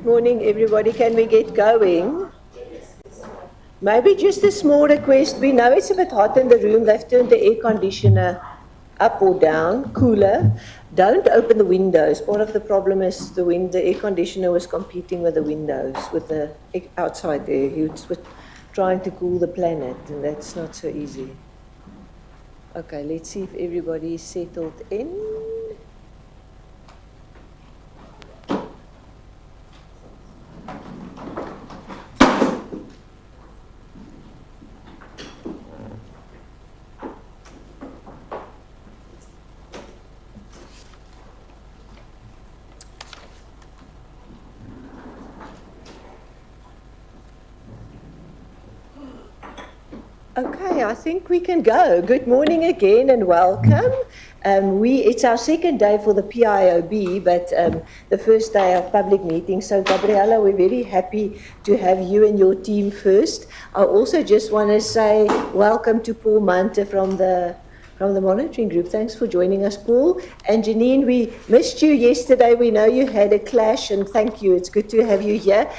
Good morning, everybody. Can we get going? Maybe just a small request. We know it's a bit hot in the room. They've turned the air conditioner up or down, cooler. Don't open the windows. Part of the problem is the air conditioner was competing with the windows, with the outside there. He was trying to cool the planet, and that's not so easy. Okay, let's see if everybody is settled in. Okay, I think we can go. Good morning again and welcome. It's our second day for the PIOB, but the first day of public meetings. So Gabriela, we're very happy to have you and your team first. I also just want to say welcome to Paul Mante from the monitoring group. Thanks for joining us, Paul. And Janine, we missed you yesterday. We know you had a clash, and thank you. It's good to have you here.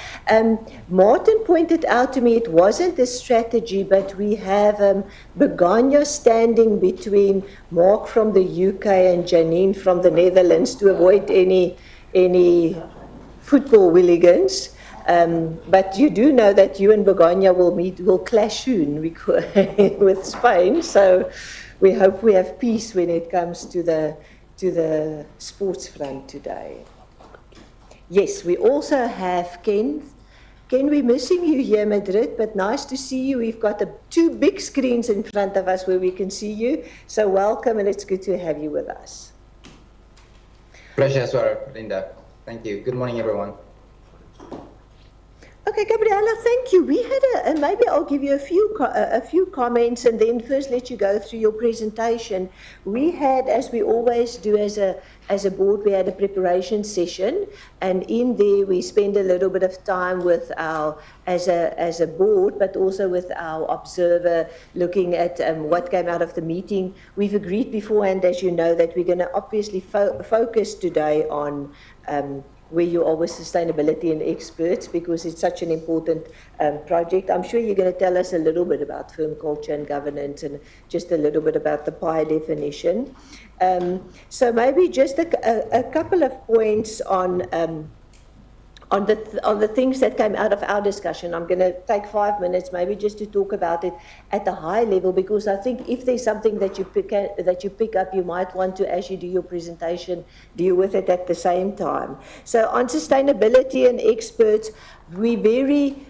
Martin pointed out to me it wasn't a strategy, but we have Begonia standing between Mark from the UK and Janine from the Netherlands to avoid any football hooligans. But you do know that you and Begonia will clash soon with Spain. So we hope we have peace when it comes to the sports front today. Yes, we also have Ken. Ken, we're missing you here, Madrid, but nice to see you. We've got two big screens in front of us where we can see you. So welcome, and it's good to have you with us. Pleasure as well, Linda. Thank you. Good morning, everyone. Okay, Gabriela, thank you. We had maybe I'll give you a few comments and then first let you go through your presentation. We had, as we always do as a board, we had a preparation session, and in there we spend a little bit of time with as a board, but also with our observer, looking at what came out of the meeting. We've agreed beforehand, as you know, that we're going to obviously focus today on where you are with sustainability and experts, because it's such an important project. I'm sure you're going to tell us a little bit about firm culture and governance and just a little bit about the PI definition. So maybe just a couple of points on the things that came out of our discussion. I'm going to take 5 minutes maybe just to talk about it at a high level, because I think if there's something that you pick up, you might want to, as you do your presentation, deal with it at the same time. So on sustainability and experts, we're very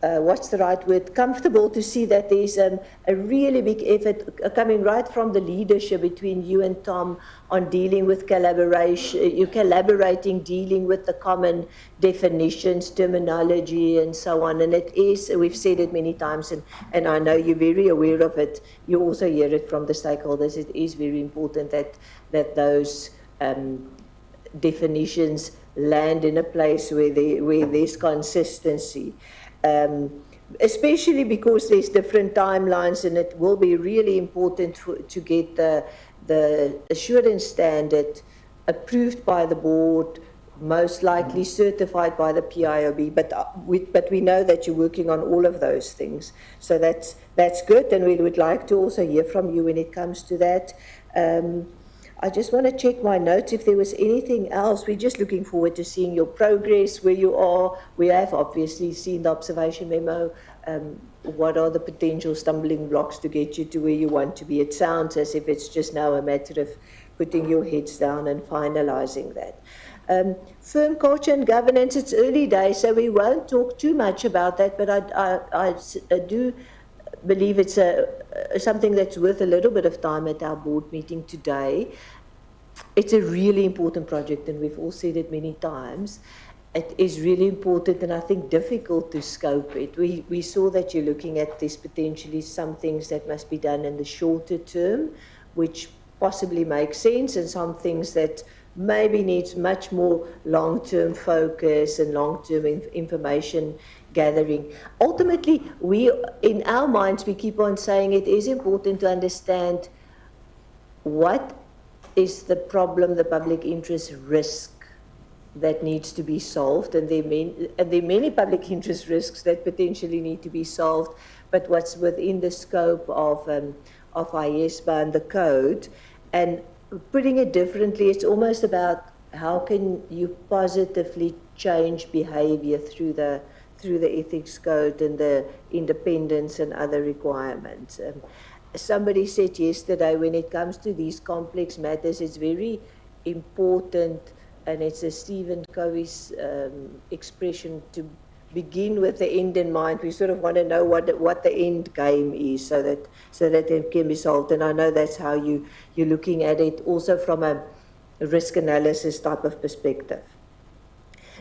what's the right word, comfortable to see that there's a really big effort coming right from the leadership between you and Tom on dealing with collaboration, you collaborating, dealing with the common definitions, terminology, and so on. And it is, we've said it many times, and I know you're very aware of it. You also hear it from the stakeholders. It is very important that those definitions land in a place where there's consistency. Especially because there's different timelines, and it will be really important to get the assurance standard approved by the board, most likely certified by the PIOB, but we know that you're working on all of those things. So that's good, and we would like to also hear from you when it comes to that. I just want to check my notes if there was anything else. We're just looking forward to seeing your progress, where you are. We have obviously seen the observation memo. What are the potential stumbling blocks to get you to where you want to be? It sounds as if it's just now a matter of putting your heads down and finalizing that. Firm culture and governance, it's early days, so we won't talk too much about that, but I do believe it's something that's worth a little bit of time at our board meeting today. It's a really important project, and we've all said it many times. It is really important, and I think difficult to scope it. We saw that you're looking at this potentially some things that must be done in the shorter term, which possibly makes sense, and some things that maybe needs much more long-term focus and long-term information gathering. Ultimately, in our minds, we keep on saying it is important to understand what is the problem, the public interest risk that needs to be solved, and there are many public interest risks that potentially need to be solved, but what's within the scope of IESBA and the code. And putting it differently, it's almost about how can you positively change behavior through the ethics code and the independence and other requirements. Somebody said yesterday, when it comes to these complex matters, it's very important, and it's a Stephen Covey's expression, to begin with the end in mind. We sort of want to know what the end game is, so that it can be solved. And I know that's how you're looking at it, also from a risk analysis type of perspective.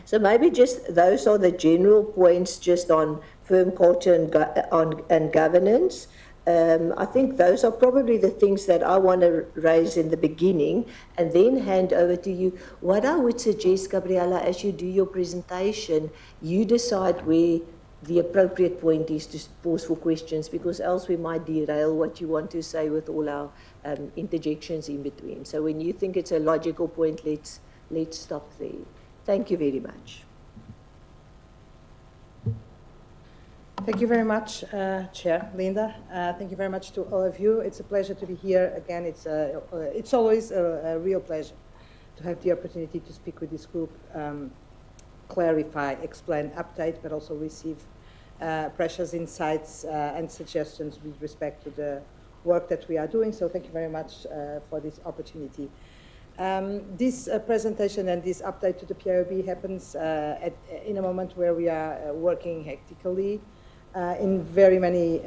So maybe just those are the general points just on firm culture and governance. I think those are probably the things that I want to raise in the beginning, and then hand over to you. What I would suggest, Gabriela, as you do your presentation, you decide where the appropriate point is to pause for questions, because else we might derail what you want to say with all our interjections in between. So when you think it's a logical point, let's stop there. Thank you very much. Thank you very much, Chair Linda. Thank you very much to all of you. It's a pleasure to be here again. It's always a real pleasure to have the opportunity to speak with this group, clarify, explain, update, but also receive precious insights and suggestions with respect to the work that we are doing. So thank you very much for this opportunity. This presentation and this update to the PIOB happens in a moment where we are working hectically in very many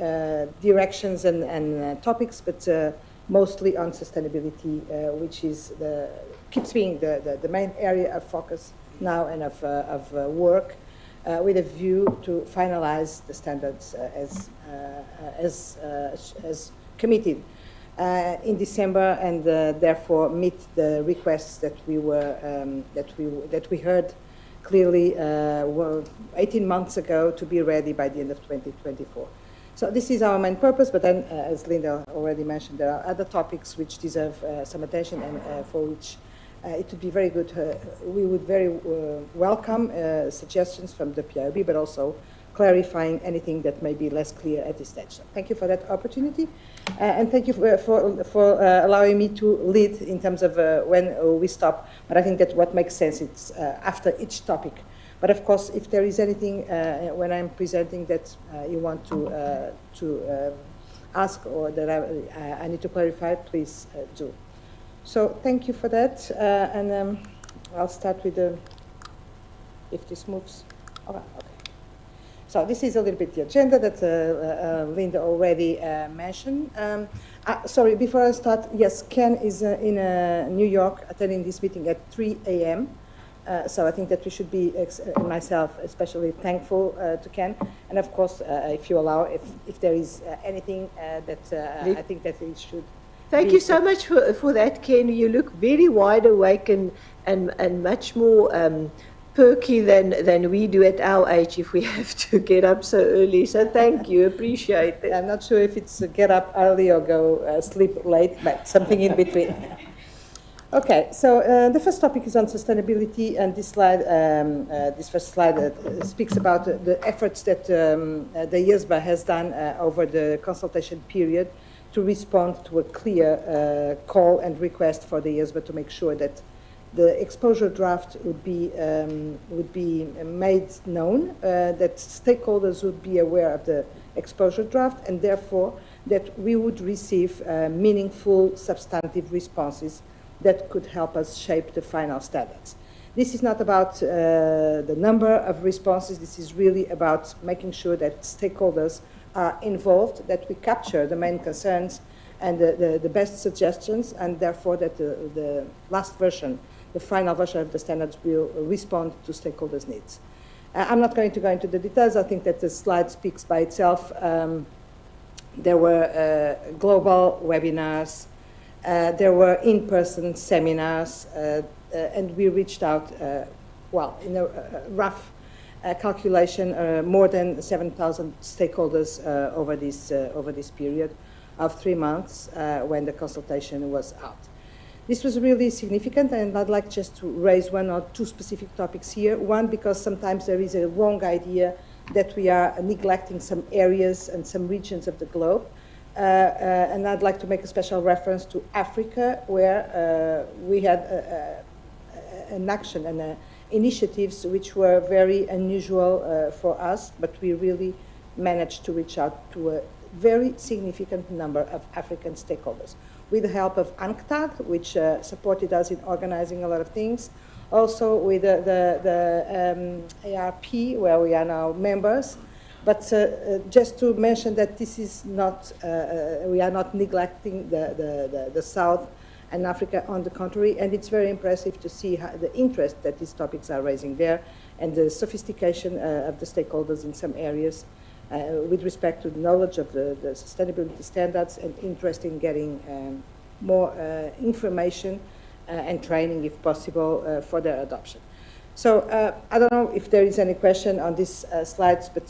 directions and topics, but mostly on sustainability, which keeps being the main area of focus now and of work, with a view to finalize the standards as committed in December, and therefore meet the requests that we heard clearly 18 months ago, to be ready by the end of 2024. So this is our main purpose, but then, as Linda already mentioned, there are other topics which deserve some attention, and for which it would be very good, we would very welcome suggestions from the PIOB, but also clarifying anything that may be less clear at this stage. So thank you for that opportunity, and thank you for allowing me to lead in terms of when we stop. But I think that what makes sense is after each topic. But of course, if there is anything when I'm presenting that you want to ask, or that I need to clarify, please do. So thank you for that, and I'll start with if this moves. Oh, okay. So this is a little bit the agenda that Linda already mentioned. Sorry, before I start, yes, Ken is in New York attending this meeting at 3 a.m. So I think that we should be, myself especially, thankful to Ken. And of course, if you allow, if there is anything that I think that we should. Thank you so much for that, Ken. You look very wide awake and much more perky than we do at our age if we have to get up so early. So thank you, appreciate it. I'm not sure if it's get up early or go sleep late, but something in between. Okay, so the first topic is on sustainability, and this slide, this first slide speaks about the efforts that the IESBA has done over the consultation period to respond to a clear call and request for the IESBA to make sure that the exposure draft would be made known, that stakeholders would be aware of the exposure draft, and therefore that we would receive meaningful, substantive responses that could help us shape the final standards. This is not about the number of responses. This is really about making sure that stakeholders are involved, that we capture the main concerns and the best suggestions, and therefore that the last version, the final version of the standards, will respond to stakeholders' needs. I'm not going to go into the details. I think that the slide speaks by itself. There were global webinars, there were in-person seminars, and we reached out, well, in a rough calculation, more than 7,000 stakeholders over this period of 3 months when the consultation was out. This was really significant, and I'd like just to raise one or two specific topics here. One, because sometimes there is a wrong idea that we are neglecting some areas and some regions of the globe. And I'd like to make a special reference to Africa, where we had an action and initiatives which were very unusual for us, but we really managed to reach out to a very significant number of African stakeholders, with the help of UNCTAD, which supported us in organizing a lot of things, also with the ARP, where we are now members. But just to mention that this is not, we are not neglecting the South and Africa, on the contrary, and it's very impressive to see how the interest that these topics are raising there, and the sophistication of the stakeholders in some areas with respect to the knowledge of the sustainability standards, and interest in getting more information and training, if possible, for their adoption. So I don't know if there is any question on these slides, but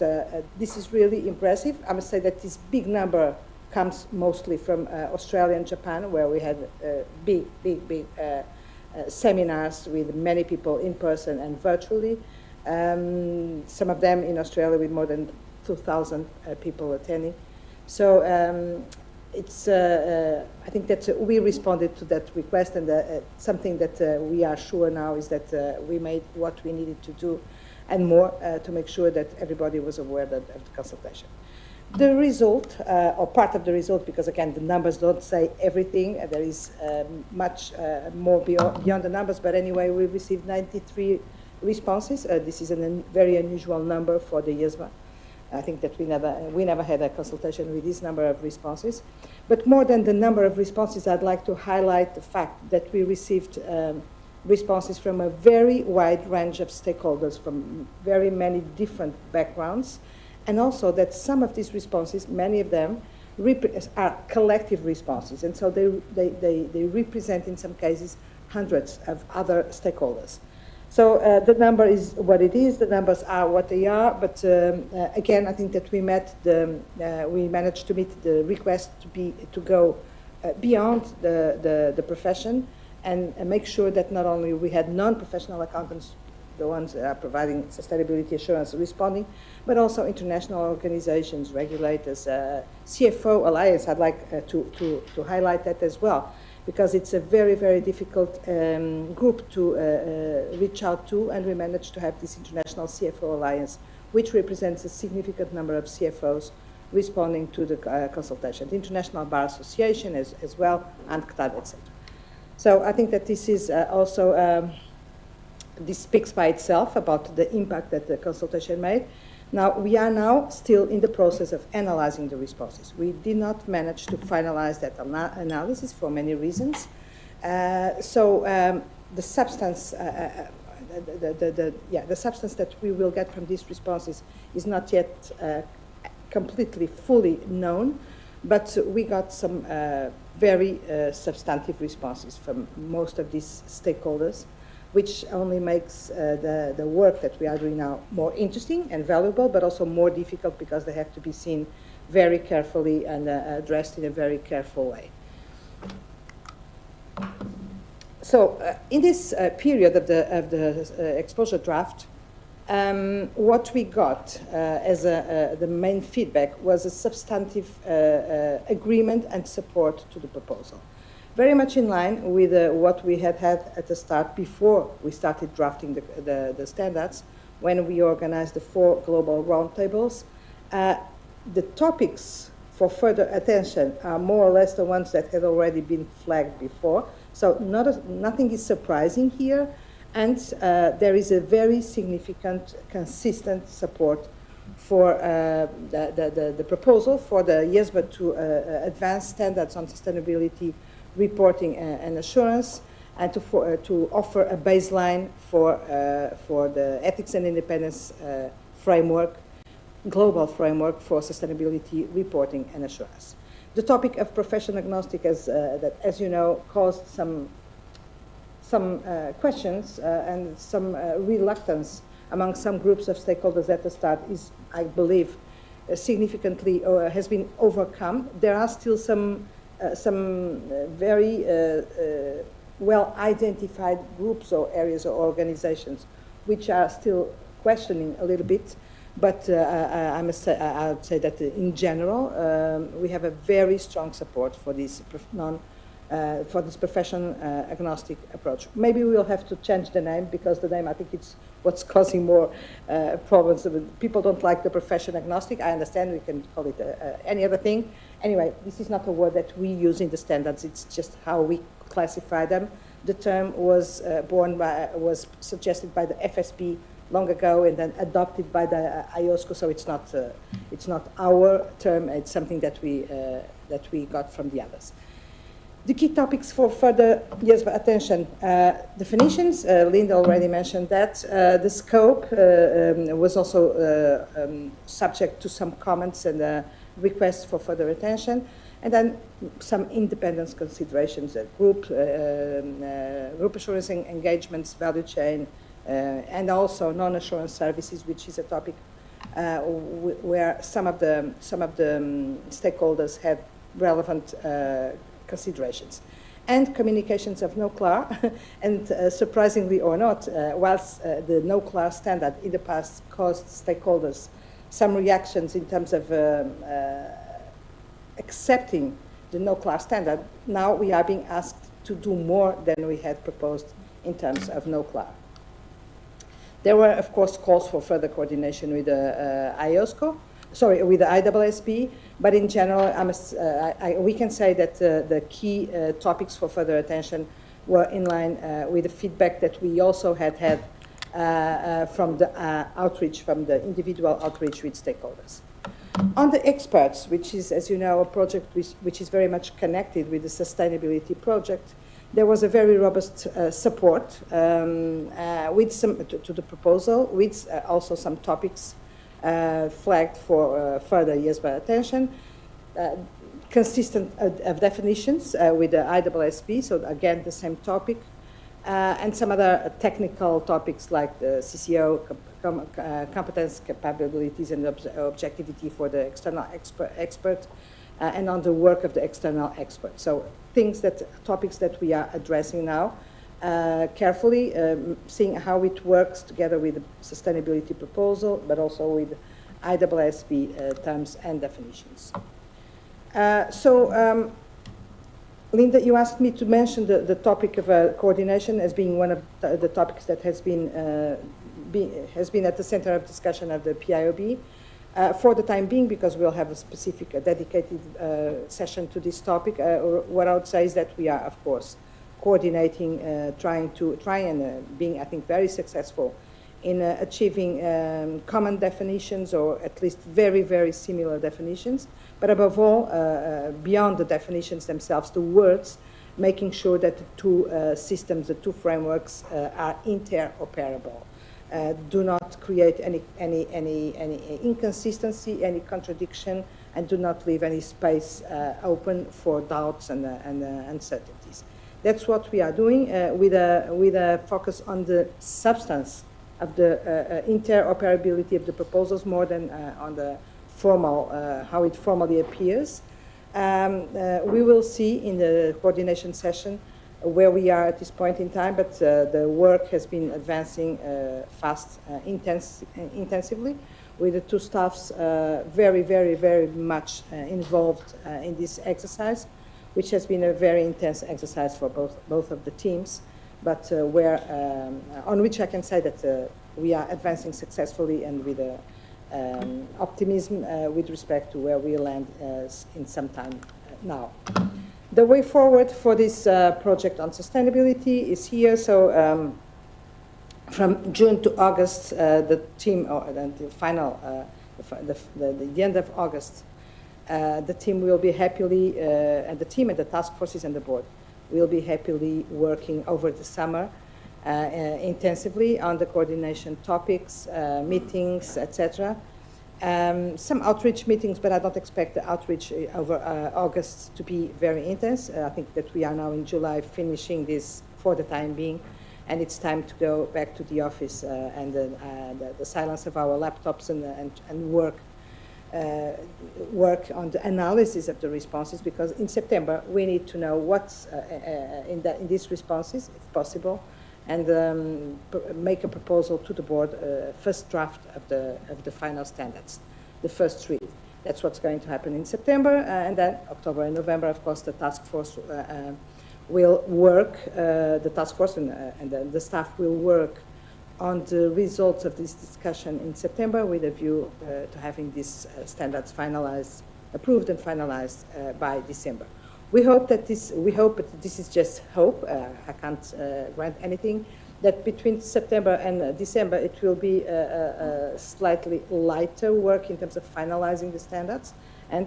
this is really impressive. I must say that this big number comes mostly from Australia and Japan, where we had big seminars with many people in person and virtually. Some of them in Australia with more than 2,000 people attending. So it's, I think that we responded to that request, and something that we are sure now is that we made what we needed to do and more to make sure that everybody was aware of the consultation. The result, or part of the result, because again, the numbers don't say everything, there is much more beyond the numbers, but anyway, we received 93 responses. This is a very unusual number for the IESBA. I think that we never had a consultation with this number of responses. But more than the number of responses, I'd like to highlight the fact that we received responses from a very wide range of stakeholders from very many different backgrounds, and also that some of these responses, many of them, are collective responses, and so they represent in some cases hundreds of other stakeholders. So the number is what it is. The numbers are what they are. But again, I think that we managed to meet the request to go beyond the profession and make sure that not only we had non-professional accountants, the ones that are providing sustainability assurance responding, but also international organizations, regulators, CFO Alliance. I'd like to highlight that as well, because it's a very, very difficult group to reach out to, and we managed to have this International CFO Alliance, which represents a significant number of CFOs responding to the consultation. The International Bar Association as well, and CTAD, etc. So I think that this is also, this speaks by itself about the impact that the consultation made. Now, we are now still in the process of analyzing the responses. We did not manage to finalize that analysis for many reasons. The substance, the substance that we will get from these responses is not yet completely fully known, but we got some very substantive responses from most of these stakeholders, which only makes the work that we are doing now more interesting and valuable, but also more difficult because they have to be seen very carefully and addressed in a very careful way. So in this period of the exposure draft, what we got as the main feedback was a substantive agreement and support to the proposal. Very much in line with what we had at the start before we started drafting the standards, when we organized the 4 global roundtables. The topics for further attention are more or less the ones that had already been flagged before. So nothing is surprising here, and there is a very significant, consistent support for the proposal for the IESBA to advance standards on sustainability reporting and assurance, and to offer a baseline for the ethics and independence framework, global framework for sustainability reporting and assurance. The topic of profession agnostic, that, as you know, caused some questions and some reluctance among some groups of stakeholders at the start, is, I believe, significantly has been overcome. There are still some very well-identified groups or areas or organizations which are still questioning a little bit. But I would say that in general, we have a very strong support for this profession agnostic approach. Maybe we will have to change the name, because the name, I think, it's what's causing more problems. People don't like the profession agnostic. I understand we can call it any other thing. Anyway, this is not a word that we use in the standards. It's just how we classify them. The term was was suggested by the FSB long ago and then adopted by the IOSCO. So it's not our term. It's something that we got from the others. The key topics for further IESBA attention: definitions. Linda already mentioned that. The scope was also subject to some comments and requests for further attention, and then some independence considerations: group assurance engagements, value chain, and also non-assurance services, which is a topic where some of the stakeholders had relevant considerations. And communications of no-CLAR, and surprisingly or not, whilst the no-CLAR standard in the past caused stakeholders some reactions in terms of accepting the no-CLAR standard, now we are being asked to do more than we had proposed in terms of no-CLAR. There were, of course, calls for further coordination with the with the IAASB, but in general, we can say that the key topics for further attention were in line with the feedback that we also had from the outreach, from the individual outreach with stakeholders. On the experts, which is, as you know, a project which is very much connected with the sustainability project, there was a very robust support with to the proposal, with also some topics flagged for further IESBA attention, consistent of definitions with the IAASB, so again the same topic, and some other technical topics like the CCO, competence, capabilities, and objectivity for the external expert, and on the work of the external expert. So topics that we are addressing now, carefully, seeing how it works together with the sustainability proposal, but also with IAASB terms and definitions. Linda, you asked me to mention the topic of coordination as being one of the topics that has been at the center of discussion of the PIOB. For the time being, because we'll have a specific, dedicated session to this topic, what I would say is that we are, of course, coordinating, trying and being, I think, very successful in achieving common definitions, or at least very, very similar definitions. But above all, beyond the definitions themselves, the words, making sure that the two systems, the two frameworks are interoperable. Do not create any inconsistency, any contradiction, and do not leave any space open for doubts and uncertainties. That's what we are doing with a focus on the substance of the interoperability of the proposals more than on the formal, how it formally appears. We will see in the coordination session where we are at this point in time, but the work has been advancing fast, intensively, with the two staffs very, very, very much involved in this exercise, which has been a very intense exercise for both of the teams, but on which I can say that we are advancing successfully and with optimism with respect to where we land in some time now. The way forward for this project on sustainability is here. So from June to August, the team, or the final, the end of August, the team will be happily, and the team and the task forces and the board will be happily working over the summer intensively on the coordination topics, meetings, etc. Some outreach meetings, but I don't expect the outreach over August to be very intense. I think that we are now in July finishing this for the time being, and it's time to go back to the office and the silence of our laptops and work work on the analysis of the responses, because in September we need to know what's in these responses, if possible, and make a proposal to the board, first draft of the final standards, the first read. That's what's going to happen in September, and then October and November, of course, the task force will work, the task force and then the staff will work on the results of this discussion in September with a view to having these standards finalized, approved and finalized by December. We hope that this is just hope, I can't grant anything, that between September and December it will be a slightly lighter work in terms of finalizing the standards, and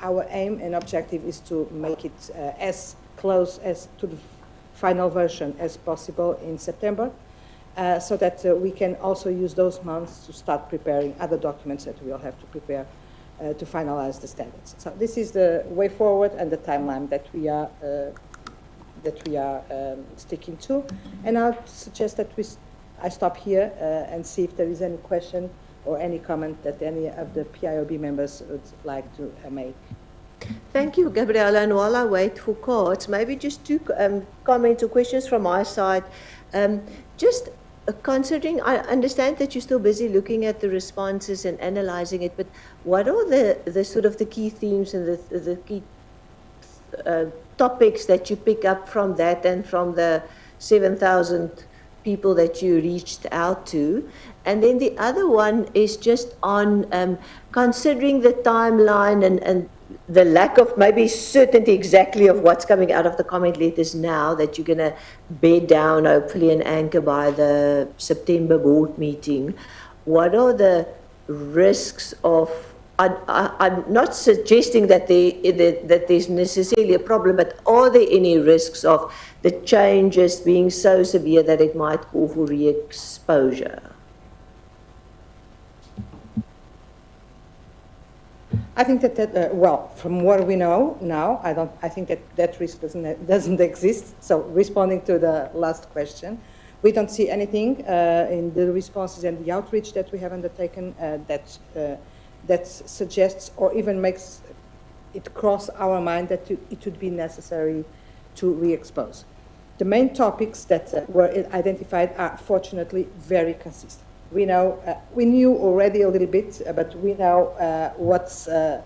our aim and objective is to make it as close as to the final version as possible in September, so that we can also use those months to start preparing other documents that we'll have to prepare to finalize the standards. So this is the way forward and the timeline that we are sticking to. And I'll suggest that I stop here and see if there is any question or any comment that any of the PIOB members would like to make. Thank you, Gabriela. And while I wait for cards, maybe just two comments or questions from my side. Just considering, I understand that you're still busy looking at the responses and analyzing it, but what are the sort of the key themes and the key topics that you pick up from that and from the 7,000 people that you reached out to? And then the other one is just on considering the timeline and the lack of maybe certainty exactly of what's coming out of the comment letters now that you're going to bed down, hopefully, and anchor by the September board meeting. What are the risks of, I'm not suggesting that there's necessarily a problem, but are there any risks of the changes being so severe that it might call for re-exposure? I think that well, from what we know now, I think that risk doesn't exist. So responding to the last question, we don't see anything in the responses and the outreach that we have undertaken that suggests or even makes it cross our mind that it would be necessary to re-expose. The main topics that were identified are fortunately very consistent. We know, we knew already a little bit, but we know what are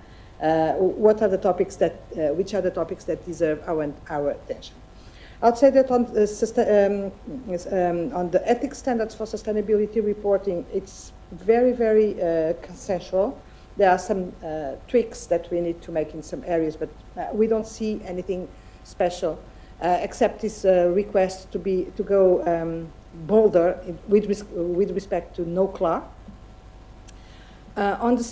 the topics that, which are the topics that deserve our attention. I'd say that on the ethics standards for sustainability reporting, it's very, very consensual. There are some tweaks that we need to make in some areas, but we don't see anything special, except this request to go bolder with respect to no CLAR. On the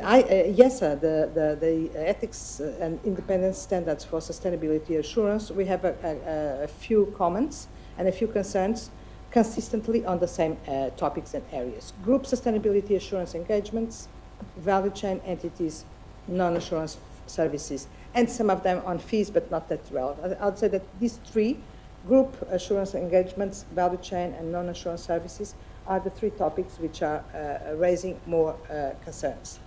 IESBA, the ethics and independence standards for sustainability assurance, we have a few comments and a few concerns consistently on the same topics and areas. Group sustainability assurance engagements, value chain entities, non-assurance services, and some of them on fees, but not that relevant. I would say that these three, group assurance engagements, value chain, and non-assurance services, are the three topics which are raising more concerns.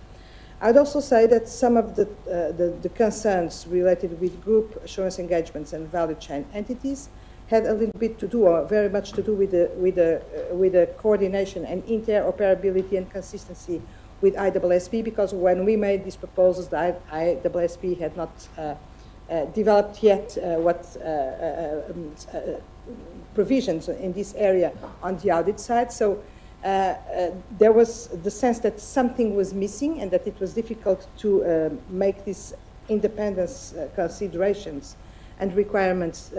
I'd also say that some of the concerns related with group assurance engagements and value chain entities had a little bit to do, or very much to do, with the coordination and interoperability and consistency with IAASB, because when we made these proposals, the IAASB had not developed yet what provisions in this area on the audit side. So there was the sense that something was missing and that it was difficult to make these independence considerations and requirements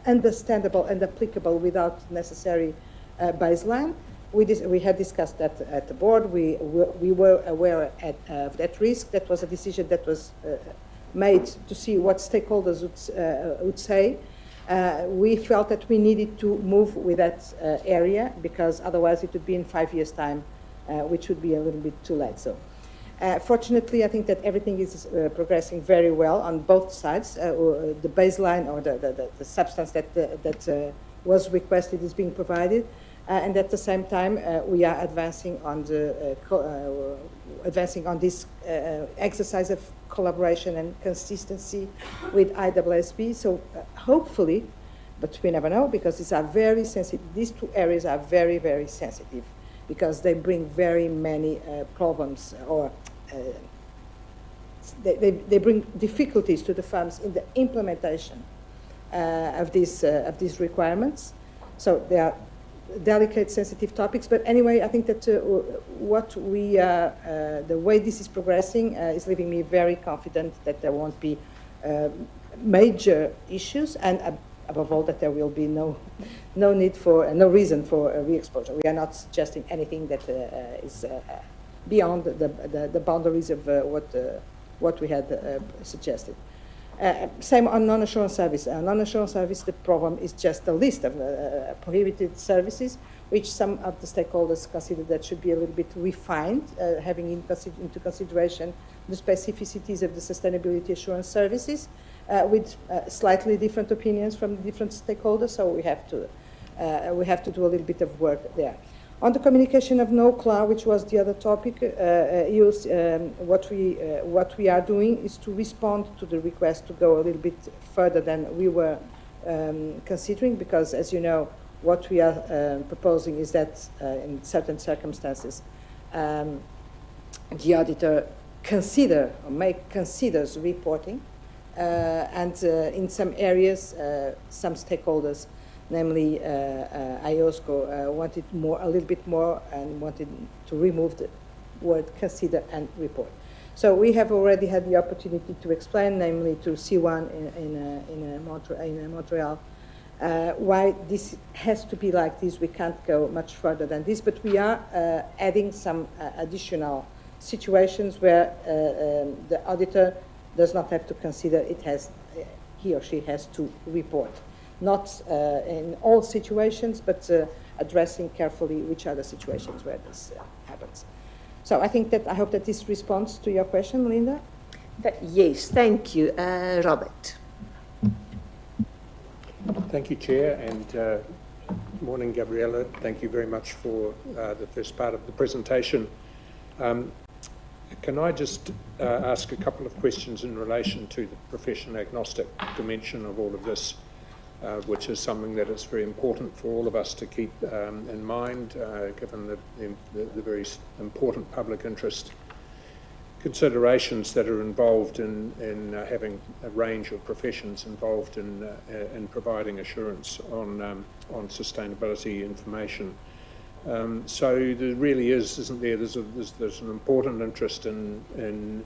understandable and applicable without necessary baseline. We had discussed that at the board. We were aware of that risk. That was a decision that was made to see what stakeholders would say. We felt that we needed to move with that area, because otherwise it would be in 5 years' time, which would be a little bit too late. So, fortunately, I think that everything is progressing very well on both sides. The baseline, or the substance that was requested, is being provided. And at the same time, we are advancing on this exercise of collaboration and consistency with IAASB. So hopefully, but we never know, because these are very sensitive. These two areas are very, very sensitive, because they bring very many problems, or they bring difficulties to the firms in the implementation of these requirements. So they are delicate, sensitive topics. But anyway, I think that the way this is progressing is leaving me very confident that there won't be major issues, and above all, that there will be no reason for re-exposure. We are not suggesting anything that is beyond the boundaries of what we had suggested. Same on non-assurance service. Non-assurance service, the problem is just a list of prohibited services, which some of the stakeholders consider that should be a little bit refined, having into consideration the specificities of the sustainability assurance services, with slightly different opinions from different stakeholders. So we have to do a little bit of work there. On the communication of NOCLA, which was the other topic, what we are doing is to respond to the request to go a little bit further than we were considering, because, as you know, what we are proposing is that in certain circumstances, the auditor considers reporting, and in some areas, some stakeholders, namely IOSCO, wanted a little bit more, and wanted to remove the word consider and report. So we have already had the opportunity to explain, namely to C1 in Montreal, why this has to be like this. We can't go much further than this, but we are adding some additional situations where the auditor does not have to consider, he or she has to report. Not in all situations, but addressing carefully which are the situations where this happens. So I hope that this responds to your question, Linda. Yes, thank you. Robert. Thank you, Chair, and good morning, Gabriela. Thank you very much for the first part of the presentation. Can I just ask a couple of questions in relation to the profession agnostic dimension of all of this, which is something that is very important for all of us to keep in mind, given the very important public interest considerations that are involved in having a range of professions involved in providing assurance on sustainability information. So there really isn't there? There's an important interest in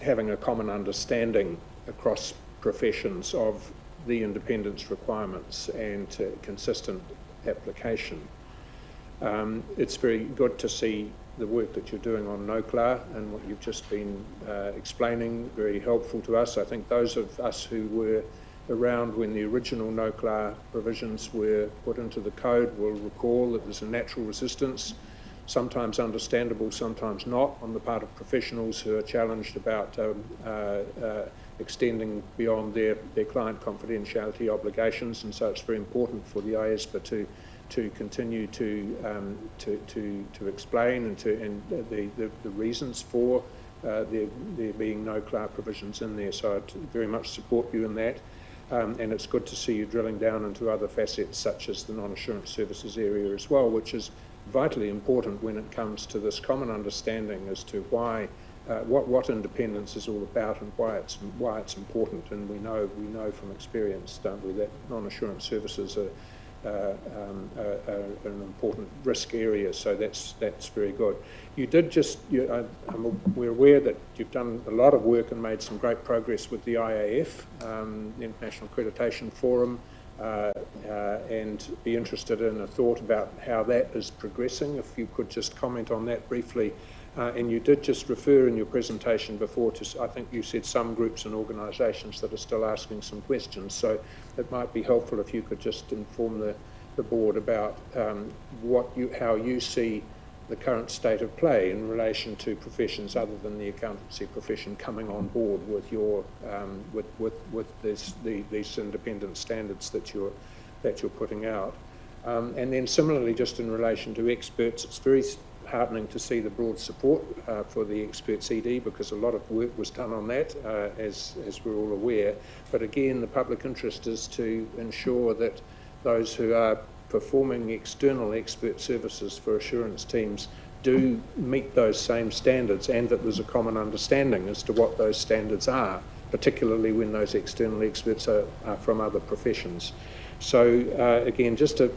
having a common understanding across professions of the independence requirements and consistent application. It's very good to see the work that you're doing on NOCLA and what you've just been explaining, very helpful to us. I think those of us who were around when the original NOCLA provisions were put into the code will recall that there's a natural resistance, sometimes understandable, sometimes not, on the part of professionals who are challenged about extending beyond their client confidentiality obligations. And so it's very important for the IESBA to continue to explain and the reasons for there being NOCLA provisions in there. So I very much support you in that. And it's good to see you drilling down into other facets such as the non-assurance services area as well, which is vitally important when it comes to this common understanding as to why what independence is all about and why it's important. And we know from experience, don't we, that non-assurance services are an important risk area. So that's very good. You did we're aware that you've done a lot of work and made some great progress with the IAF, the International Accreditation Forum, and be interested in a thought about how that is progressing. If you could just comment on that briefly. And you did just refer in your presentation before to, I think you said, some groups and organisations that are still asking some questions. So it might be helpful if you could just inform the board about how you see the current state of play in relation to professions other than the accountancy profession coming on board with your these independent standards that you're putting out. And then similarly, just in relation to experts, it's very heartening to see the broad support for the experts ED, because a lot of work was done on that, as we're all aware. But again, the public interest is to ensure that those who are performing external expert services for assurance teams do meet those same standards, and that there's a common understanding as to what those standards are, particularly when those external experts are from other professions. So again, just a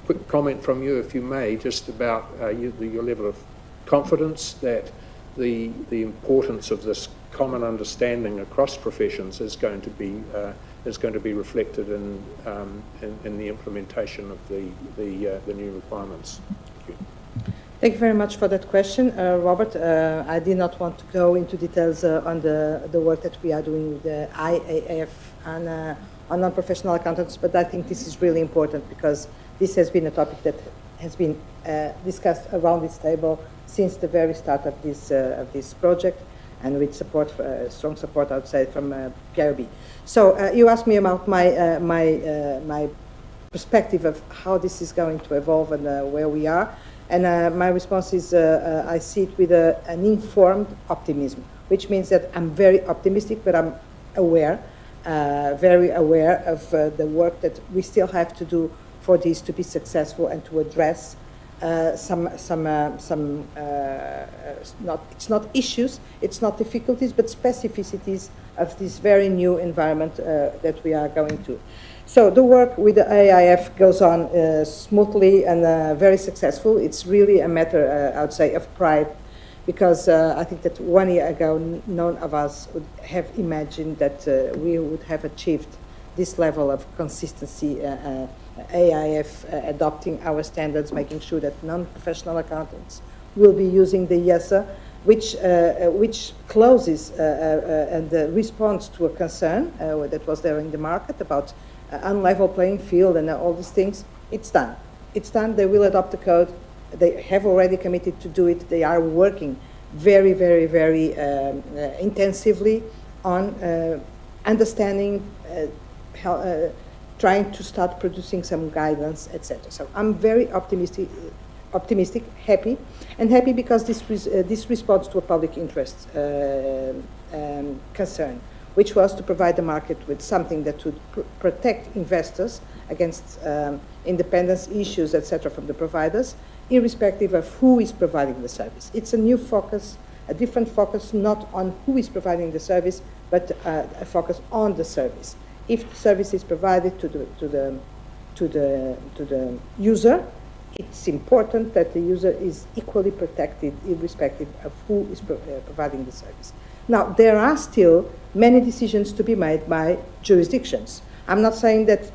quick comment from you, if you may, just about your level of confidence that the importance of this common understanding across professions is going to be reflected in the implementation of the new requirements. Thank you. Thank you very much for that question, Robert. I did not want to go into details on the work that we are doing with the IAF and on non-professional accountants, but I think this is really important because this has been a topic that has been discussed around this table since the very start of this project, and with support, strong support outside from PIOB. So you asked me about my perspective of how this is going to evolve and where we are. And my response is I see it with an informed optimism, which means that I'm very optimistic, but I'm aware, very aware of the work that we still have to do for this to be successful and to address it's not issues, it's not difficulties, but specificities of this very new environment that we are going to. So the work with the AIF goes on smoothly and very successful. It's really a matter, I would say, of pride, because I think that 1 year ago, none of us would have imagined that we would have achieved this level of consistency, AIF adopting our standards, making sure that non-professional accountants will be using the IESBA, which closes and responds to a concern that was there in the market about unlevel playing field and all these things. It's done. It's done. They will adopt the code. They have already committed to do it. They are working very, very, very intensively on understanding, trying to start producing some guidance, etc. So I'm very optimistic, happy because this responds to a public interest concern, which was to provide the market with something that would protect investors against independence issues, etc., from the providers, irrespective of who is providing the service. It's a new focus, a different focus, not on who is providing the service, but a focus on the service. If the service is provided to the user, it's important that the user is equally protected, irrespective of who is providing the service. Now, there are still many decisions to be made by jurisdictions. I'm not saying that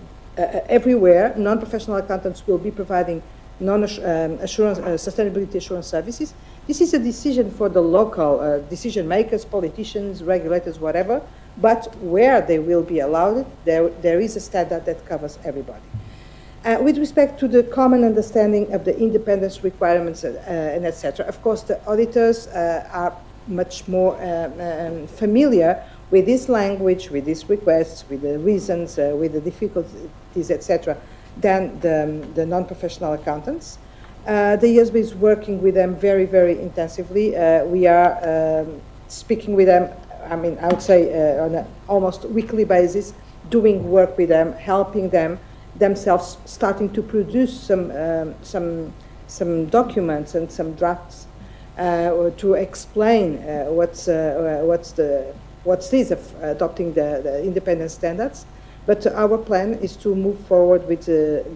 everywhere non-professional accountants will be providing sustainability assurance services. This is a decision for the local decision makers, politicians, regulators, whatever, but where they will be allowed, there is a standard that covers everybody. With respect to the common understanding of the independence requirements and etc., of course, the auditors are much more familiar with this language, with these requests, with the reasons, with the difficulties, etc., than the non-professional accountants. The IESBA is working with them very, very intensively. We are speaking with them, I would say on an almost weekly basis, doing work with them, helping them themselves, starting to produce some documents and some drafts to explain what's this of adopting the independent standards. But our plan is to move forward with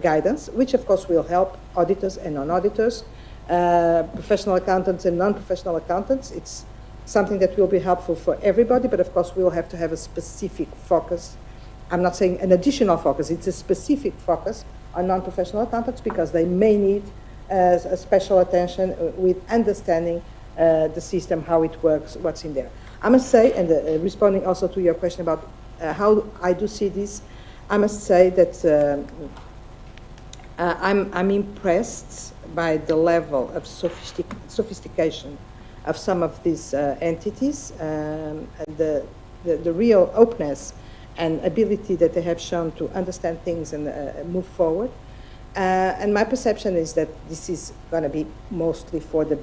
guidance, which of course will help auditors and non-auditors, professional accountants and non-professional accountants. It's something that will be helpful for everybody, but of course we'll have to have a specific focus. I'm not saying an additional focus, it's a specific focus on non-professional accountants because they may need a special attention with understanding the system, how it works, what's in there. I must say, and responding also to your question about how I do see this, I must say that I'm impressed by the level of sophistication of some of these entities, and the real openness and ability that they have shown to understand things and move forward. And my perception is that this is going to be mostly for the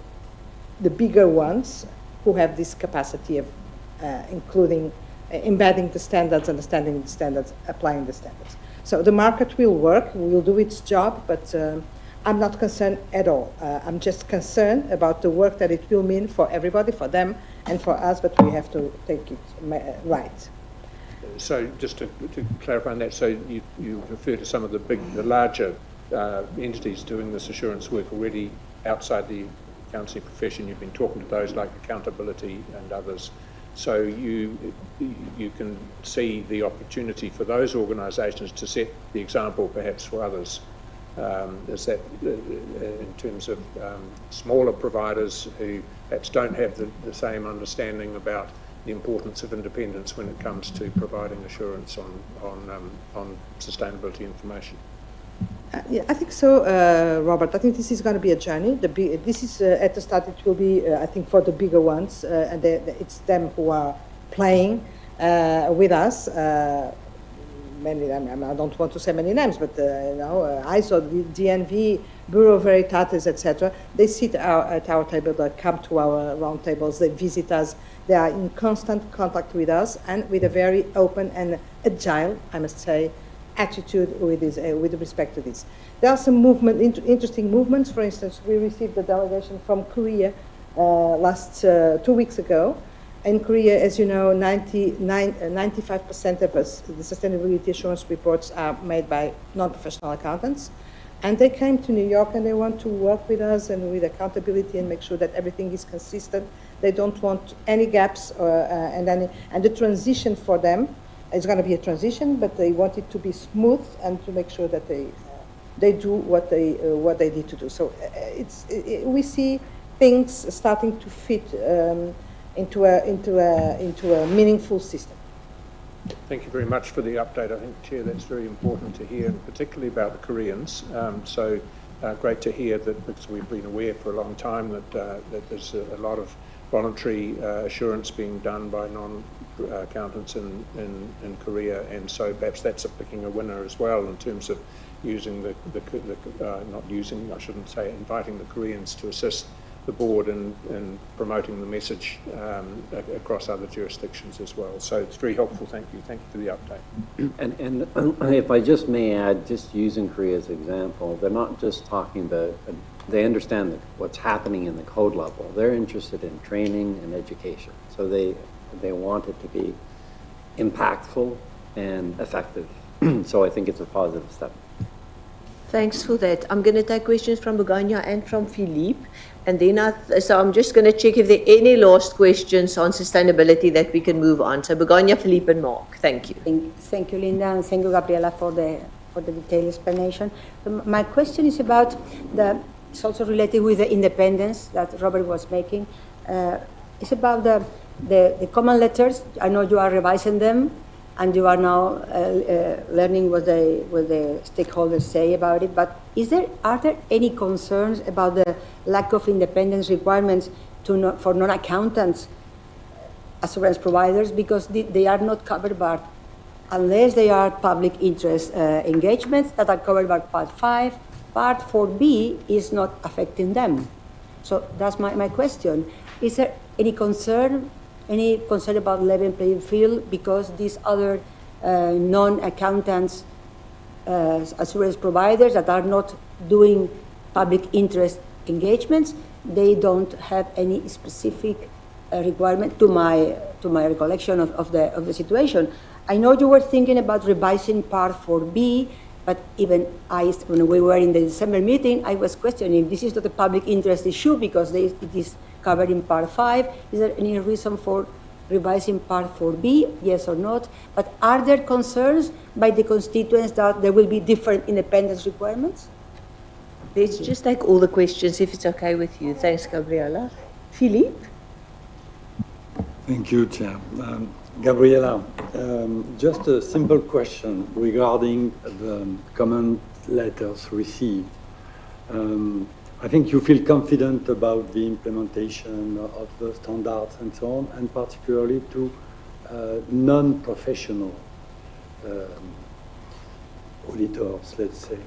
bigger ones who have this capacity of including, embedding the standards, understanding the standards, applying the standards. So the market will work, will do its job, but I'm not concerned at all. I'm just concerned about the work that it will mean for everybody, for them and for us, but we have to take it right. So just to clarify on that, so you refer to some of the larger entities doing this assurance work already outside the accountancy profession. You've been talking to those like Accountability and others. So you can see the opportunity for those organisations to set the example perhaps for others. Is that in terms of smaller providers who perhaps don't have the same understanding about the importance of independence when it comes to providing assurance on sustainability information? Yeah, I think so, Robert. I think this is going to be a journey. This is at the start. It will be, I think, for the bigger ones, and it's them who are playing with us. Many, I don't want to say many names, but ISO, the DNV, Bureau Veritatis, etc. They sit at our table. They come to our round tables. They visit us. They are in constant contact with us, and with a very open and agile, I must say, attitude with respect to this. There are some interesting movements. For instance, we received a delegation from Korea 2 weeks ago. In Korea, as you know, 95% of us, the sustainability assurance reports are made by non-professional accountants. And they came to New York and they want to work with us and with accountability and make sure that everything is consistent. They don't want any gaps and the transition for them, it's going to be a transition, but they want it to be smooth and to make sure that they do what they need to do. So we see things starting to fit into a meaningful system. Thank you very much for the update. I think, Chair, that's very important to hear, and particularly about the Koreans. Great to hear that, because we've been aware for a long time that there's a lot of voluntary assurance being done by non-accountants in Korea, and so perhaps that's picking a winner as well in terms of using inviting the Koreans to assist the board in promoting the message across other jurisdictions as well. So it's very helpful. Thank you for the update. And if I just may add, just using Korea as an example, they're not just talking about, they understand what's happening in the code level. They're interested in training and education. So they want it to be impactful and effective. So I think it's a positive step. Thanks for that. I'm going to take questions from Begonia and from Philippe. And then so I'm just going to check if there are any last questions on sustainability that we can move on. So Begonia, Philippe and Mark, thank you. Thank you, Linda, and thank you, Gabriela, for the detailed explanation. My question is about it's also related with the independence that Robert was making. It's about the common letters. I know you are revising them, and you are now learning what the stakeholders say about it. But are there any concerns about the lack of independence requirements for non-accountants assurance providers, because they are not covered by, unless they are public interest engagements that are covered by Part 5, Part 4B is not affecting them. So that's my question. Is there any concern about level playing field because these other non-accountants assurance providers that are not doing public interest engagements, they don't have any specific requirement to my recollection of the situation. I know you were thinking about revising Part 4B, but even when we were in the December meeting, I was questioning, this is not a public interest issue because it is covered in Part 5. Is there any reason for revising Part 4B, yes or not? But are there concerns by the constituents that there will be different independence requirements? Let's just take all the questions if it's okay with you. Thanks, Gabriela. Philippe? Thank you, Chair. Gabriela, just a simple question regarding the comment letters received. I think you feel confident about the implementation of the standards and so on, and particularly to non-professional auditors, let's say.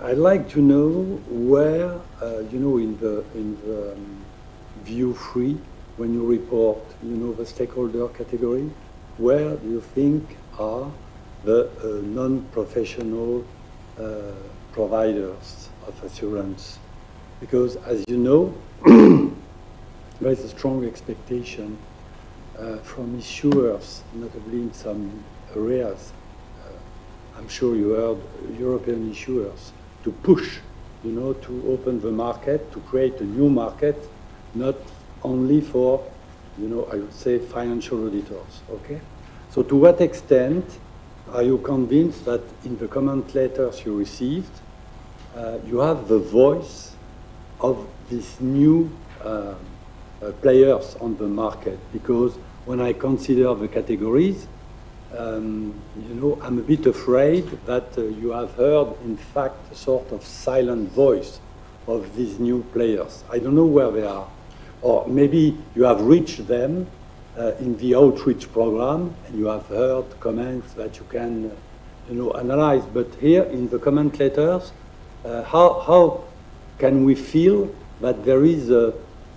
I'd like to know where, in the view 3, when you report, the stakeholder category, where do you think are the non-professional providers of assurance? Because, as you know, there is a strong expectation from issuers, notably in some areas. I'm sure you heard European issuers to push, to open the market, to create a new market, not only for, I would say financial auditors, okay? So to what extent are you convinced that in the comment letters you received, you have the voice of these new players on the market? Because when I consider the categories, I'm a bit afraid that you have heard, in fact, a sort of silent voice of these new players. I don't know where they are. Or maybe you have reached them in the outreach program, and you have heard comments that you can, analyze. But here in the comment letters, how can we feel that there is a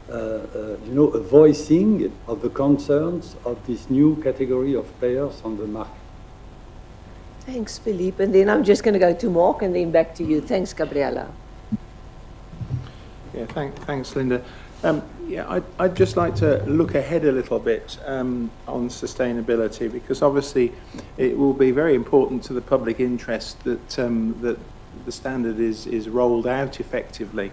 voicing of the concerns of this new category of players on the market? Thanks, Philippe. And then I'm just going to go to Mark and then back to you. Thanks, Gabriela. Yeah, thanks, Linda. I'd just like to look ahead a little bit on sustainability, because obviously it will be very important to the public interest that that the standard is rolled out effectively.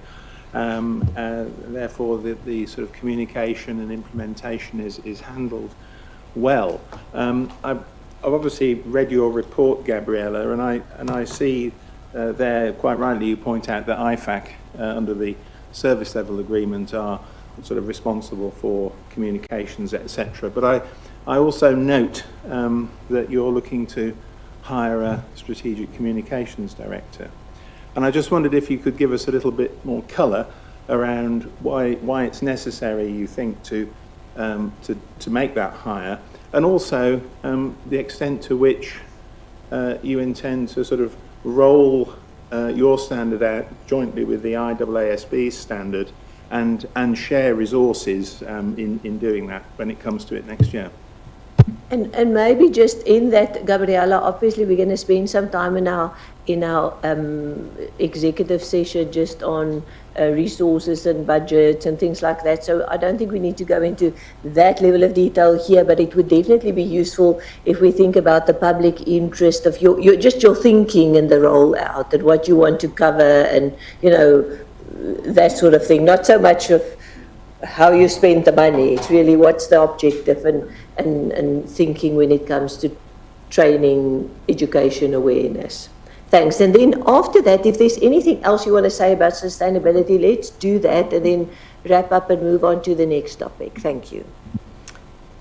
Therefore, the sort of communication and implementation is handled well. I've obviously read your report, Gabriela, and I see there, quite rightly, you point out that IFAC under the service level agreement are sort of responsible for communications, etc. But I also note that you're looking to hire a strategic communications director. And I just wondered if you could give us a little bit more colour around why it's necessary, you think, to make that hire, and also the extent to which you intend to sort of roll your standard out jointly with the IAASB standard and share resources in doing that when it comes to it next year. And maybe just in that, Gabriela, obviously we're going to spend some time in our executive session just on resources and budgets and things like that. So I don't think we need to go into that level of detail here, but it would definitely be useful if we think about the public interest of your thinking and the rollout and what you want to cover and, that sort of thing. Not so much of how you spend the money. It's really what's the objective and thinking when it comes to training, education, awareness. Thanks. And then after that, if there's anything else you want to say about sustainability, let's do that and then wrap up and move on to the next topic. Thank you.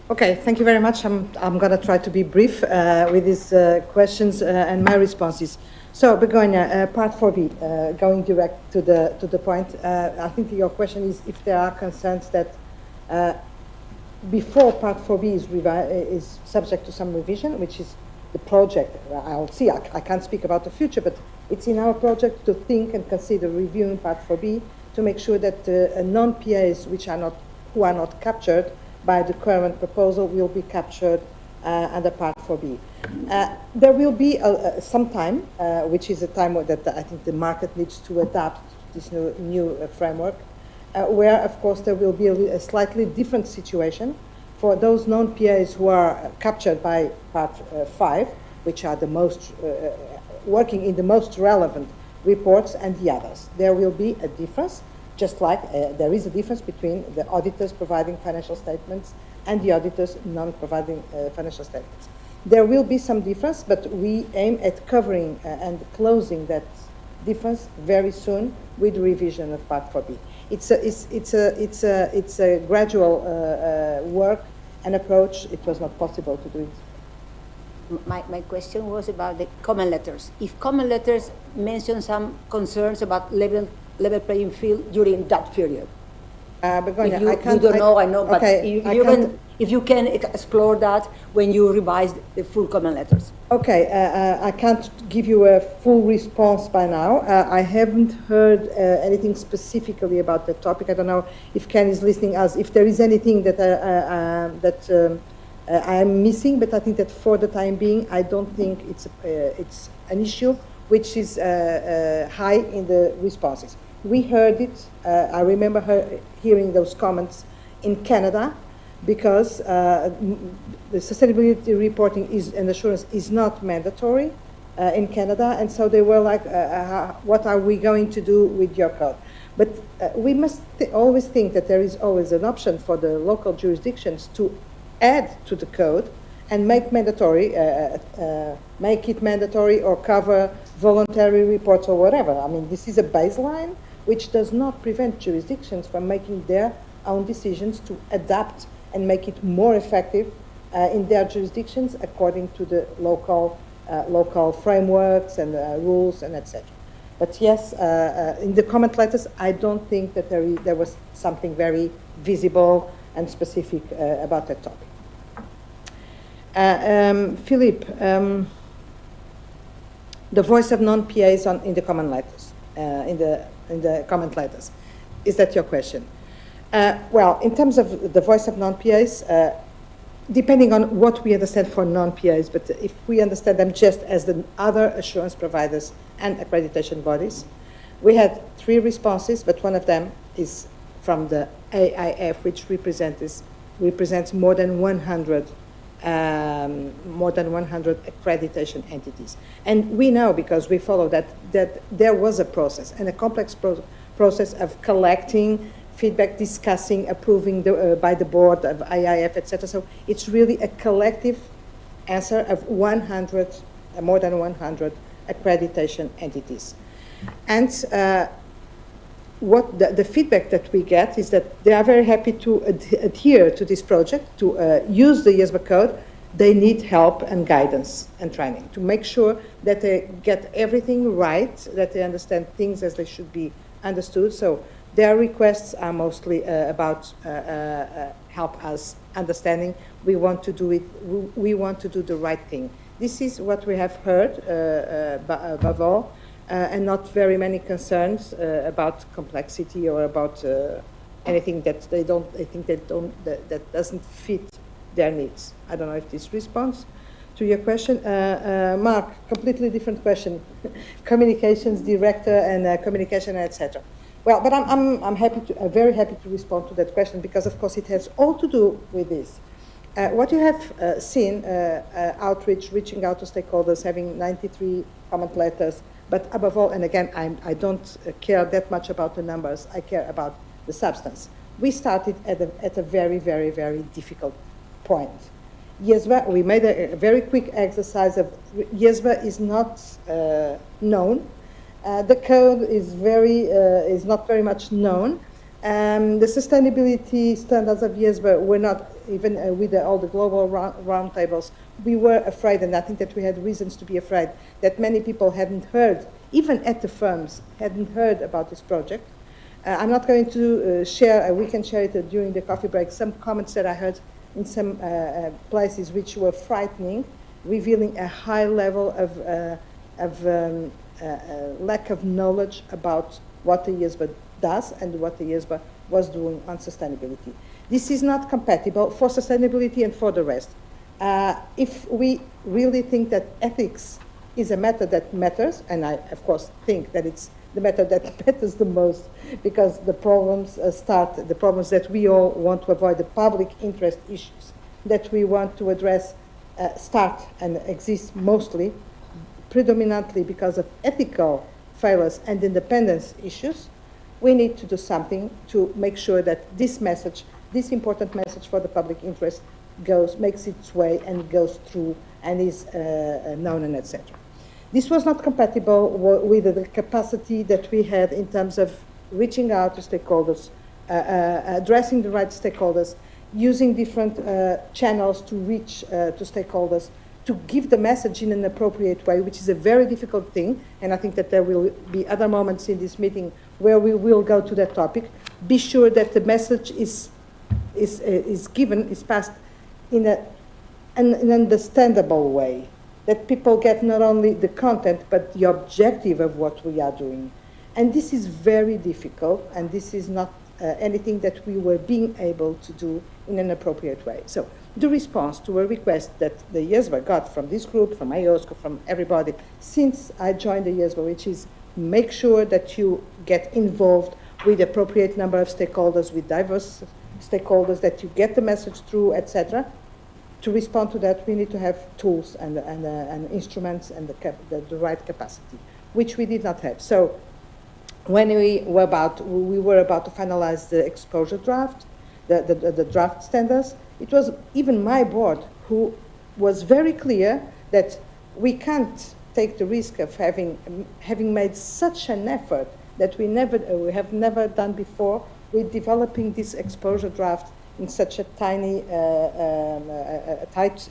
Okay, thank you very much. I'm going to try to be brief with these questions and my responses. So, Begonia, Part 4B, going direct to the point. I think your question is if there are concerns that before Part 4B is subject to some revision, which is the project. I'll see. I can't speak about the future, but it's in our project to think and consider reviewing Part 4B to make sure that non-PAs who are not captured by the current proposal will be captured under Part 4B. There will be some time, which is a time that I think the market needs to adapt to this new framework, where, of course, there will be a slightly different situation for those non-PAs who are captured by Part 5, which are the most working in the most relevant reports, and the others. There will be a difference, just like there is a difference between the auditors providing financial statements and the auditors non-providing financial statements. There will be some difference, but we aim at covering and closing that difference very soon with the revision of Part 4B. It's a gradual work and approach. It was not possible to do it. My question was about the comment letters. If comment letters mention some concerns about level playing field during that period. Begonia, you don't know, I know, but okay, you can If you can explore that when you revise the full comment letters. Okay, I can't give you a full response by now. I haven't heard anything specifically about the topic. I don't know if Ken is listening as if there is anything that I'm missing, but I think that for the time being, I don't think it's an issue which is high in the responses. We heard it, I remember hearing those comments in Canada, because the sustainability reporting and assurance is not mandatory in Canada, and so they were like, what are we going to do with your code? But we must always think that there is always an option for the local jurisdictions to add to the code and make it mandatory or cover voluntary reports or whatever. I mean, this is a baseline which does not prevent jurisdictions from making their own decisions to adapt and make it more effective in their jurisdictions according to the local frameworks and rules and etc. But yes, in the comment letters, I don't think that there was something very visible and specific about that topic. Philippe, the voice of non-PAs in the comment letters, in the comment letters. Is that your question? Well, in terms of the voice of non-PAs, depending on what we understand for non-PAs, but if we understand them just as the other assurance providers and accreditation bodies, we had 3 responses, but one of them is from the AIF, which represents more than 100 accreditation entities. And we know, because we follow that there was a process, and a complex process of collecting feedback, discussing, approving by the board of IIF, etc. So it's really a collective answer of more than 100 accreditation entities. And what the feedback that we get is that they are very happy to adhere to this project, to use the IESBA code. They need help and guidance and training to make sure that they get everything right, that they understand things as they should be understood. So their requests are mostly about help us understanding. We want to do it. We want to do the right thing. This is what we have heard above all, and not very many concerns about complexity or about anything that that doesn't fit their needs. I don't know if this responds to your question. Mark, completely different question. Communications director and communication, etc. Well, but I'm very happy to respond to that question, because of course it has all to do with this. What you have seen, reaching out to stakeholders, having 93 comment letters, but above all, and again, I don't care that much about the numbers, I care about the substance. We started at a very, very, very difficult point. IESBA, we made a very quick exercise of, IESBA is not known. The code is not very much known. The sustainability standards of IESBA were not, even with all the global roundtables, we were afraid, and I think that we had reasons to be afraid, that many people hadn't heard, even at the firms, hadn't heard about this project. I'm not going to share, we can share it during the coffee break, some comments that I heard in some places which were frightening, revealing a high level of lack of knowledge about what the IESBA does and what the IESBA was doing on sustainability. This is not compatible for sustainability and for the rest. If we really think that ethics is a matter that matters, and I, of course, think that it's the matter that matters the most, because the problems the problems that we all want to avoid, the public interest issues that we want to address, start and exist mostly, predominantly because of ethical failures and independence issues. We need to do something to make sure that this message, this important message for the public interest, makes its way and goes through and is known and etc. This was not compatible with the capacity that we had in terms of reaching out to stakeholders, addressing the right stakeholders, using different channels to reach to stakeholders, to give the message in an appropriate way, which is a very difficult thing, and I think that there will be other moments in this meeting where we will go to that topic. Be sure that the message is passed in an understandable way, that people get not only the content, but the objective of what we are doing. And this is very difficult, and this is not anything that we were being able to do in an appropriate way. So the response to a request that the IESBA got from this group, from IOSCO, from everybody, since I joined the IESBA, which is make sure that you get involved with appropriate number of stakeholders, with diverse stakeholders, that you get the message through, etc. To respond to that, we need to have tools and instruments and the right capacity, which we did not have. So when we were about to finalize the exposure draft, the draft standards, it was even my board who was very clear that we can't take the risk of having made such an effort that we have never done before with developing this exposure draft in such a tiny, tight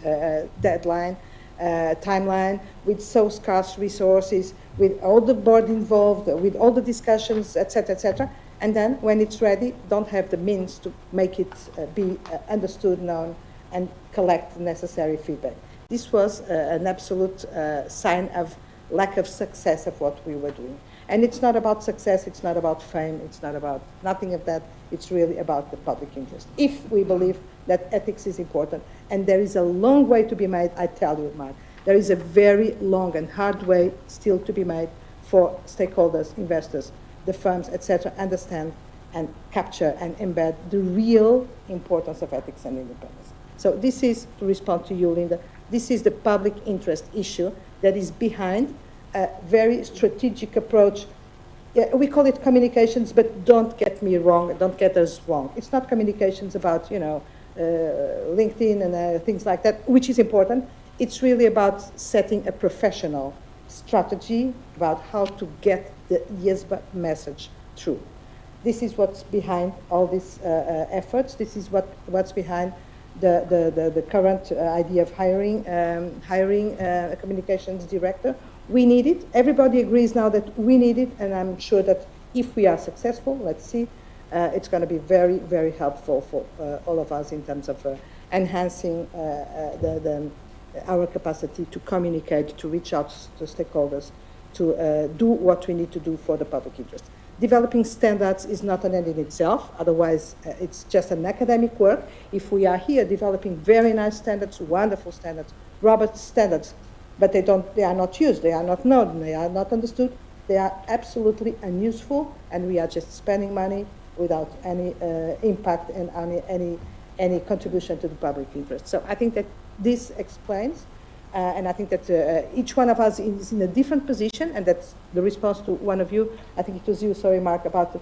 deadline, timeline, with so scarce resources, with all the board involved, with all the discussions, etc., and then when it's ready, don't have the means to make it be understood, known, and collect the necessary feedback. This was an absolute sign of lack of success of what we were doing. And it's not about success, it's not about fame, it's not about nothing of that. It's really about the public interest. If we believe that ethics is important, and there is a long way to be made, I tell you, Mark, there is a very long and hard way still to be made for stakeholders, investors, the firms, etc., understand and capture and embed the real importance of ethics and independence. So this is, to respond to you, Linda, this is the public interest issue that is behind a very strategic approach. Yeah, we call it communications, but don't get me wrong, don't get us wrong. It's not communications about, LinkedIn and things like that, which is important. It's really about setting a professional strategy about how to get the IESBA message through. This is what's behind all these efforts. This is what's behind the current idea of hiring a communications director. We need it. Everybody agrees now that we need it, and I'm sure that if we are successful, let's see, it's going to be very, very helpful for all of us in terms of enhancing our capacity to communicate, to reach out to stakeholders, to do what we need to do for the public interest. Developing standards is not an end in itself, otherwise it's just an academic work. If we are here developing very nice standards, wonderful standards, robust standards, but they are not used, they are not known, they are not understood, they are absolutely unuseful, and we are just spending money without any impact and any contribution to the public interest. So I think that this explains, and I think that each one of us is in a different position, and that's the response to one of you. I think it was you, sorry, Mark, about the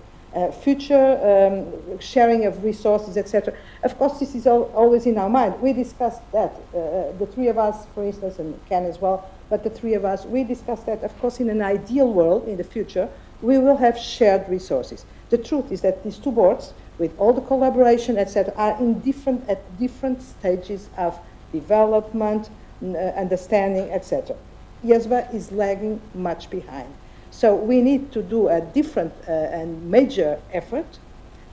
future sharing of resources, etc. Of course, this is always in our mind. We discussed that, the three of us, for instance, and Ken as well, but the three of us, we discussed that. Of course, in an ideal world, in the future, we will have shared resources. The truth is that these two boards, with all the collaboration, etc., are at different stages of development, understanding, etc. IESBA is lagging much behind. So we need to do a different and major effort,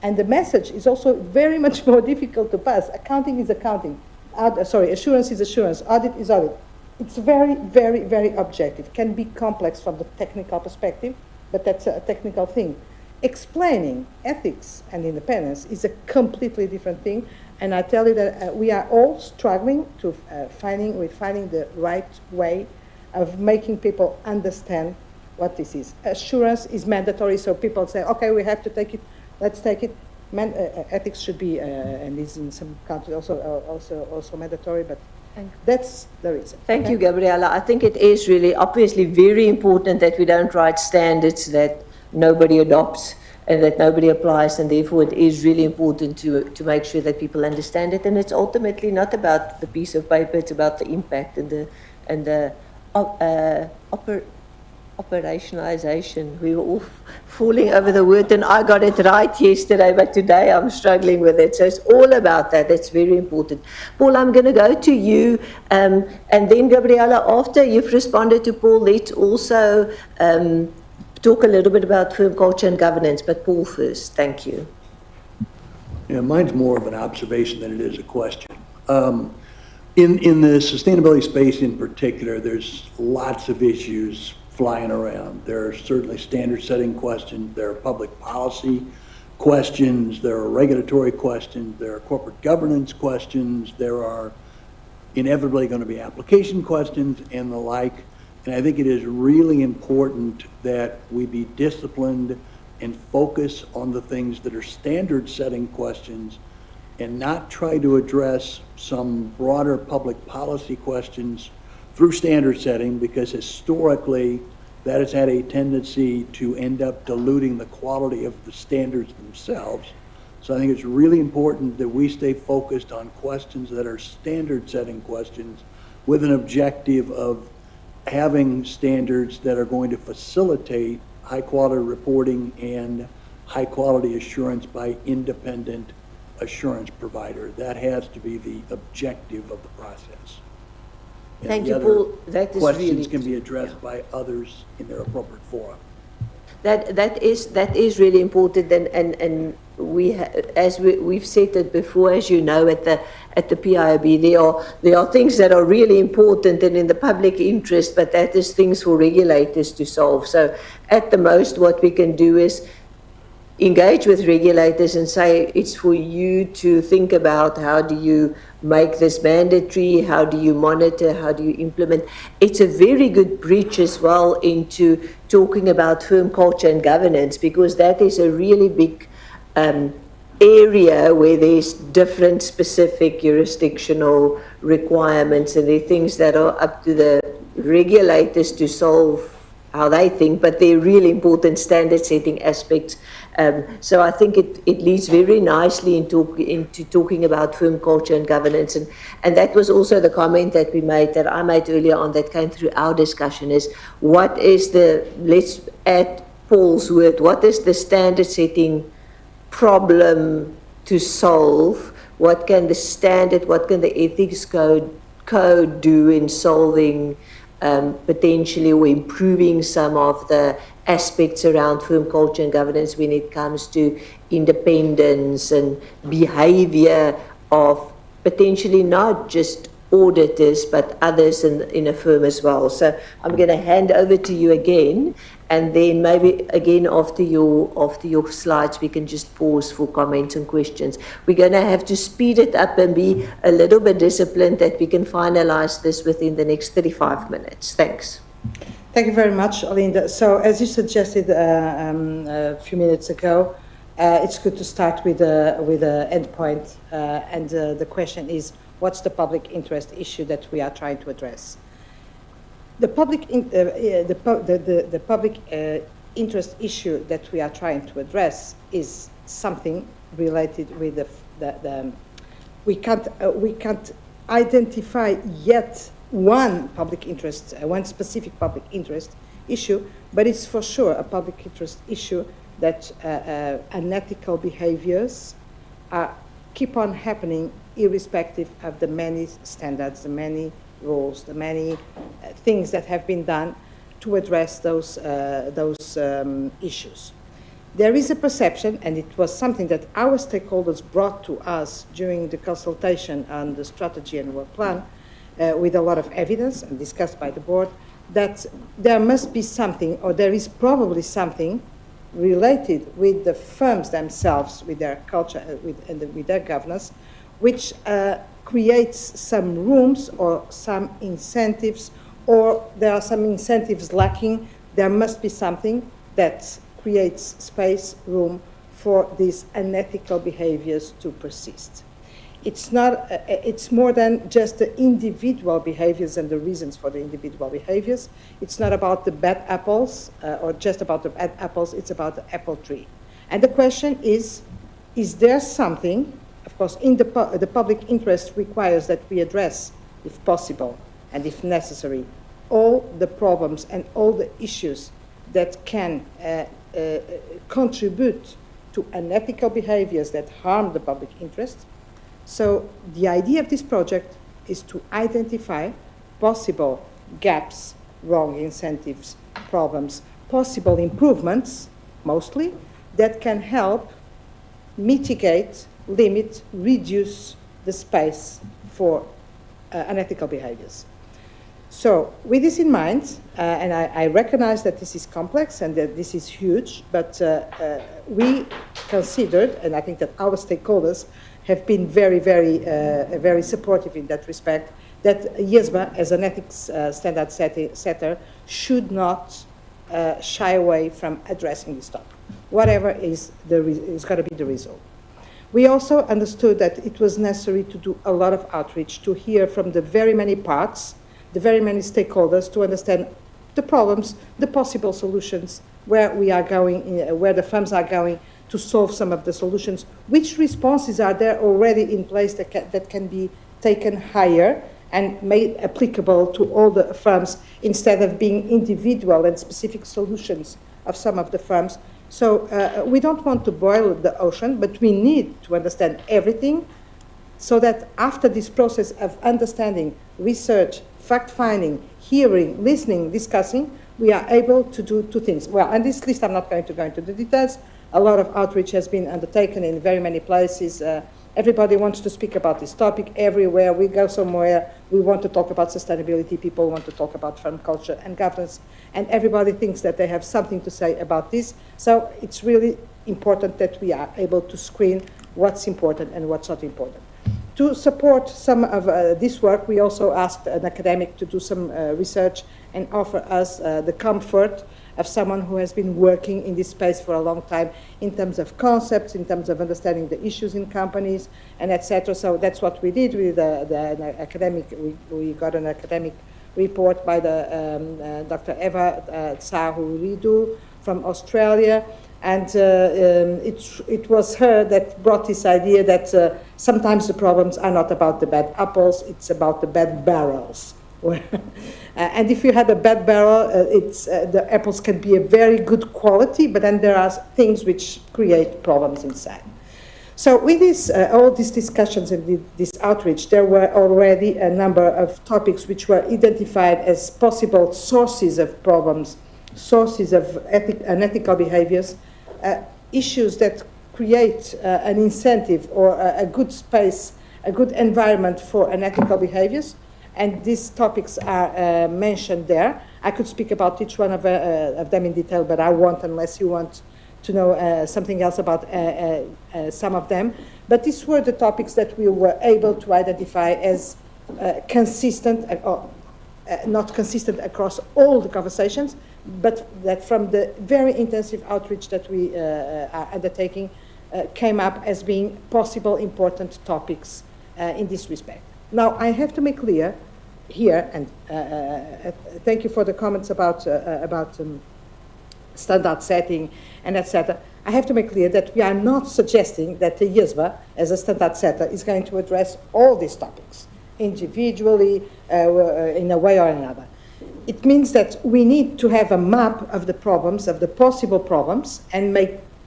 and the message is also very much more difficult to pass. Accounting is accounting. Assurance is assurance. Audit is audit. It's very, very, very objective. Can be complex from the technical perspective, but that's a technical thing. Explaining ethics and independence is a completely different thing, and I tell you that we are all struggling to finding the right way of making people understand what this is. Assurance is mandatory, so people say, okay, we have to take it, let's take it. Ethics should be, and is in some countries also mandatory, but that's the reason. Thank you, Gabriela. I think it is really obviously very important that we don't write standards that nobody adopts and that nobody applies, and therefore it is really important to make sure that people understand it. And it's ultimately not about the piece of paper, it's about the impact and the operationalization. We were all falling over the word, and I got it right yesterday, but today I'm struggling with it. So it's all about that. That's very important. Paul, I'm going to go to you, and then Gabriela, after you've responded to Paul, let's also talk a little bit about firm culture and governance, but Paul first. Thank you. Yeah, mine's more of an observation than it is a question. In the sustainability space in particular, there's lots of issues flying around. There are certainly standard setting questions, there are public policy questions, there are regulatory questions, there are corporate governance questions, there are inevitably going to be application questions and the like. And I think it is really important that we be disciplined and focus on the things that are standard setting questions and not try to address some broader public policy questions through standard setting, because historically that has had a tendency to end up diluting the quality of the standards themselves. So I think it's really important that we stay focused on questions that are standard setting questions with an objective of having standards that are going to facilitate high quality reporting and high quality assurance by independent assurance provider. That has to be the objective of the process. And Thank the you, other Paul. That is questions really can be addressed by others in their appropriate forum. That is really important, and we've said it before, as you know, at the PIOB, there are things that are really important and in the public interest, but that is things for regulators to solve. So at the most, what we can do is engage with regulators and say it's for you to think about how do you make this mandatory, how do you monitor, how do you implement. It's a very good bridge as well into talking about firm culture and governance, because that is a really big area where there's different specific jurisdictional requirements, and there are things that are up to the regulators to solve how they think, but they're really important standard setting aspects. So I think it leads very nicely into talking about firm culture and governance. And that was also the comment that I made earlier on, that came through our discussion, is what is let's add Paul's word, what is the standard setting problem to solve? What can the ethics code do in solving potentially or improving some of the aspects around firm culture and governance when it comes to independence and behavior of potentially not just auditors but others in a firm as well. So I'm going to hand over to you again, and then maybe again after your slides we can just pause for comments and questions. We're going to have to speed it up and be a little bit disciplined that we can finalize this within the next 35 minutes. Thanks. Thank you very much, Olinda. So, as you suggested a few minutes ago, it's good to start with a endpoint, and the question is, what's the public interest issue that we are trying to address? The public interest issue that we are trying to address is something related with we can't identify yet one specific public interest issue, but it's for sure a public interest issue that unethical behaviors keep on happening irrespective of the many standards, the many rules, the many things that have been done to address those issues. There is a perception, and it was something that our stakeholders brought to us during the consultation on the strategy and work plan, with a lot of evidence and discussed by the board, that there must be something, or there is probably something related with the firms themselves, with their culture, with their governance, which creates some rooms or some incentives, or there are some incentives lacking. There must be something that creates space, room for these unethical behaviors to persist. It's more than just the individual behaviors and the reasons for the individual behaviors. It's not about the bad apples or just about the bad apples, it's about the apple tree. And the question is there something, of course, the public interest requires that we address, if possible and if necessary, all the problems and all the issues that can contribute to unethical behaviors that harm the public interest. So the idea of this project is to identify possible gaps, wrong incentives, problems, possible improvements, mostly, that can help mitigate, limit, reduce the space for unethical behaviors. So with this in mind, and I recognize that this is complex and that this is huge, but we considered, and I think that our stakeholders have been very supportive in that respect, that IESBA, as an ethics standard setter, should not shy away from addressing this topic, whatever is going to be the result. We also understood that it was necessary to do a lot of outreach, to hear from the very many parts, the very many stakeholders, to understand the problems, the possible solutions, where we are going, where the firms are going to solve some of the solutions, which responses are there already in place that can be taken higher and made applicable to all the firms instead of being individual and specific solutions of some of the firms. So we don't want to boil the ocean, but we need to understand everything so that after this process of understanding, research, fact-finding, hearing, listening, discussing, we are able to do two things. Well, on this list, I'm not going to go into the details. A lot of outreach has been undertaken in very many places. Everybody wants to speak about this topic everywhere. We go somewhere, we want to talk about sustainability. People want to talk about firm culture and governance. And everybody thinks that they have something to say about this. So it's really important that we are able to screen what's important and what's not important. To support some of this work, we also asked an academic to do some research and offer us the comfort of someone who has been working in this space for a long time in terms of concepts, in terms of understanding the issues in companies, and etc. So that's what we did with the academic. We got an academic report by the Dr. Eva Tsahuridu from Australia. And it was her that brought this idea that sometimes the problems are not about the bad apples, it's about the bad barrels. And if you have a bad barrel, the apples can be a very good quality, but then there are things which create problems inside. So with this, all these discussions and this outreach, there were already a number of topics which were identified as possible sources of problems, sources of unethical behaviors, issues that create an incentive or a good space, a good environment for unethical behaviors. And these topics are mentioned there. I could speak about each one of them in detail, but I won't unless you want to know something else about some of them. But these were the topics that we were able to identify as consistent, not consistent across all the conversations, but that from the very intensive outreach that we are undertaking came up as being possible important topics in this respect. Now, I have to make clear here, and thank you for the comments about standard setting and etc. I have to make clear that we are not suggesting that the IESBA, as a standard setter, is going to address all these topics individually, in a way or another. It means that we need to have a map of the problems, of the possible problems, and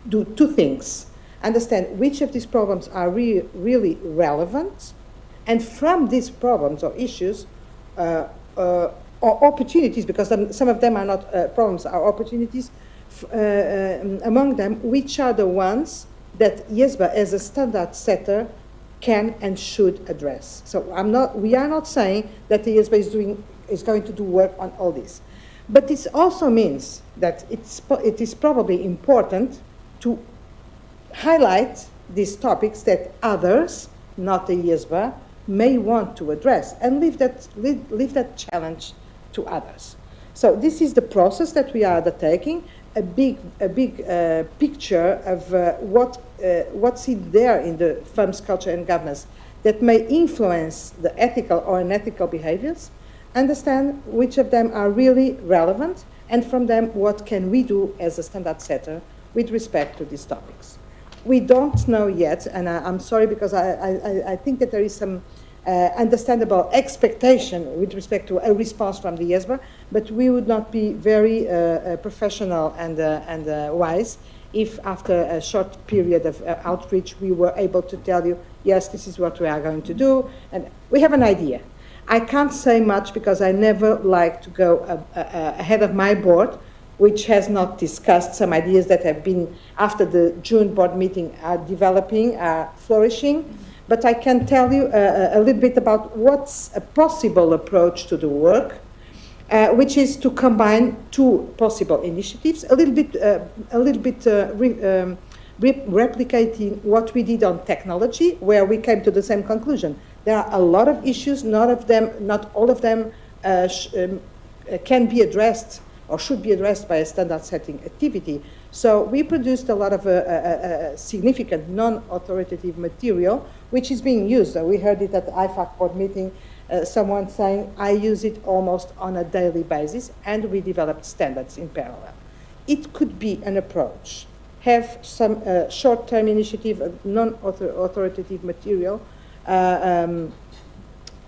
do two things. Understand which of these problems are really relevant, and from these problems or issues, or opportunities, because some of them are not problems, are opportunities, among them, which are the ones that IESBA, as a standard setter, can and should address. So we are not saying that the IESBA is going to do work on all this. But this also means that it is probably important to highlight these topics that others, not the IESBA, may want to address, and leave that challenge to others. So this is the process that we are undertaking, a big picture of what's in there in the firm's culture and governance that may influence the ethical or unethical behaviors, understand which of them are really relevant, and from them what can we do as a standard setter with respect to these topics. We don't know yet, and I'm sorry because I think that there is some understandable expectation with respect to a response from the IESBA, but we would not be very professional and wise if after a short period of outreach we were able to tell you, yes, this is what we are going to do, and we have an idea. I can't say much because I never like to go ahead of my board, which has not discussed some ideas that have been, after the June board meeting, are developing, are flourishing. But I can tell you a little bit about what's a possible approach to the work, which is to combine two possible initiatives, replicating what we did on technology, where we came to the same conclusion. There are a lot of issues, not all of them can be addressed or should be addressed by a standard setting activity. So we produced a lot of significant non-authoritative material, which is being used. We heard it at the IFAC board meeting, someone saying, I use it almost on a daily basis, and we developed standards in parallel. It could be an approach. Have some short-term initiative, non-authoritative material,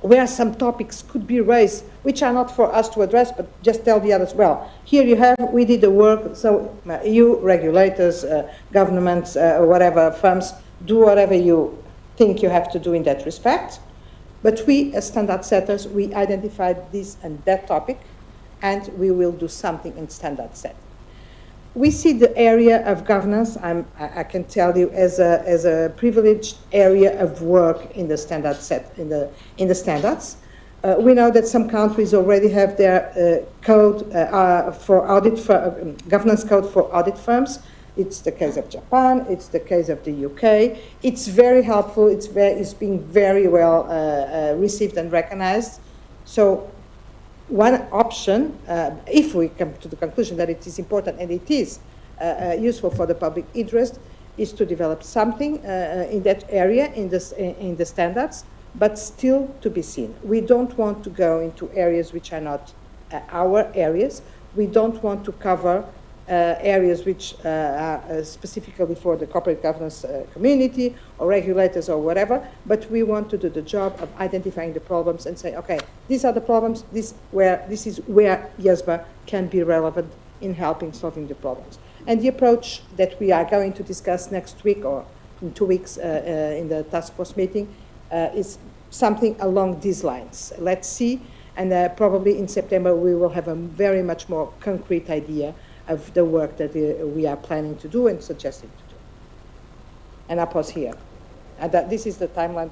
where some topics could be raised, which are not for us to address, but just tell the others, well, here you have, we did the work, so you, regulators, governments, whatever, firms, do whatever you think you have to do in that respect. But we, as standard setters, we identified this and that topic, and we will do something in standard setting. We see the area of governance, I can tell you, as a privileged area of work in the standard in the standards. We know that some countries already have their code for audit governance code for audit firms. It's the case of Japan. It's the case of the UK. It's very helpful. It's being very well received and recognized. So, one option, if we come to the conclusion that it is important and it is useful for the public interest, is to develop something in that area, in the standards, but still to be seen. We don't want to go into areas which are not our areas. We don't want to cover areas which are specifically for the corporate governance community or regulators or whatever, but we want to do the job of identifying the problems and say, okay, these are the problems, this is where IESBA can be relevant in helping solving the problems. And the approach that we are going to discuss next week or in 2 weeks in the task force meeting is something along these lines. Let's see, and probably in September we will have a very much more concrete idea of the work that we are planning to do and suggesting to do. And I pause here. And this is the timeline.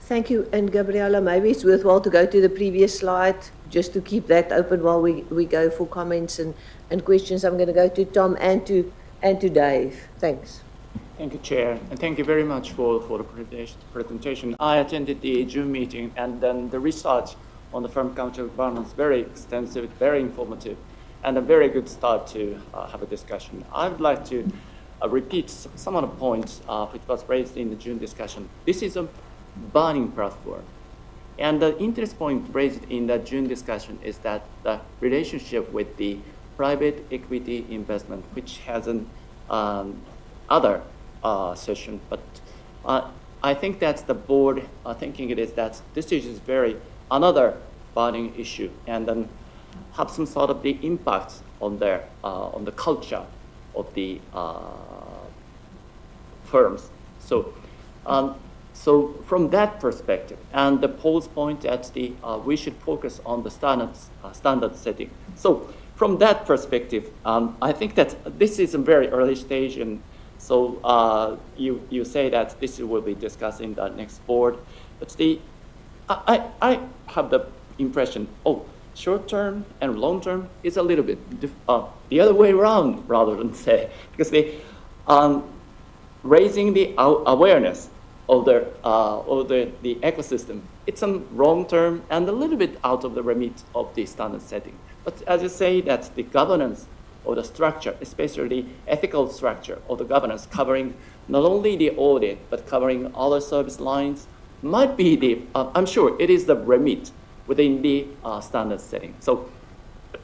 Thank you. And Gabriela, maybe it's worthwhile to go to the previous slide, just to keep that open while we go for comments and questions. I'm going to go to Tom and to Dave. Thanks. Thank you, Chair, and thank you very much for the presentation. I attended the June meeting, and then the research on the firm culture governance, very extensive, very informative, and a very good start to have a discussion. I would like to repeat some of the points which was raised in the June discussion. This is a burning platform. And the interest point raised in the June discussion is that the relationship with the private equity investment, which has an other session, but I think that's the board thinking it is that this is very another burning issue, and then have some sort of the impact on their on the culture of the firms. So, so from that perspective, and the Paul's point that the we should focus on the standard setting. So from that perspective, I think that this is a very early stage, and so you say that this will be discussed in the next board, but I have the impression, short term and long term is a little bit the other way around rather than say, because the raising the awareness of the ecosystem, it's a long term and a little bit out of the remit of the standard setting. But as you say, that the governance or the structure, especially the ethical structure of the governance, covering not only the audit but covering other service lines, might be the I'm sure it is the remit within the standard setting. So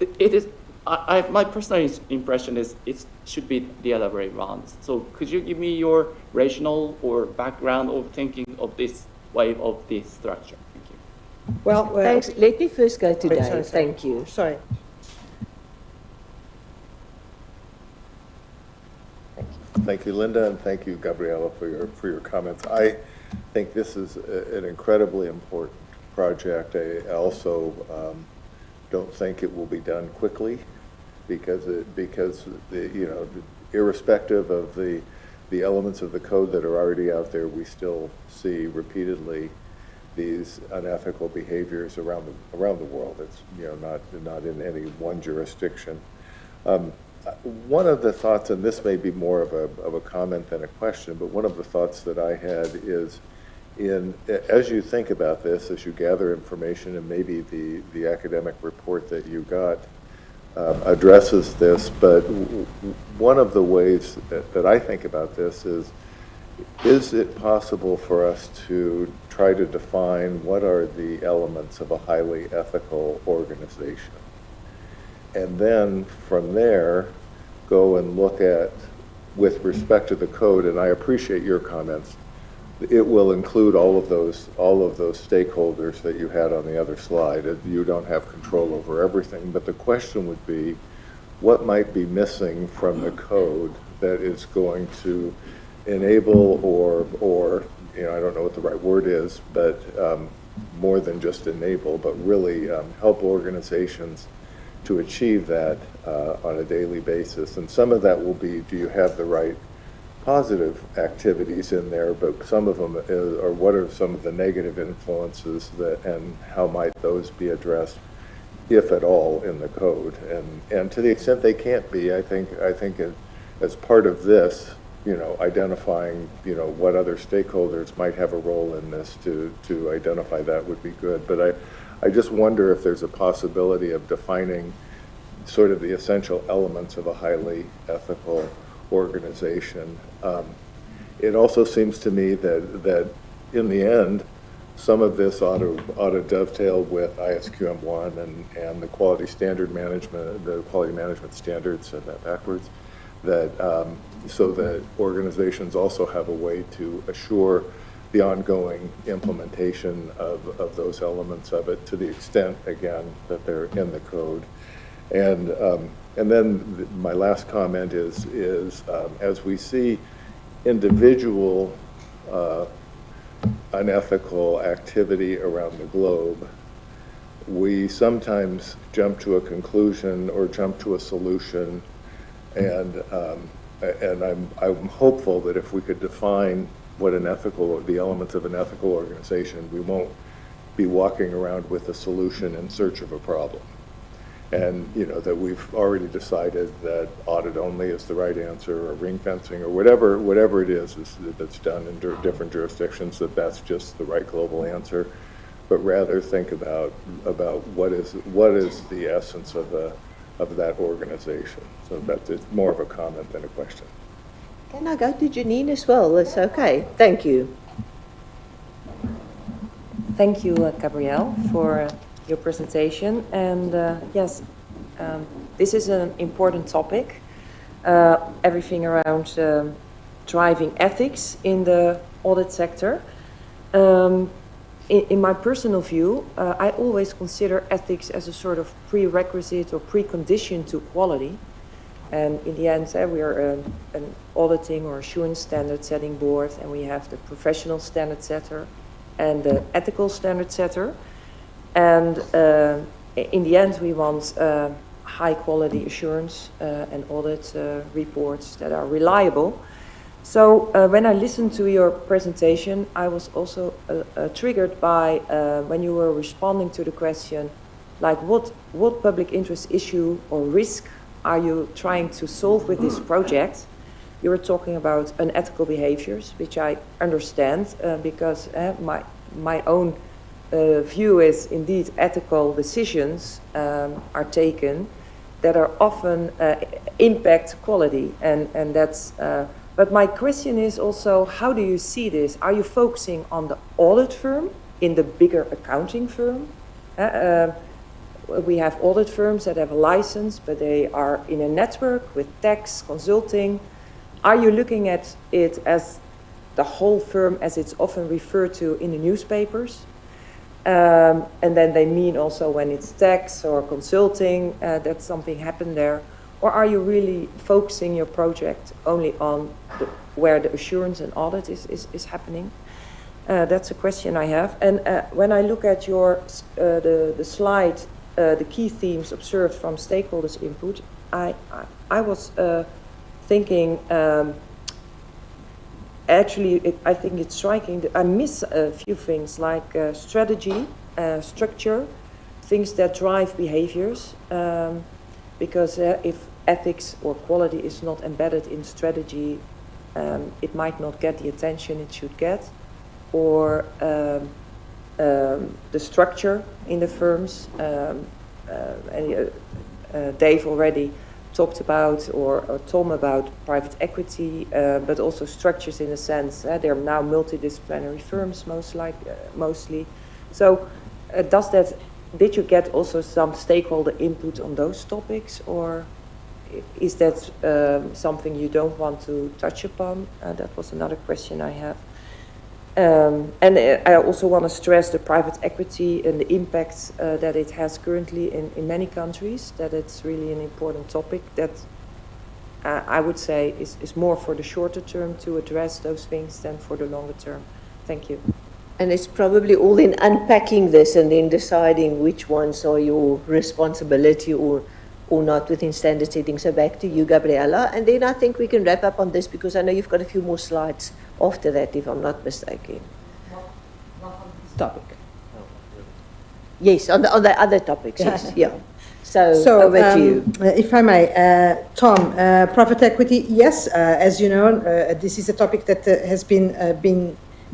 it is. My personal impression is it should be the other way around. So could you give me your rationale or background of thinking of this way of the structure? Thank you. Well, Thanks. Let me first go to Dave. sorry. Thank you. Sorry. Thank you, Linda, and thank you, Gabriela, for your comments. I think this is an incredibly important project. I also don't think it will be done quickly, because irrespective of the the elements of the code that are already out there, we still see repeatedly these unethical behaviors around the world. It's, you know, not in any one jurisdiction. One of the thoughts, and this may be more of a comment than a question, but one of the thoughts that I had is, as you think about this, as you gather information, and maybe the academic report that you got addresses this, but one of the ways that I think about this is it possible for us to try to define what are the elements of a highly ethical organization? And then from there, go and look at, with respect to the code, and I appreciate your comments, it will include all of those stakeholders that you had on the other slide. You don't have control over everything, but the question would be, what might be missing from the code that is going to enable or you know, I don't know what the right word is, but more than just enable, but really help organizations to achieve that on a daily basis. And some of that will be, do you have the right positive activities in there, but some of them are what are some of the negative influences and how might those be addressed, if at all, in the code. And to the extent they can't be, I think as part of this, you know, identifying, you know, what other stakeholders might have a role in this to identify that would be good. But I just wonder if there's a possibility of defining sort of the essential elements of a highly ethical organization. It also seems to me that in the end, some of this ought to dovetail with ISQM1 and the quality standard management, the quality management standards, said that backwards, that so that organizations also have a way to assure the ongoing implementation of those elements of it, to the extent, again, that they're in the code. And then my last comment is as we see individual unethical activity around the globe, we sometimes jump to a conclusion or jump to a solution, and I'm hopeful that if we could define what the elements of an ethical organization, we won't be walking around with a solution in search of a problem. And, you know, that we've already decided that audit only is the right answer, or ring fencing, or whatever it is that's done in different jurisdictions, that's just the right global answer, but rather think about what is the essence of that organization. So it's more of a comment than a question. Can I go to Janine as well? That's okay. Thank you. Thank you, Gabrielle, for your presentation. And yes, this is an important topic. Everything around driving ethics in the audit sector. In my personal view, I always consider ethics as a sort of prerequisite or precondition to quality. And in the end, we are an auditing or assurance standard setting board, and we have the professional standard setter and the ethical standard setter. And in the end, we want high quality assurance and audit reports that are reliable. So when I listened to your presentation, I was also triggered by when you were responding to the question, like what public interest issue or risk are you trying to solve with this project? You were talking about unethical behaviors, which I understand because my own view is indeed ethical decisions are taken that are often impact quality, and that's. But my question is also, how do you see this? Are you focusing on the audit firm in the bigger accounting firm? We have audit firms that have a license, but they are in a network with tax, consulting. Are you looking at it as the whole firm as it's often referred to in the newspapers? And then they mean also when it's tax or consulting, that something happened there. Or are you really focusing your project only on where the assurance and audit is happening? That's a question I have. And when I look at your the slide, the key themes observed from stakeholders' input, I was thinking actually, I think it's striking that I miss a few things like strategy, structure, things that drive behaviors, because if ethics or quality is not embedded in strategy, it might not get the attention it should get, or the structure in the firms. Dave already talked about, or Tom about private equity, but also structures in a sense. They're now multidisciplinary firms, mostly. So, did you get also some stakeholder input on those topics, or is that something you don't want to touch upon? That was another question I have. And I also want to stress the private equity and the impacts that it has currently in many countries, that it's really an important topic that I would say is more for the shorter term to address those things than for the longer term. Thank you. And it's probably all in unpacking this and then deciding which ones are your responsibility or not within standard setting. So back to you, Gabriela. And then I think we can wrap up on this because I know you've got a few more slides after that, if I'm not mistaken. Topic. Yes, on the other topics, yes, yeah. So over to you. If I may, Tom, private equity, yes, as you know, this is a topic that has been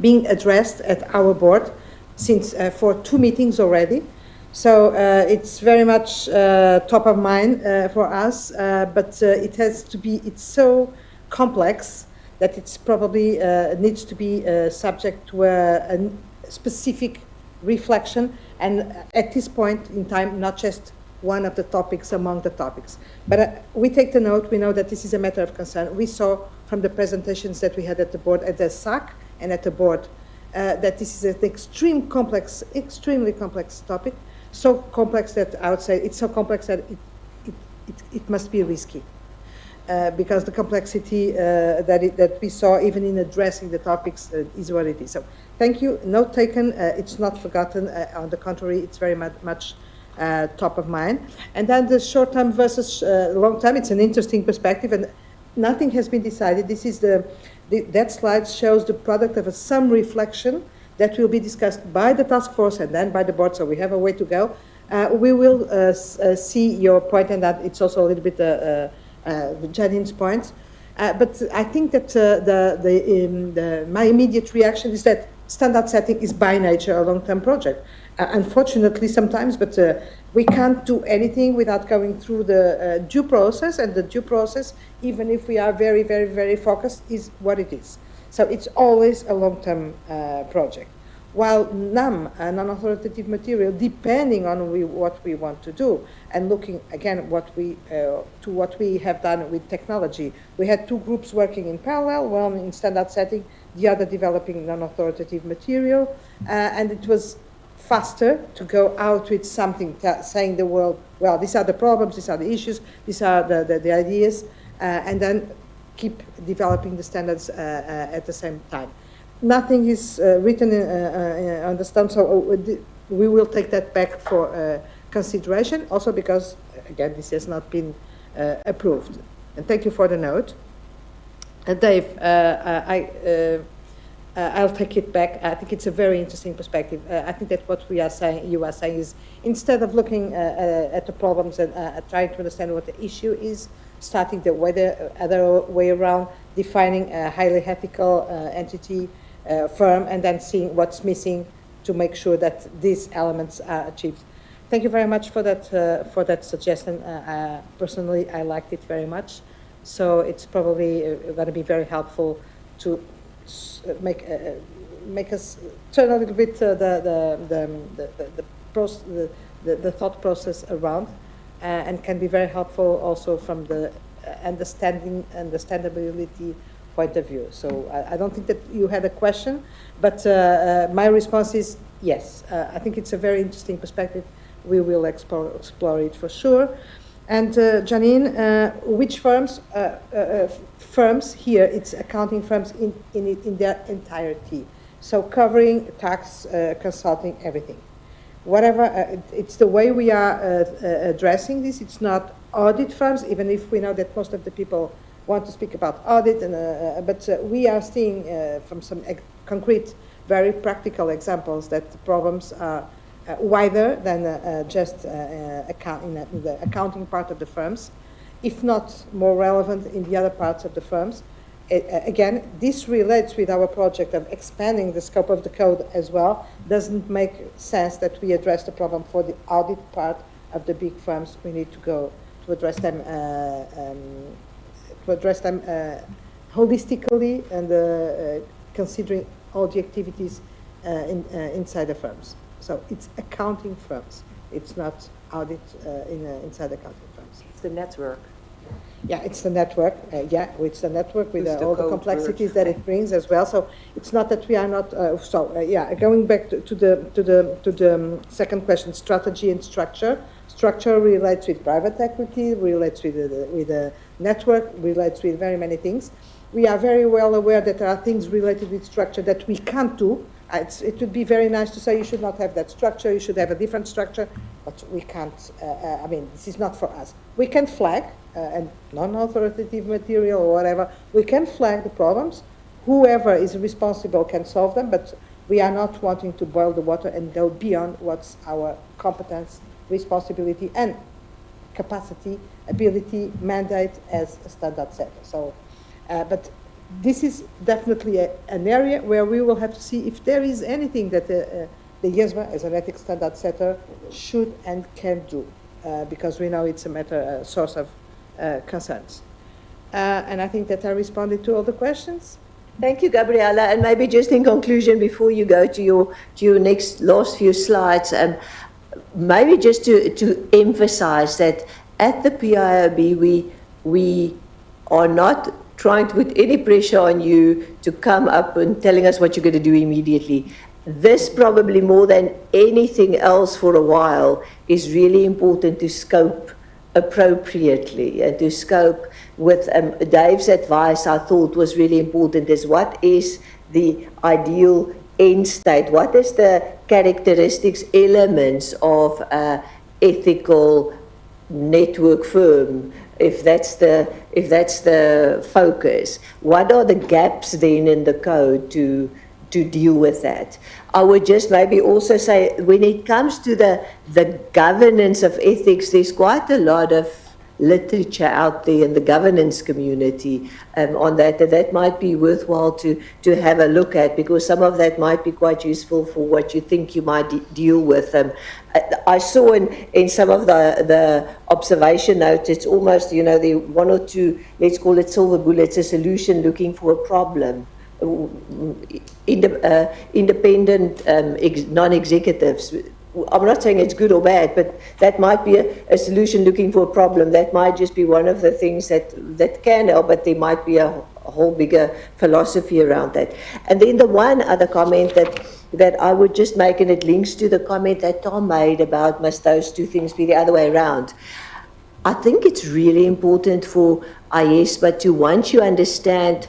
being addressed at our board since for 2 meetings already. So it's very much top of mind for us, but it has to be, it's so complex that it's probably needs to be subject to a specific reflection, and at this point in time, not just one of the topics among the topics. But we take the note, we know that this is a matter of concern. We saw from the presentations that we had at the board, at the SAC and at the board, that this is an extremely complex topic, so complex that I would say it's so complex that it must be risky. Because the complexity that we saw even in addressing the topics is what it is. So thank you, note taken, it's not forgotten, on the contrary, it's very much top of mind. And then the short term versus long term, it's an interesting perspective, and nothing has been decided. This is that slide shows the product of some reflection that will be discussed by the task force and then by the board, so we have a way to go. We will see your point, and that it's also a little bit Janine's point, but I think that my immediate reaction is that standard setting is by nature a long-term project. Unfortunately, sometimes, but we can't do anything without going through the due process, and the due process, even if we are very, very, very focused, is what it is. So it's always a long-term project. While NAM, non-authoritative material, depending on what we want to do, and looking again to what we have done with technology, we had 2 groups working in parallel, one in standard setting, the other developing non-authoritative material, and it was faster to go out with something saying the world, well, these are the problems, these are the issues, these are the ideas, and then keep developing the standards at the same time. Nothing is written on the stamp, so we will take that back for consideration, also because, again, this has not been approved. And thank you for the note. Dave, I'll take it back. I think it's a very interesting perspective. I think that what you are saying is, instead of looking at the problems and trying to understand what the issue is, starting the other way around, defining a highly ethical entity, firm, and then seeing what's missing to make sure that these elements are achieved. Thank you very much for that suggestion. Personally, I liked it very much. So it's probably going to be very helpful to make us turn a little bit the thought process around, and can be very helpful also from the understandability point of view. So I don't think that you had a question, but my response is yes. I think it's a very interesting perspective. We will explore it for sure. And Janine, which firms? Firms here, it's accounting firms in their entirety. So covering tax, consulting, everything. Whatever, it's the way we are addressing this. It's not audit firms, even if we know that most of the people want to speak about audit, but we are seeing from some concrete, very practical examples that the problems are wider than just in the accounting part of the firms, if not more relevant in the other parts of the firms. Again, this relates with our project of expanding the scope of the code as well. Doesn't make sense that we address the problem for the audit part of the big firms. We need to go to address them holistically and considering all the activities inside the firms. So it's accounting firms. It's not audit inside accounting firms. It's the network. Yeah, it's the network. It's the network with Who's the all the code complexities word? that it brings as well. So it's not that we are not. Going back to the second question, strategy and structure. Structure relates with private equity, relates with the network, relates with very many things. We are very well aware that there are things related with structure that we can't do. It would be very nice to say you should not have that structure, you should have a different structure, but we can't, this is not for us. We can flag, and non-authoritative material or whatever, we can flag the problems. Whoever is responsible can solve them, but we are not wanting to boil the water and go beyond what's our competence, responsibility, and capacity, ability, mandate as a standard setter. So, but this is definitely an area where we will have to see if there is anything that the IESBA, as an ethics standard setter, should and can do, because we know it's a source of concerns. And I think that I responded to all the questions. Thank you, Gabriela. And maybe just in conclusion, before you go to your last few slides, maybe just to emphasize that at the PIOB, we are not trying to put any pressure on you to come up and telling us what you're going to do immediately. This probably more than anything else for a while is really important to scope appropriately and to scope with Dave's advice. I thought was really important is what is the ideal end state? What is the characteristics, elements of ethical network firm? If that's the focus, what are the gaps then in the code to deal with that? I would just maybe also say when it comes to the governance of ethics, there's quite a lot of literature out there in the governance community on that, and that might be worthwhile to have a look at, because some of that might be quite useful for what you think you might deal with. I saw in some of the observation notes, it's almost, the one or two, let's call it silver bullets, a solution looking for a problem. Independent non-executives, I'm not saying it's good or bad, but that might be a solution looking for a problem. That might just be one of the things that can help, but there might be a whole bigger philosophy around that. And then the one other comment that I would just make, and it links to the comment that Tom made about must those two things be the other way around. I think it's really important for IESBA to, once you understand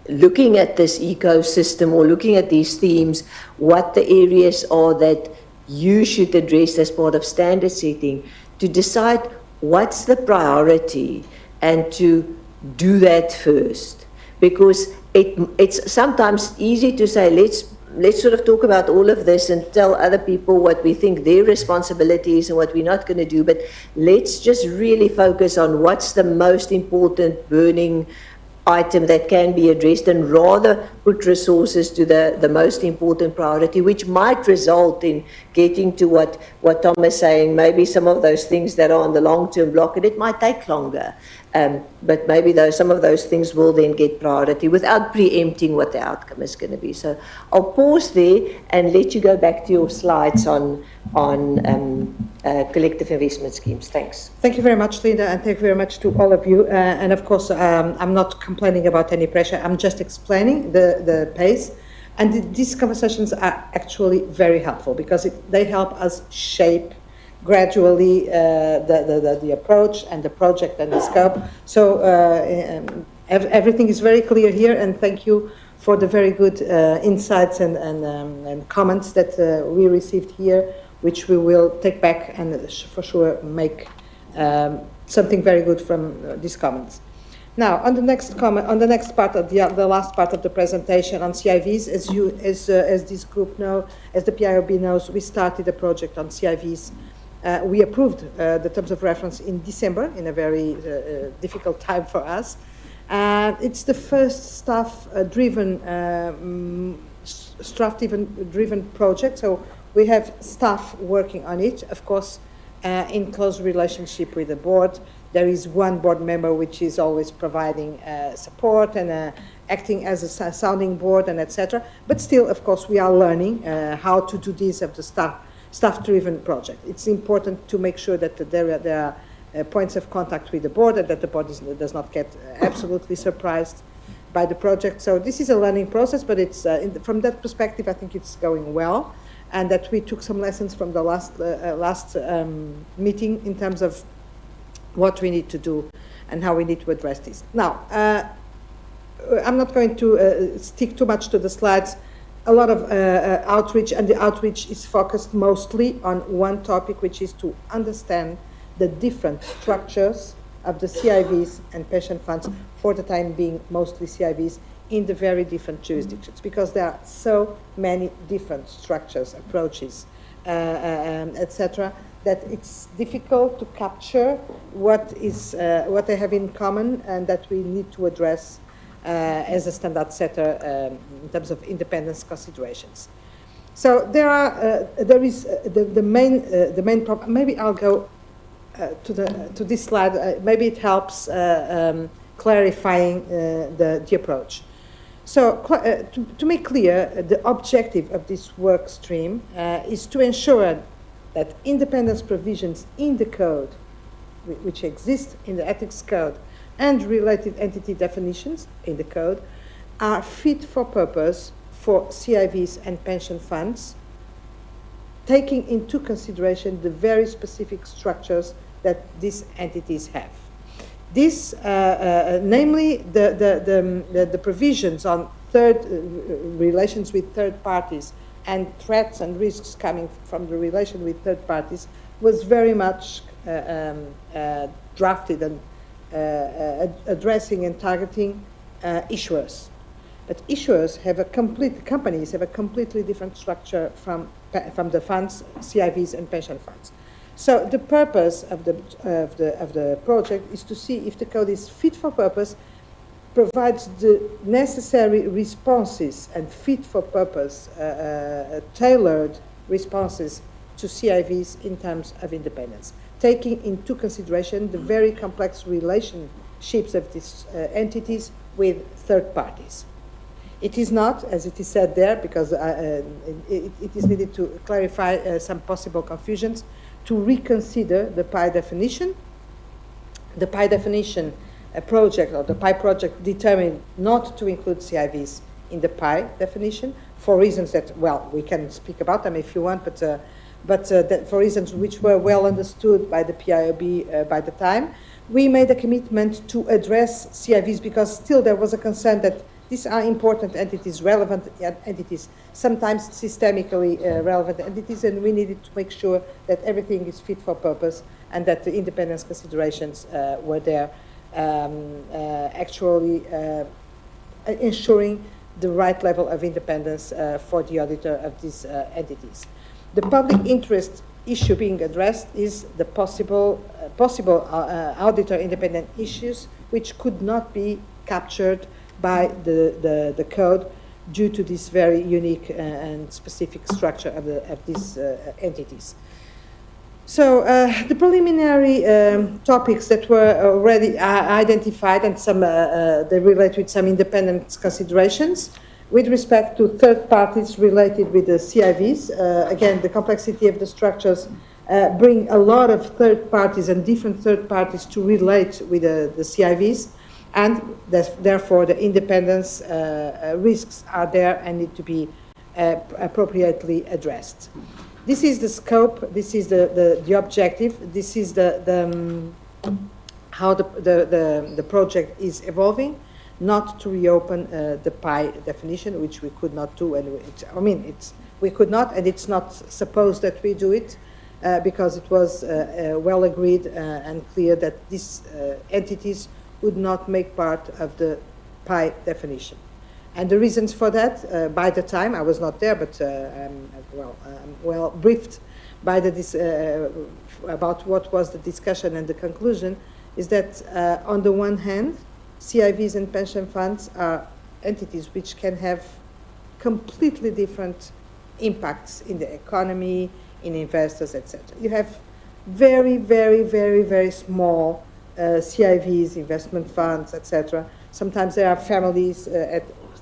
looking at this ecosystem or looking at these themes, what the areas are that you should address as part of standard setting, to decide what's the priority and to do that first. Because it's sometimes easy to say, let's sort of talk about all of this and tell other people what we think their responsibility is and what we're not going to do, but let's just really focus on what's the most important burning item that can be addressed, and rather put resources to the most important priority, which might result in getting to what Tom is saying, maybe some of those things that are on the long-term block, and it might take longer. But maybe some of those things will then get priority without preempting what the outcome is going to be. So I'll pause there and let you go back to your slides on collective investment schemes. Thanks. Thank you very much, Linda, and thank you very much to all of you. And of course, I'm not complaining about any pressure. I'm just explaining the pace. And these conversations are actually very helpful because they help us shape gradually the approach and the project and the scope. So everything is very clear here, and thank you for the very good insights and comments that we received here, which we will take back and for sure make something very good from these comments. Now, on the next comment, on the next part of the last part of the presentation on CIVs, as this group know, as the PIOB knows, we started a project on CIVs. We approved the terms of reference in December, in a very difficult time for us. It's the first staff-driven project, so we have staff working on it, of course, in close relationship with the board. There is one board member which is always providing support and acting as a sounding board and etc. But still, of course, we are learning how to do this of the staff-driven project. It's important to make sure that there are points of contact with the board and that the board does not get absolutely surprised by the project. So this is a learning process, but it's from that perspective, I think it's going well, and that we took some lessons from the last meeting in terms of what we need to do and how we need to address this. Now, I'm not going to stick too much to the slides. A lot of outreach, and the outreach is focused mostly on one topic, which is to understand the different structures of the CIVs and pension funds, for the time being mostly CIVs, in the very different jurisdictions, because there are so many different structures, approaches, etc., that it's difficult to capture what they have in common, and that we need to address as a standard setter in terms of independence considerations. So there is the main problem. Maybe I'll go to this slide. Maybe it helps clarifying the approach. So to make clear, the objective of this work stream is to ensure that independence provisions in the code, which exist in the ethics code, and related entity definitions in the code, are fit for purpose for CIVs and pension funds, taking into consideration the very specific structures that these entities have. This, namely, the provisions on relations with third parties and threats and risks coming from the relation with third parties, was very much drafted and addressing and targeting issuers. But issuers have companies have a completely different structure from the funds, CIVs and pension funds. So the purpose of the project is to see if the code is fit for purpose, provides the necessary responses and fit for purpose, tailored responses to CIVs in terms of independence, taking into consideration the very complex relationships of these entities with third parties. It is not, as it is said there, because it is needed to clarify some possible confusions, to reconsider the PI definition. The PI definition project, or the PI project, determined not to include CIVs in the PI definition for reasons that, well, we can speak about them if you want, but that for reasons which were well understood by the PIOB by the time. We made a commitment to address CIVs because still there was a concern that these are important entities, relevant entities, sometimes systemically relevant entities, and we needed to make sure that everything is fit for purpose and that the independence considerations were there, actually ensuring the right level of independence for the auditor of these entities. The public interest issue being addressed is the possible auditor independent issues which could not be captured by the code due to this very unique and specific structure of these entities. So the preliminary topics that were already identified, and some they relate with some independence considerations with respect to third parties related with the CIVs. Again, the complexity of the structures bring a lot of third parties and different third parties to relate with the CIVs, and therefore the independence risks are there and need to be appropriately addressed. This is the scope, this is the objective, this is how the project is evolving, not to reopen the PI definition, which we could not do, and we could not, and it's not supposed that we do it, because it was well agreed and clear that these entities would not make part of the PI definition. And the reasons for that, by the time, I was not there, but I'm well briefed by about what was the discussion and the conclusion, is that on the one hand, CIVs and pension funds are entities which can have completely different impacts in the economy, in investors, etc. You have very, very, very, very small CIVs, investment funds, etc. Sometimes there are families,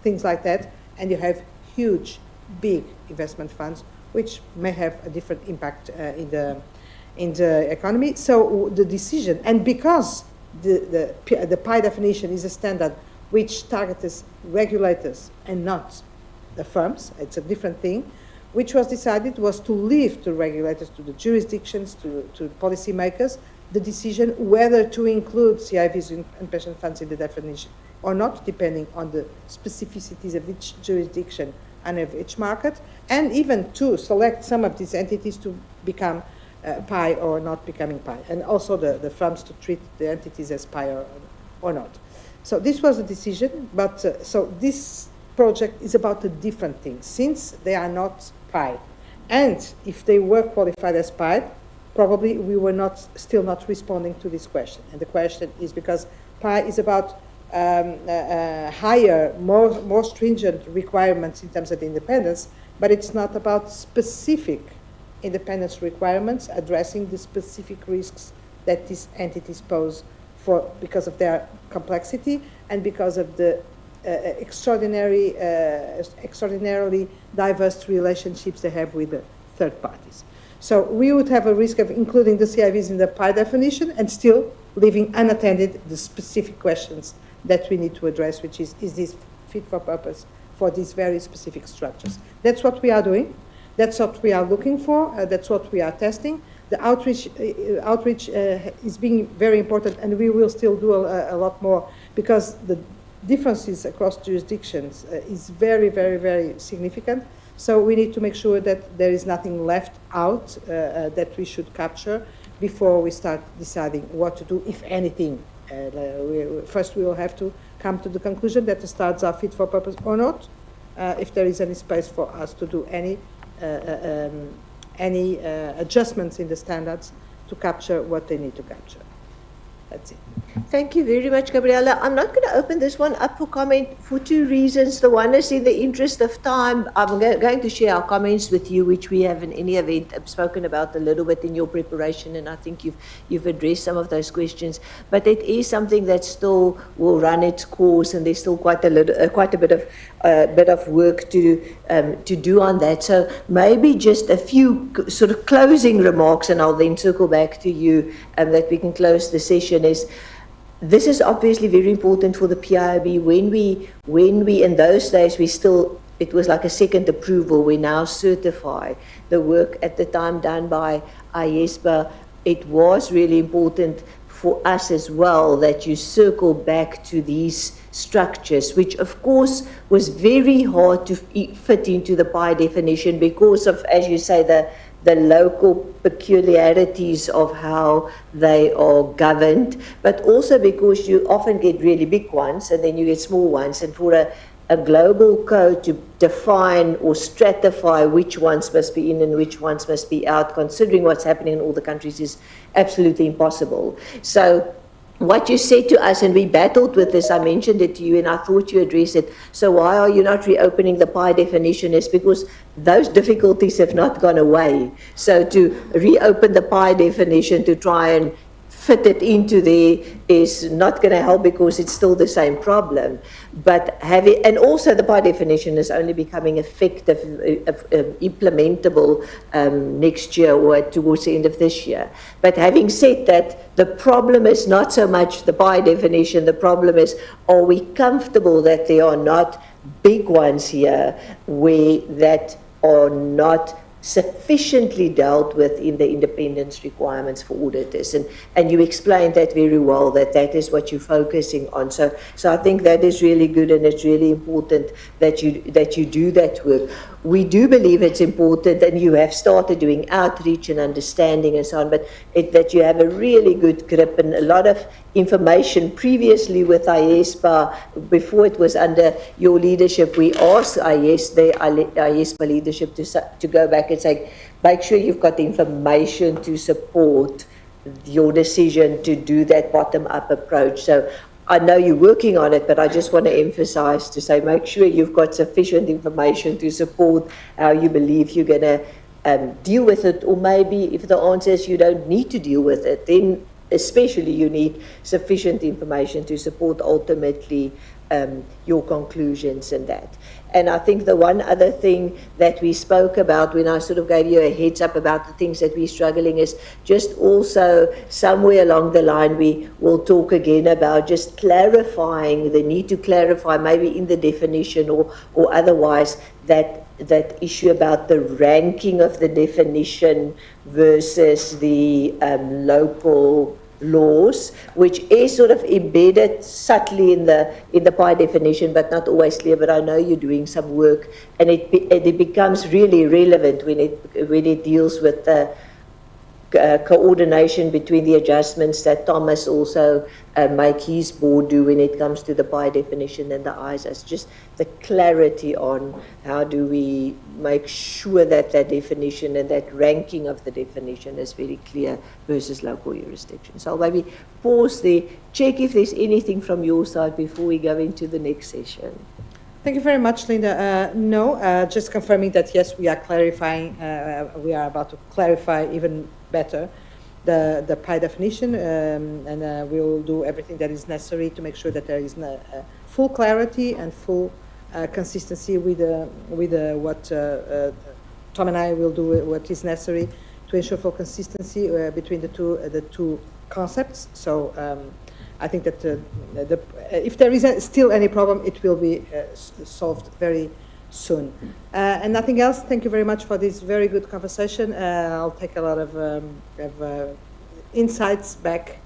things like that, and you have huge, big investment funds which may have a different impact in the economy. So the decision, and because the PI definition is a standard which targets regulators and not the firms, it's a different thing, which was decided was to leave to regulators, to the jurisdictions, to policymakers, the decision whether to include CIVs and pension funds in the definition or not, depending on the specificities of each jurisdiction and of each market, and even to select some of these entities to become PI or not becoming PI, and also the firms to treat the entities as PI or not. So this was the decision, but so this project is about a different thing, since they are not PI. And if they were qualified as PI, probably we were still not responding to this question. And the question is because PI is about higher, more stringent requirements in terms of independence, but it's not about specific independence requirements addressing the specific risks that these entities pose because of their complexity and because of the extraordinarily diverse relationships they have with the third parties. So we would have a risk of including the CIVs in the PI definition and still leaving unattended the specific questions that we need to address, which is this fit for purpose for these very specific structures? That's what we are doing. That's what we are looking for. That's what we are testing. The outreach is being very important, and we will still do a lot more because the differences across jurisdictions is very, very, very significant. So we need to make sure that there is nothing left out that we should capture before we start deciding what to do, if anything. First, we will have to come to the conclusion that the standards are fit for purpose or not, if there is any space for us to do any adjustments in the standards to capture what they need to capture. That's it. Thank you very much, Gabriela. I'm not going to open this one up for comment for two reasons. The one is, in the interest of time, I'm going to share our comments with you, which we have in any event spoken about a little bit in your preparation, and I think you've addressed some of those questions. But it is something that still will run its course, and there's still quite a bit of work to do on that. So maybe just a few sort of closing remarks, and I'll then circle back to you, that we can close the session. This is obviously very important for the PIOB. When we in those days, it was like a second approval. We now certify the work at the time done by IESBA. It was really important for us as well that you circle back to these structures, which of course was very hard to fit into the PI definition because of, as you say, the local peculiarities of how they are governed, but also because you often get really big ones and then you get small ones. And for a global code to define or stratify which ones must be in and which ones must be out, considering what's happening in all the countries, is absolutely impossible. So what you said to us, and we battled with this, I mentioned it to you and I thought you addressed it, so why are you not reopening the PI definition, is because those difficulties have not gone away. So to reopen the PI definition to try and fit it into there is not going to help because it's still the same problem. But and also the PI definition is only becoming effective, implementable next year or towards the end of this year. But having said that, the problem is not so much the PI definition. The problem is, are we comfortable that there are not big ones here that are not sufficiently dealt with in the independence requirements for auditors. And you explained that very well, that is what you're focusing on. So I think that is really good, and it's really important that you do that work. We do believe it's important, and you have started doing outreach and understanding and so on, but that you have a really good grip and a lot of information. Previously with IESBA, before it was under your leadership, we asked IESBA leadership to go back and say, make sure you've got the information to support your decision to do that bottom-up approach. So I know you're working on it, but I just want to emphasize to say, make sure you've got sufficient information to support how you believe you're going to deal with it, or maybe if the answer is you don't need to deal with it, then especially you need sufficient information to support ultimately your conclusions and that. And I think the one other thing that we spoke about when I sort of gave you a heads up about the things that we're struggling is just also somewhere along the line we will talk again about just clarifying the need to clarify maybe in the definition or otherwise that issue about the ranking of the definition versus the local laws, which is sort of embedded subtly in the PI definition, but not always clear. But I know you're doing some work, and it becomes really relevant when it deals with the coordination between the adjustments that Thomas also make his board do when it comes to the PI definition and the ISAs. Just the clarity on how do we make sure that that definition and that ranking of the definition is very clear versus local jurisdiction. So I'll maybe pause there, check if there's anything from your side before we go into the next session. Thank you very much, Linda. No, just confirming that yes, we are clarifying, we are about to clarify even better the PI definition, and we will do everything that is necessary to make sure that there is full clarity and full consistency with what Tom and I will do what is necessary to ensure full consistency between the two concepts. So I think that if there is still any problem, it will be solved very soon. And nothing else. Thank you very much for this very good conversation. I'll take a lot of insights back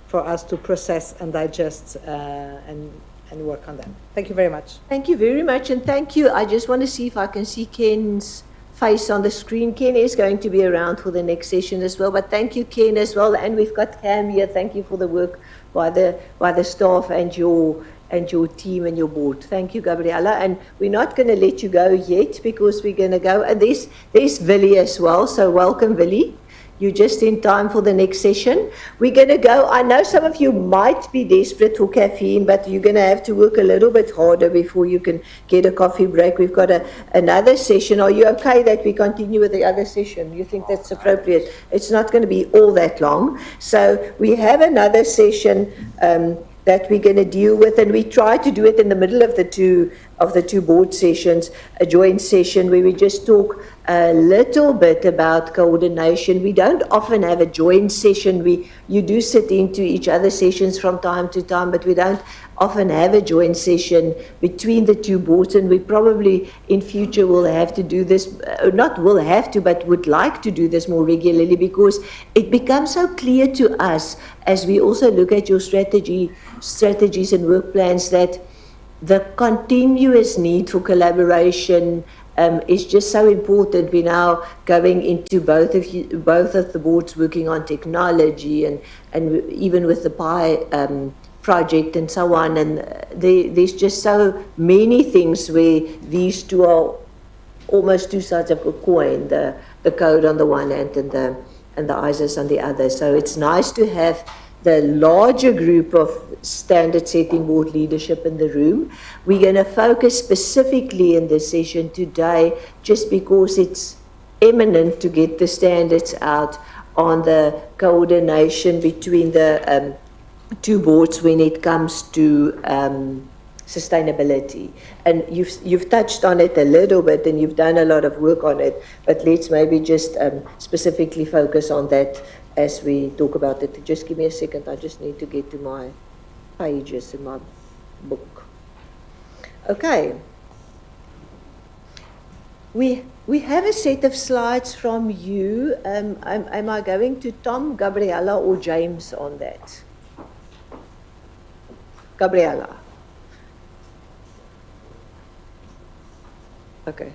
for us to process and digest and work on that. Thank you very much. Thank you very much, and thank you. I just want to see if I can see Ken's face on the screen. Ken is going to be around for the next session as well, but thank you, Ken, as well. And we've got Cam here. Thank you for the work by the staff and your team and your board. Thank you, Gabriela. And we're not going to let you go yet because we're going to go. And there's Willie as well. So welcome, Willie. You're just in time for the next session. We're going to go. I know some of you might be desperate for caffeine, but you're going to have to work a little bit harder before you can get a coffee break. We've got another session. Are you okay that we continue with the other session? You think that's appropriate? It's not going to be all that long. So we have another session that we're going to deal with, and we try to do it in the middle of the two board sessions, a joint session where we just talk a little bit about coordination. We don't often have a joint session. You do sit into each other's sessions from time to time, but we don't often have a joint session between the two boards, and we probably in future will have to do this, not will have to, but would like to do this more regularly, because it becomes so clear to us as we also look at your strategies and work plans that the continuous need for collaboration is just so important. We're now going into both of the boards working on technology and even with the PI project and so on, and there's just so many things where these two are almost two sides of a coin, the code on the one hand and the ISAs on the other. So it's nice to have the larger group of standard setting board leadership in the room. We're going to focus specifically in this session today, just because it's eminent to get the standards out on the coordination between the two boards when it comes to sustainability. And you've touched on it a little bit, and you've done a lot of work on it, but let's maybe just specifically focus on that as we talk about it. Just give me a second, I just need to get to my pages in my book. Okay. We have a set of slides from you. Am I going to Tom, Gabriela, or James on that? Gabriela. Okay.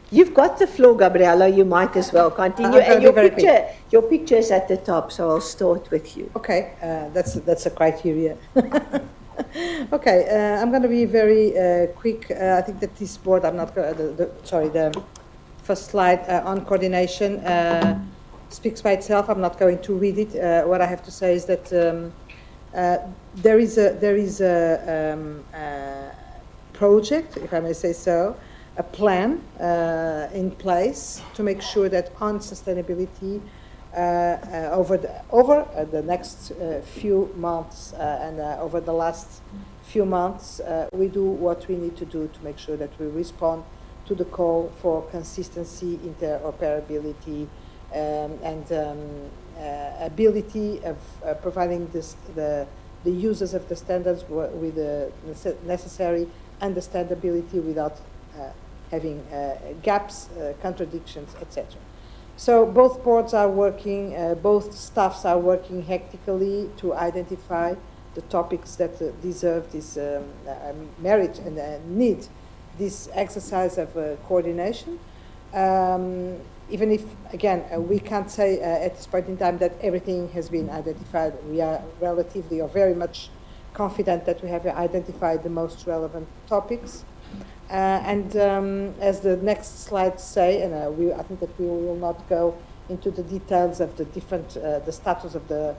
You've got the floor, Gabriela. You might as well continue. I'll And be your very your picture is at the top, so I'll start with you. Okay, that's a criteria. Okay, I'm going to be very quick. I think that this board, I'm not going the first slide on coordination speaks by itself. I'm not going to read it. What I have to say is that there is a project, if I may say so, a plan in place to make sure that on sustainability over the next few months and over the last few months, we do what we need to do to make sure that we respond to the call for consistency, interoperability, and ability of providing the users of the standards with the necessary understandability without having gaps, contradictions, etc. So both boards are working, both staffs are working hectically to identify the topics that deserve this merit and need this exercise of coordination. Even if, again, we can't say at this point in time that everything has been identified. We are relatively or very much confident that we have identified the most relevant topics. And as the next slides say, and I think that we will not go into the details of the different, the status of the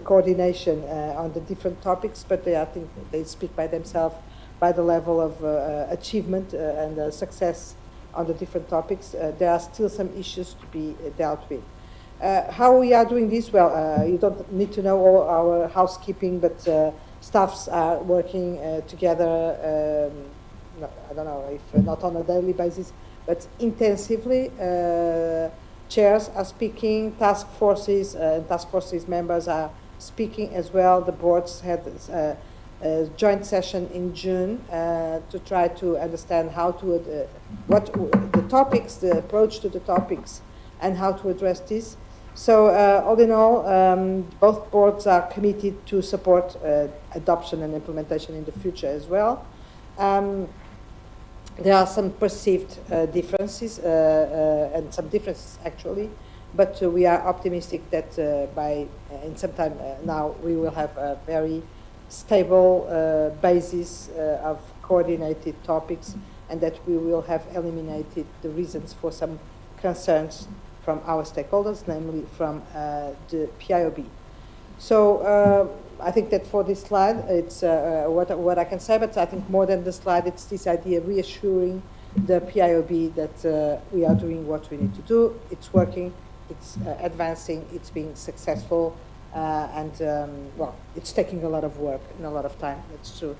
coordination on the different topics, but I think they speak by themselves by the level of achievement and success on the different topics. There are still some issues to be dealt with. How we are doing this? Well, you don't need to know all our housekeeping, but staffs are working together. No, I don't know if not on a daily basis, but intensively. Chairs are speaking, task forces members are speaking as well. The boards had a joint session in June to try to understand how to, what the topics, the approach to the topics, and how to address this. So all in all, both boards are committed to support adoption and implementation in the future as well. There are some perceived differences, and some differences actually, but we are optimistic that in some time now, we will have a very stable basis of coordinated topics, and that we will have eliminated the reasons for some concerns from our stakeholders, namely from the PIOB. So I think that for this slide, it's what I can say, but I think more than the slide, it's this idea of reassuring the PIOB that we are doing what we need to do. It's working, it's advancing, it's being successful, and well, it's taking a lot of work and a lot of time. That's true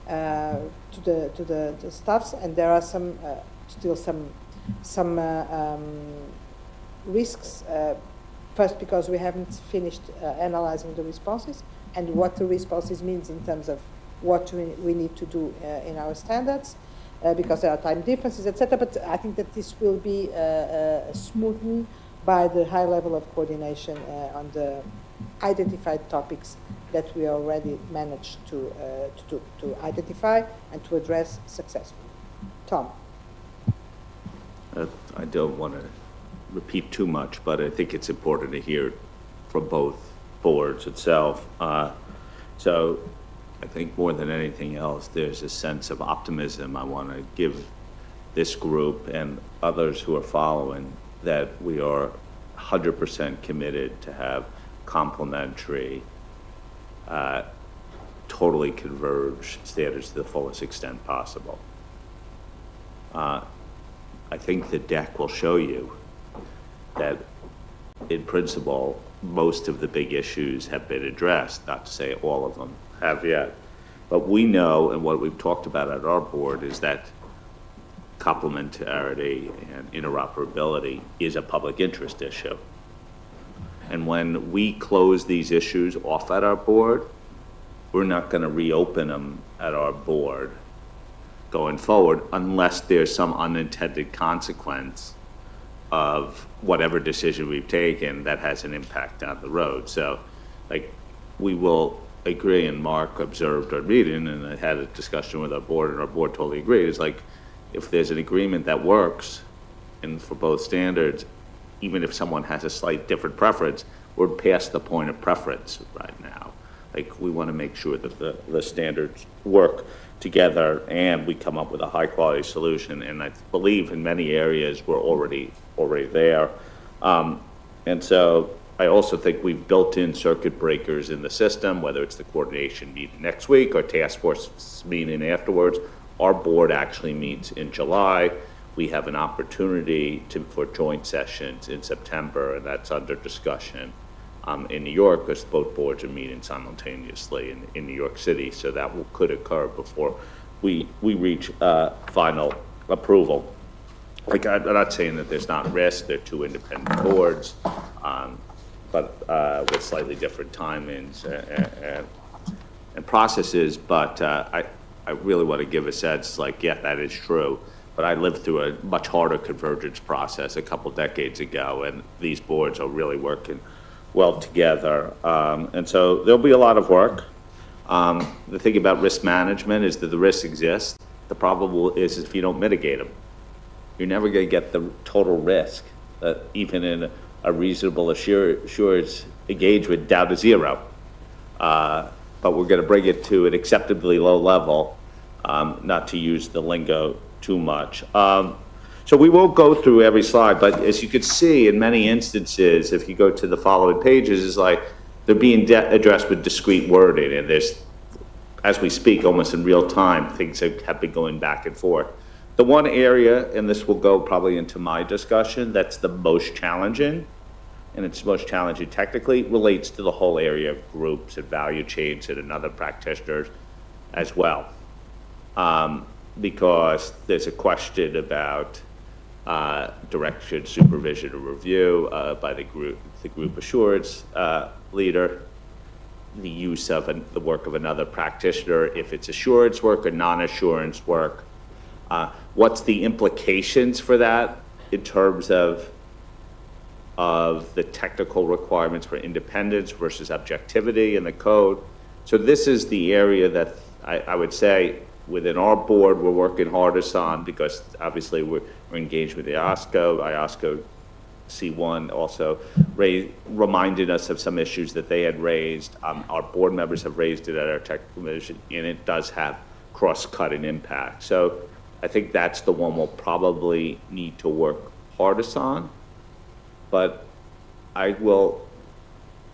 to the staffs, and there are some still some risks. First, because we haven't finished analyzing the responses and what the responses means in terms of what we need to do in our standards, because there are time differences, etc. But I think that this will be smoothened by the high level of coordination on the identified topics that we already managed to identify and to address successfully. Tom. I don't want to repeat too much, but I think it's important to hear from both boards itself. So I think more than anything else, there's a sense of optimism I want to give this group and others who are following, that we are 100% committed to have complementary, totally converged standards to the fullest extent possible. I think the deck will show you that in principle, most of the big issues have been addressed, not to say all of them have yet. But we know, and what we've talked about at our board, is that complementarity and interoperability is a public interest issue. And when we close these issues off at our board, we're not going to reopen them at our board going forward unless there's some unintended consequence of whatever decision we've taken that has an impact down the road. So, like, we will agree, and Mark observed our meeting, and I had a discussion with our board, and our board totally agreed. It's like, if there's an agreement that works, and for both standards, even if someone has a slight different preference, we're past the point of preference right now. Like, we want to make sure that the standards work together and we come up with a high quality solution. And I believe in many areas we're already there. And so I also think we've built in circuit breakers in the system, whether it's the coordination meeting next week or task force meeting afterwards. Our board actually meets in July. We have an opportunity for joint sessions in September, and that's under discussion in New York, because both boards are meeting simultaneously in New York City. So that could occur before we reach final approval. Like, I'm not saying that there's not risk. They're two independent boards, but with slightly different timings and processes. But I really want to give a sense, like, yeah, that is true. But I lived through a much harder convergence process a couple decades ago, and these boards are really working well together. And so there'll be a lot of work. The thing about risk management is that the risks exist. The problem is if you don't mitigate them, you're never going to get the total risk, even in a reasonable assurance engagement, down to zero. But we're going to bring it to an acceptably low level, not to use the lingo too much. So we won't go through every slide, but as you could see in many instances, if you go to the following pages, is like they're being addressed with discrete wording, and there's, as we speak, almost in real time, things have been going back and forth. The one area, and this will go probably into my discussion, that's the most challenging, and it's most challenging technically, relates to the whole area of groups and value chains and other practitioners as well. Because there's a question about direction, supervision, or review by the group assurance leader, the use of the work of another practitioner, if it's assurance work or non-assurance work. What's the implications for that in terms of the technical requirements for independence versus objectivity in the code? So this is the area that I would say within our board we're working hardest on, because obviously we're engaged with IASCO. IASCO C1 also reminded us of some issues that they had raised. Our board members have raised it at our technical commission, and it does have cross-cutting impact. So I think that's the one we'll probably need to work hardest on. But I will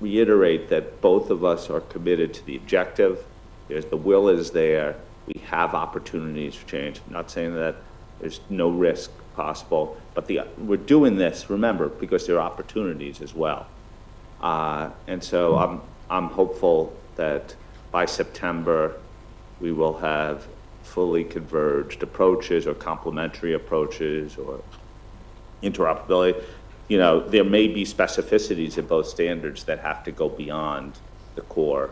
reiterate that both of us are committed to the objective. The will is there. We have opportunities for change. I'm not saying that there's no risk possible, but we're doing this, remember, because there are opportunities as well. And so I'm hopeful that by September we will have fully converged approaches or complementary approaches or interoperability. You know, there may be specificities in both standards that have to go beyond the core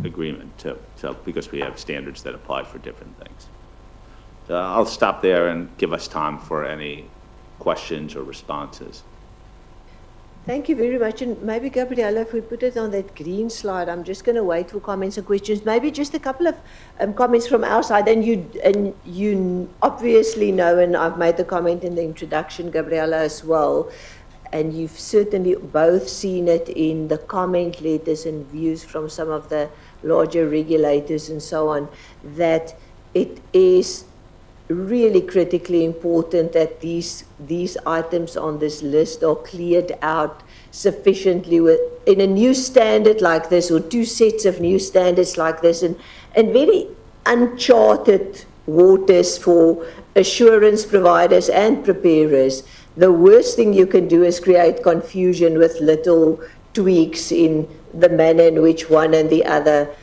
agreement, so because we have standards that apply for different things. So I'll stop there and give us time for any questions or responses. Thank you very much. And maybe, Gabriela, if we put it on that green slide, I'm just going to wait for comments and questions. Maybe just a couple of comments from our side. And you obviously know, and I've made the comment in the introduction, Gabriela, as well, and you've certainly both seen it in the comment letters and views from some of the larger regulators and so on, that it is really critically important that these items on this list are cleared out sufficiently in a new standard like this, or two sets of new standards like this, and very uncharted waters for assurance providers and preparers. The worst thing you can do is create confusion with little tweaks in the manner in which one and the other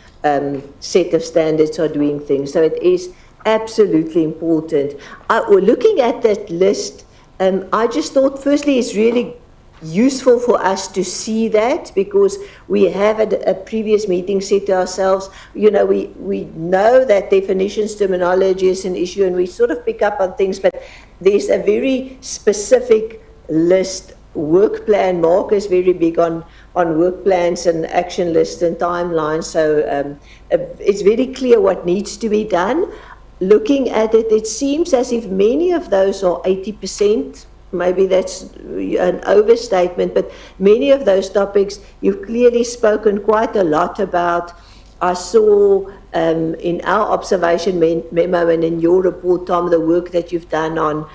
set of standards are doing things. So it is absolutely important. Looking at that list, I just thought, firstly, it's really useful for us to see that, because we have at a previous meeting said to ourselves, we know that definitions, terminology is an issue, and we sort of pick up on things, but there's a very specific list. Work plan, Mark is very big on work plans and action lists and timelines, so it's very clear what needs to be done. Looking at it, it seems as if many of those are 80%. Maybe that's an overstatement, but many of those topics you've clearly spoken quite a lot about. I saw in our observation memo and in your report, Tom, the work that you've done on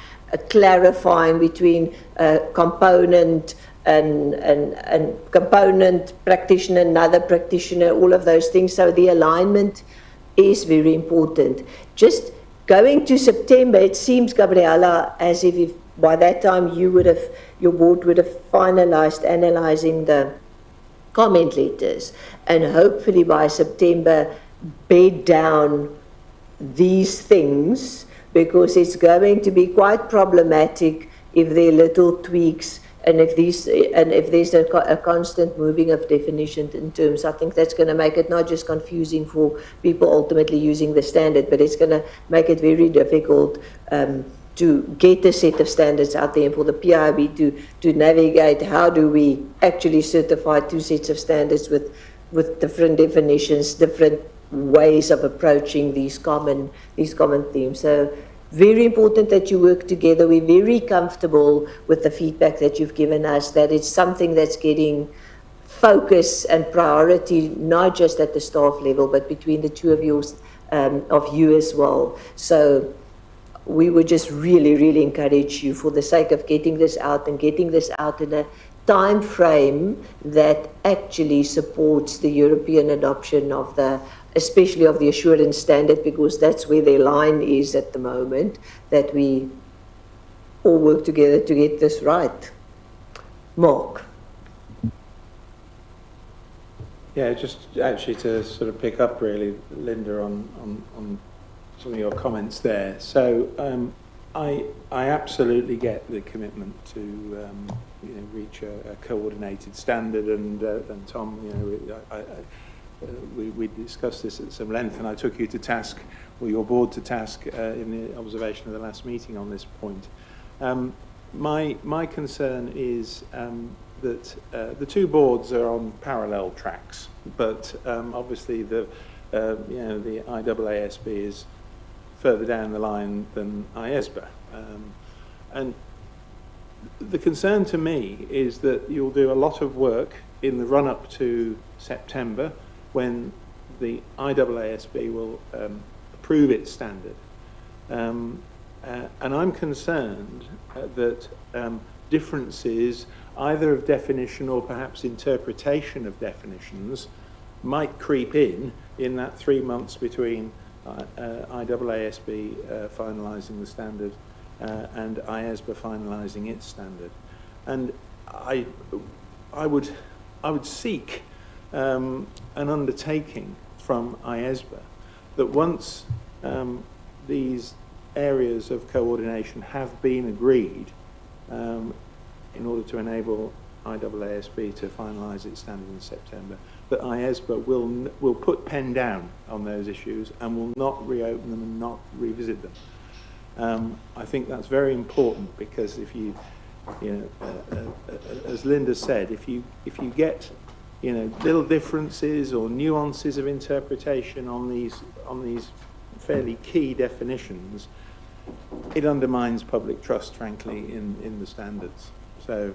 clarifying between component and component practitioner, another practitioner, all of those things. So the alignment is very important. Just going to September, it seems, Gabriela, as if by that time your board would have finalized analyzing the comment letters, and hopefully by September bed down these things, because it's going to be quite problematic if there are little tweaks and if there's a constant moving of definitions and terms. I think that's going to make it not just confusing for people ultimately using the standard, but it's going to make it very difficult to get a set of standards out there, and for the PIOB to navigate how do we actually certify two sets of standards with different definitions, different ways of approaching these common themes. So very important that you work together. We're very comfortable with the feedback that you've given us, that it's something that's getting focus and priority, not just at the staff level, but between the two of you as well. So we would just really, really encourage you, for the sake of getting this out and getting this out in a time frame that actually supports the European adoption of especially of the assurance standard, because that's where their line is at the moment, that we all work together to get this right. Mark. Yeah, just actually to sort of pick up really, Linda, on some of your comments there. So I absolutely get the commitment to reach a coordinated standard, and Tom, we discussed this at some length, and I took you to task, or your board to task, in the observation of the last meeting on this point. My concern is that the two boards are on parallel tracks, but obviously the IAASB is further down the line than IESBA, and the concern to me is that you'll do a lot of work in the run-up to September, when the IAASB will approve its standard. And I'm concerned that differences, either of definition or perhaps interpretation of definitions, might creep in that 3 months between IAASB finalising the standard and IESBA finalising its standard. And I would seek an undertaking from IESBA that once these areas of coordination have been agreed, in order to enable IAASB to finalise its standard in September, that IESBA will put pen down on those issues and will not reopen them and not revisit them. I think that's very important, because if you as Linda said, if you get little differences or nuances of interpretation on these fairly key definitions, it undermines public trust, frankly, in the standards. So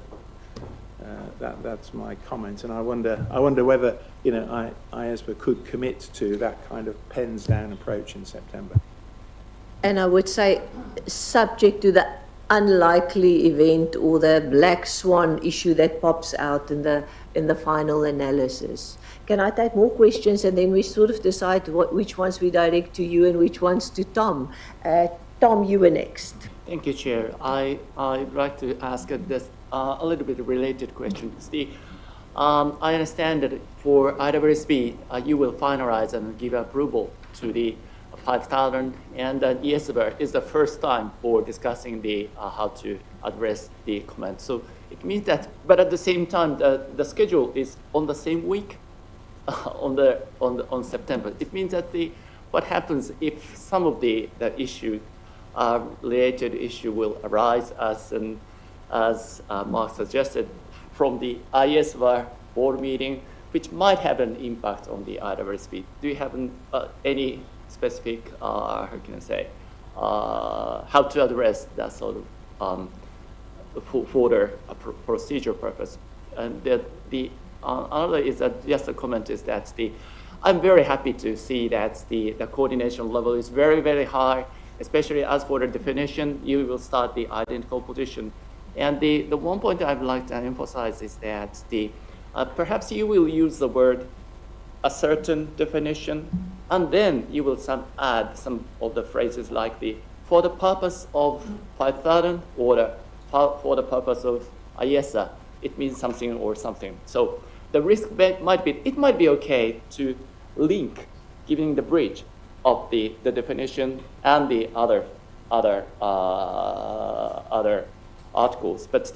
that's my comment, and I wonder whether IESBA could commit to that kind of pens down approach in September. And I would say, subject to the unlikely event or the black swan issue that pops out in the final analysis. Can I take more questions, and then we sort of decide which ones we direct to you and which ones to Tom? Tom, you were next. Thank you, Chair. I'd like to ask a little bit related question. I understand that for IAASB, you will finalize and give approval to the 5,000, and IESBA is the first time for discussing how to address the comments. So It means that, but at the same time, the schedule is on the same week, on September. It means that what happens if some of the issue, related issue will arise as Mark suggested from the IESBA board meeting, which might have an impact on the IAASB. Do you have any specific, how can I say, how to address that sort of for the procedure purpose? And another is that just a comment is that I'm very happy to see that the coordination level is very, very high, especially as for the definition, you will start the identical position. And the one point I'd like to emphasize is that perhaps you will use the word a certain definition, and then you will add some of the phrases like for the purpose of 5,000 or for the purpose of IESA, it means something or something. So the risk might be okay to link, giving the bridge of the definition and the other articles, but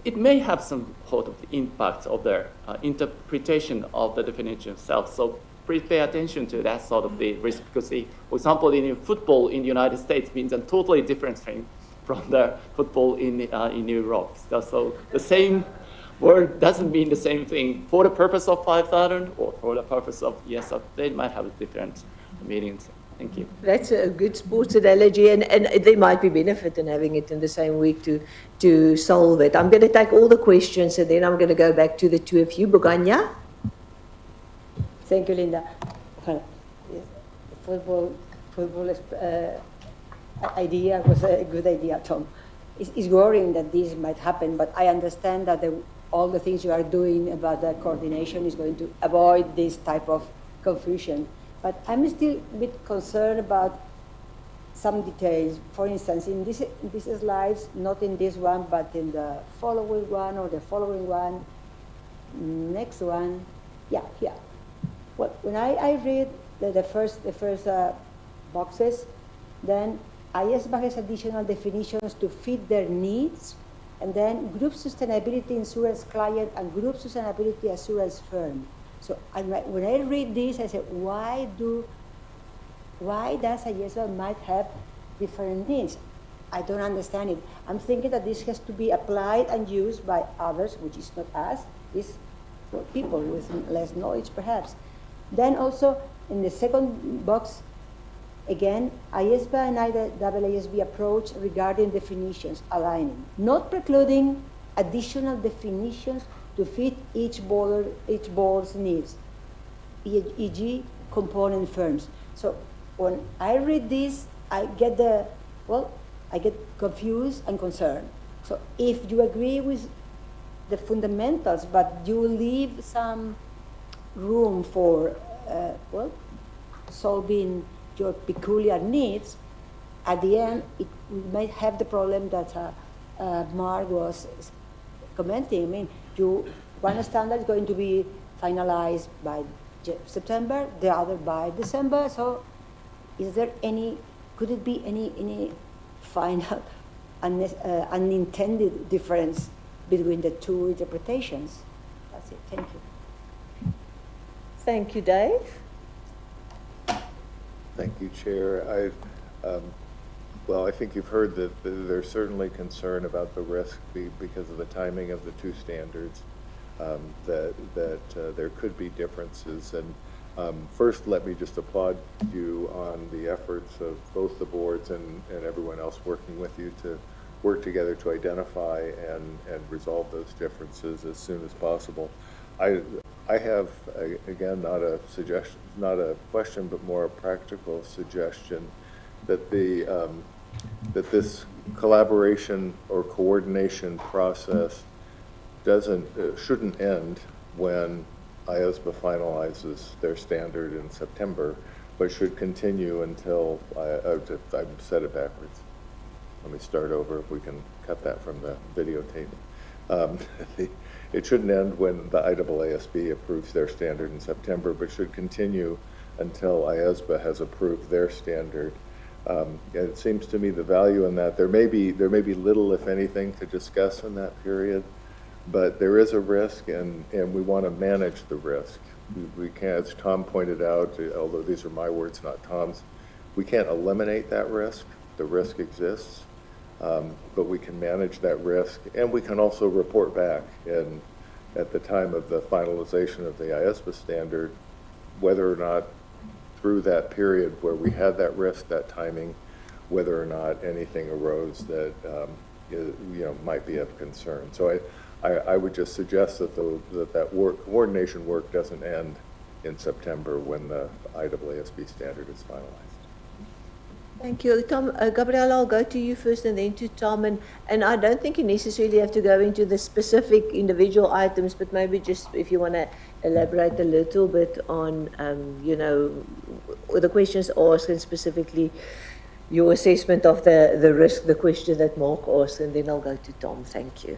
it may have some sort of impact of the interpretation of the definition itself. So please pay attention to that sort of the risk, because for example, in football in the United States means a totally different thing from the football in Europe. So the same word doesn't mean the same thing for the purpose of 5,000 or for the purpose of IESA. They might have different meanings. Thank you. That's a good sports analogy, and there might be benefit in having it in the same week to solve it. I'm going to take all the questions, and then I'm going to go back to the two of you. Boganya? Thank you, Linda. Football idea was a good idea, Tom. It's worrying that this might happen, but I understand that all the things you are doing about the coordination is going to avoid this type of confusion. But I'm still a bit concerned about some details. For instance, in these slides, not in this one, but in the following one or the following one, next one, yeah, here. Well, when I read the first boxes, then IESBA has additional definitions to fit their needs, and then group sustainability insurance client and group sustainability assurance firm. So when I read this, I said, why does IESBA might have different needs? I don't understand it. I'm thinking that this has to be applied and used by others, which is not us, it's for people with less knowledge perhaps. Then also in the second box, again, IESBA and IAASB approach regarding definitions aligning, not precluding additional definitions to fit each board's needs, e.g. component firms. So when I read this, I get confused and concerned. So if you agree with the fundamentals, but you leave some room for, solving your peculiar needs, at the end, we might have the problem that Mark was commenting. I mean, one standard is going to be finalized by September, the other by December. So is there could it be any final unintended difference between the two interpretations? That's it. Thank you. Thank you, Dave. Thank you, Chair. I think you've heard that there's certainly concern about the risk because of the timing of the two standards, that there could be differences. And first, let me just applaud you on the efforts of both the boards and everyone else working with you to work together to identify and resolve those differences as soon as possible. I have, again, not a suggestion, not a question, but more a practical suggestion that that this collaboration or coordination process shouldn't end when IESBA finalizes their standard in September, but should continue until, I've said it backwards. Let me start over, if we can cut that from the videotape. It shouldn't end when the IAASB approves their standard in September, but should continue until IESBA has approved their standard It seems to me the value in that, there may be little, if anything, to discuss in that period, but there is a risk, and we want to manage the risk. We can't, as Tom pointed out, although these are my words, not Tom's, we can't eliminate that risk. The risk exists, but we can manage that risk, and we can also report back. And at the time of the finalization of the IESBA standard, whether or not through that period where we had that risk, that timing, whether or not anything arose that might be of concern. So I would just suggest that that coordination work doesn't end in September when the IAASB standard is finalized. Thank you. Tom, Gabriela, I'll go to you first and then to Tom. And I don't think you necessarily have to go into the specific individual items, but maybe just if you want to elaborate a little bit on, the questions asked and specifically your assessment of the risk, the question that Mark asked, and then I'll go to Tom. Thank you.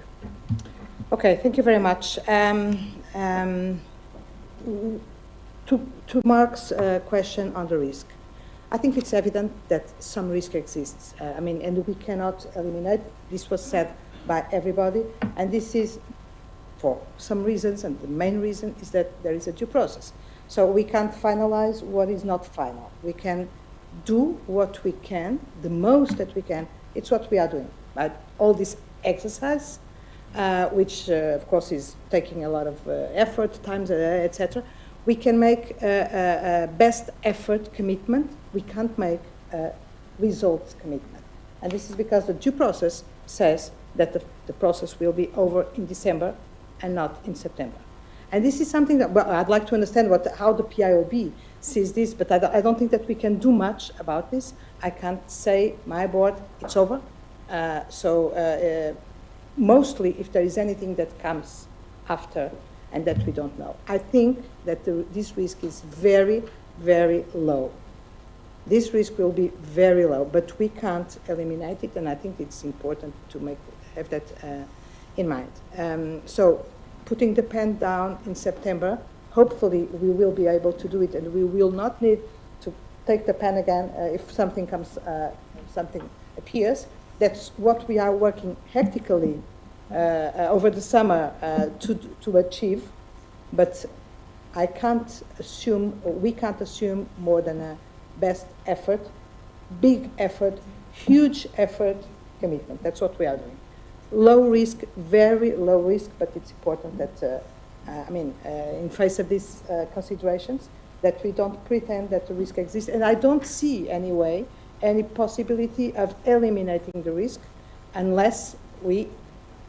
Okay, thank you very much. To Mark's question on the risk. I think it's evident that some risk exists. And we cannot eliminate. This was said by everybody, and this is for some reasons, and the main reason is that there is a due process. So we can't finalize what is not final. We can do what we can, the most that we can. It's what we are doing. But all this exercise, which of course is taking a lot of effort, time, etc. We can make a best effort commitment. We can't make a results commitment. And this is because the due process says that the process will be over in December and not in September. And this is something that, well, I'd like to understand how the PIOB sees this, but I don't think that we can do much about this. I can't say, my board, it's over. Mostly if there is anything that comes after and that we don't know. I think that this risk is very, very low. This risk will be very low, but we can't eliminate it, and I think it's important to have that in mind. So putting the pen down in September, hopefully we will be able to do it, and we will not need to take the pen again if something appears. That's what we are working hectically over the summer to achieve, but we can't assume more than a best effort, big effort, huge effort commitment. That's what we are doing. Low risk, very low risk, but it's important that, in face of these considerations, that we don't pretend that the risk exists. And I don't see anyway any possibility of eliminating the risk unless we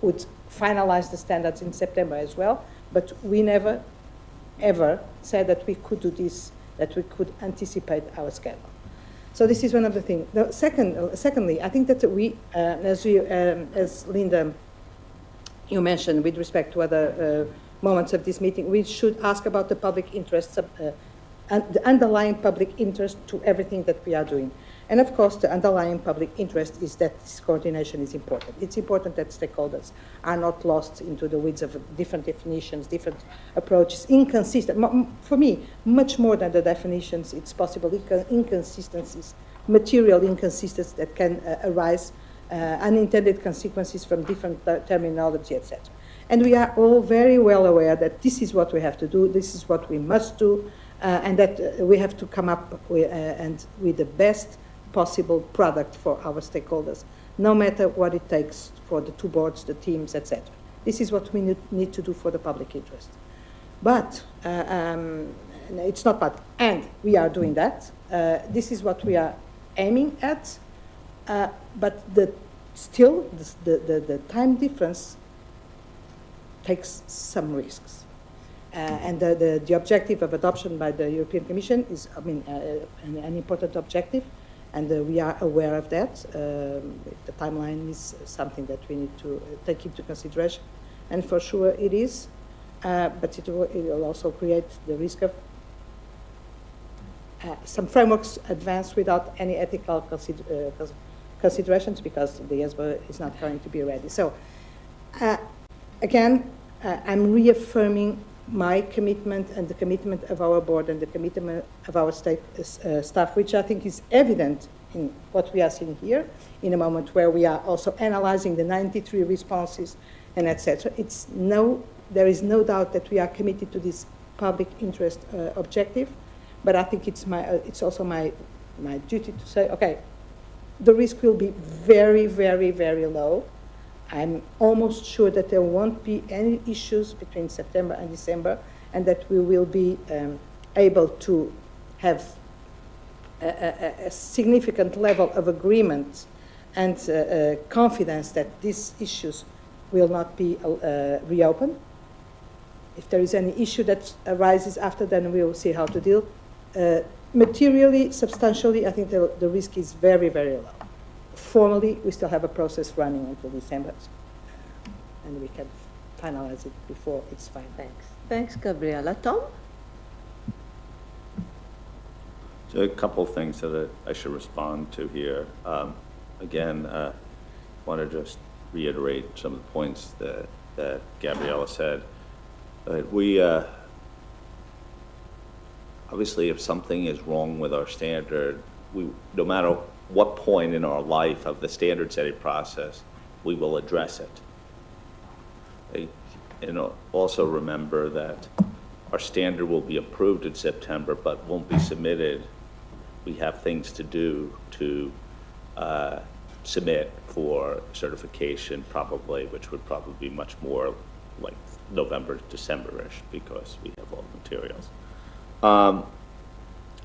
would finalize the standards in September as well. But we never, ever said that we could do this, that we could anticipate our schedule. So this is one of the things. Secondly, I think that we, as Linda, you mentioned with respect to other moments of this meeting, we should ask about the public interest, and the underlying public interest to everything that we are doing. And of course, the underlying public interest is that this coordination is important. It's important that stakeholders are not lost into the weeds of different definitions, different approaches, inconsistent. For me, much more than the definitions, it's possible inconsistencies, material inconsistencies that can arise, unintended consequences from different terminology, etc. And we are all very well aware that this is what we have to do, this is what we must do, and that we have to come up with the best possible product for our stakeholders, no matter what it takes for the two boards, the teams, etc. This is what we need to do for the public interest. But it's not bad, and we are doing that. This is what we are aiming at, but still the time difference takes some risks. And the objective of adoption by the European Commission is, an important objective, and we are aware of that. The timeline is something that we need to take into consideration, and for sure it is, but it will also create the risk of some frameworks advance without any ethical considerations, because the IESBA is not going to be ready. So again, I'm reaffirming my commitment and the commitment of our board and the commitment of our staff, which I think is evident in what we are seeing here, in a moment where we are also analyzing the 93 responses and etc. There is no doubt that we are committed to this public interest objective, but I think it's also my duty to say, okay, the risk will be very, very, very low. I'm almost sure that there won't be any issues between September and December, and that we will be able to have a significant level of agreement and confidence that these issues will not be reopened. If there is any issue that arises after, then we will see how to deal. Materially, substantially, I think the risk is very, very low. Formally, we still have a process running until December, and we can finalize it before it's final. Thanks. Thanks, Gabriela. Tom? So a couple of things that I should respond to here. Again, I want to just reiterate some of the points that Gabriela said. We obviously, if something is wrong with our standard, no matter what point in our life of the standard setting process, we will address it. And also remember that our standard will be approved in September, but won't be submitted. We have things to do to submit for certification probably, which would probably be much more like November, December-ish, because we have all the materials.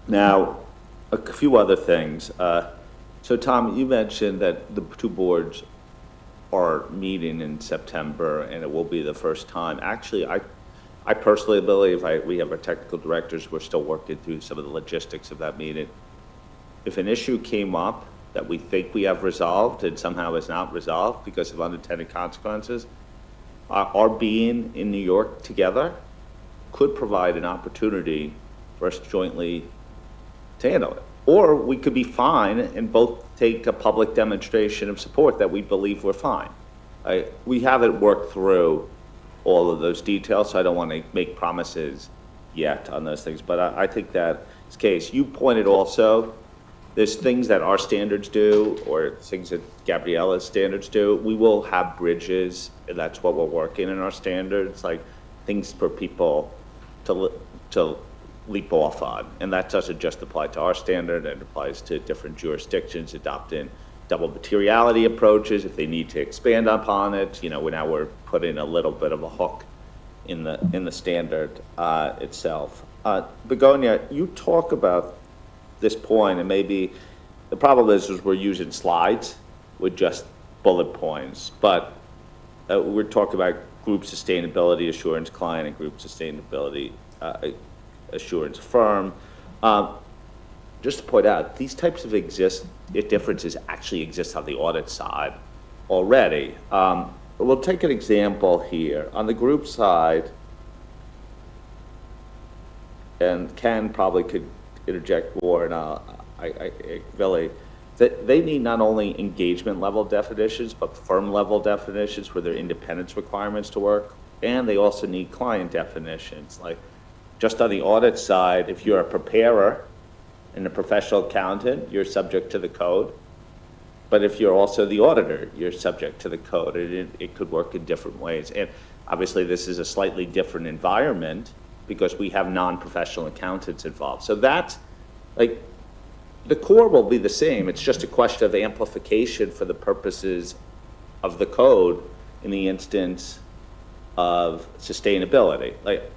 Now, a few other things. So Tom, you mentioned that the two boards are meeting in September, and it will be the first time. Actually, I personally believe, we have our technical directors, we're still working through some of the logistics of that meeting. If an issue came up that we think we have resolved and somehow is not resolved because of unintended consequences, our being in New York together could provide an opportunity for us jointly to handle it. Or we could be fine and both take a public demonstration of support that we believe we're fine. We haven't worked through all of those details, so I don't want to make promises yet on those things, but I think that's the case. You pointed also, there's things that our standards do or things that Gabriela's standards do. We will have bridges, and that's what we're working in our standards, like things for people to leap off on. And that doesn't just apply to our standard, it applies to different jurisdictions adopting double materiality approaches if they need to expand upon it. You know, now we're putting a little bit of a hook in the standard itself. Begonia, you talk about this point, and maybe the problem is we're using slides with just bullet points, but we're talking about group sustainability assurance client and group sustainability assurance firm. Just to point out, these types of differences actually exist on the audit side already. We'll take an example here. On the group side, and Ken probably could interject more, and I really, they need not only engagement level definitions, but firm level definitions for their independence requirements to work, and they also need client definitions. Like, just on the audit side, if you're a preparer and a professional accountant, you're subject to the code. But if you're also the auditor, you're subject to the code. It could work in different ways. And obviously this is a slightly different environment because we have non-professional accountants involved. So that's, like, the core will be the same. It's just a question of amplification for the purposes of the code in the instance of sustainability. Like,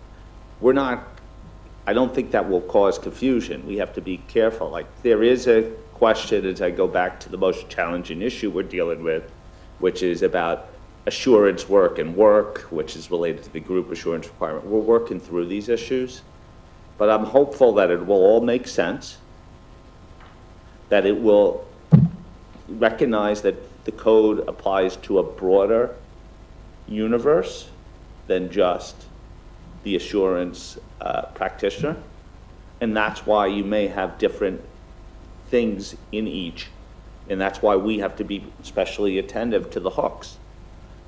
I don't think that will cause confusion. We have to be careful. Like, there is a question, as I go back to the most challenging issue we're dealing with, which is about assurance work and work, which is related to the group assurance requirement. We're working through these issues, but I'm hopeful that it will all make sense, that it will recognize that the code applies to a broader universe than just the assurance practitioner, and that's why you may have different things in each, and that's why we have to be especially attentive to the hooks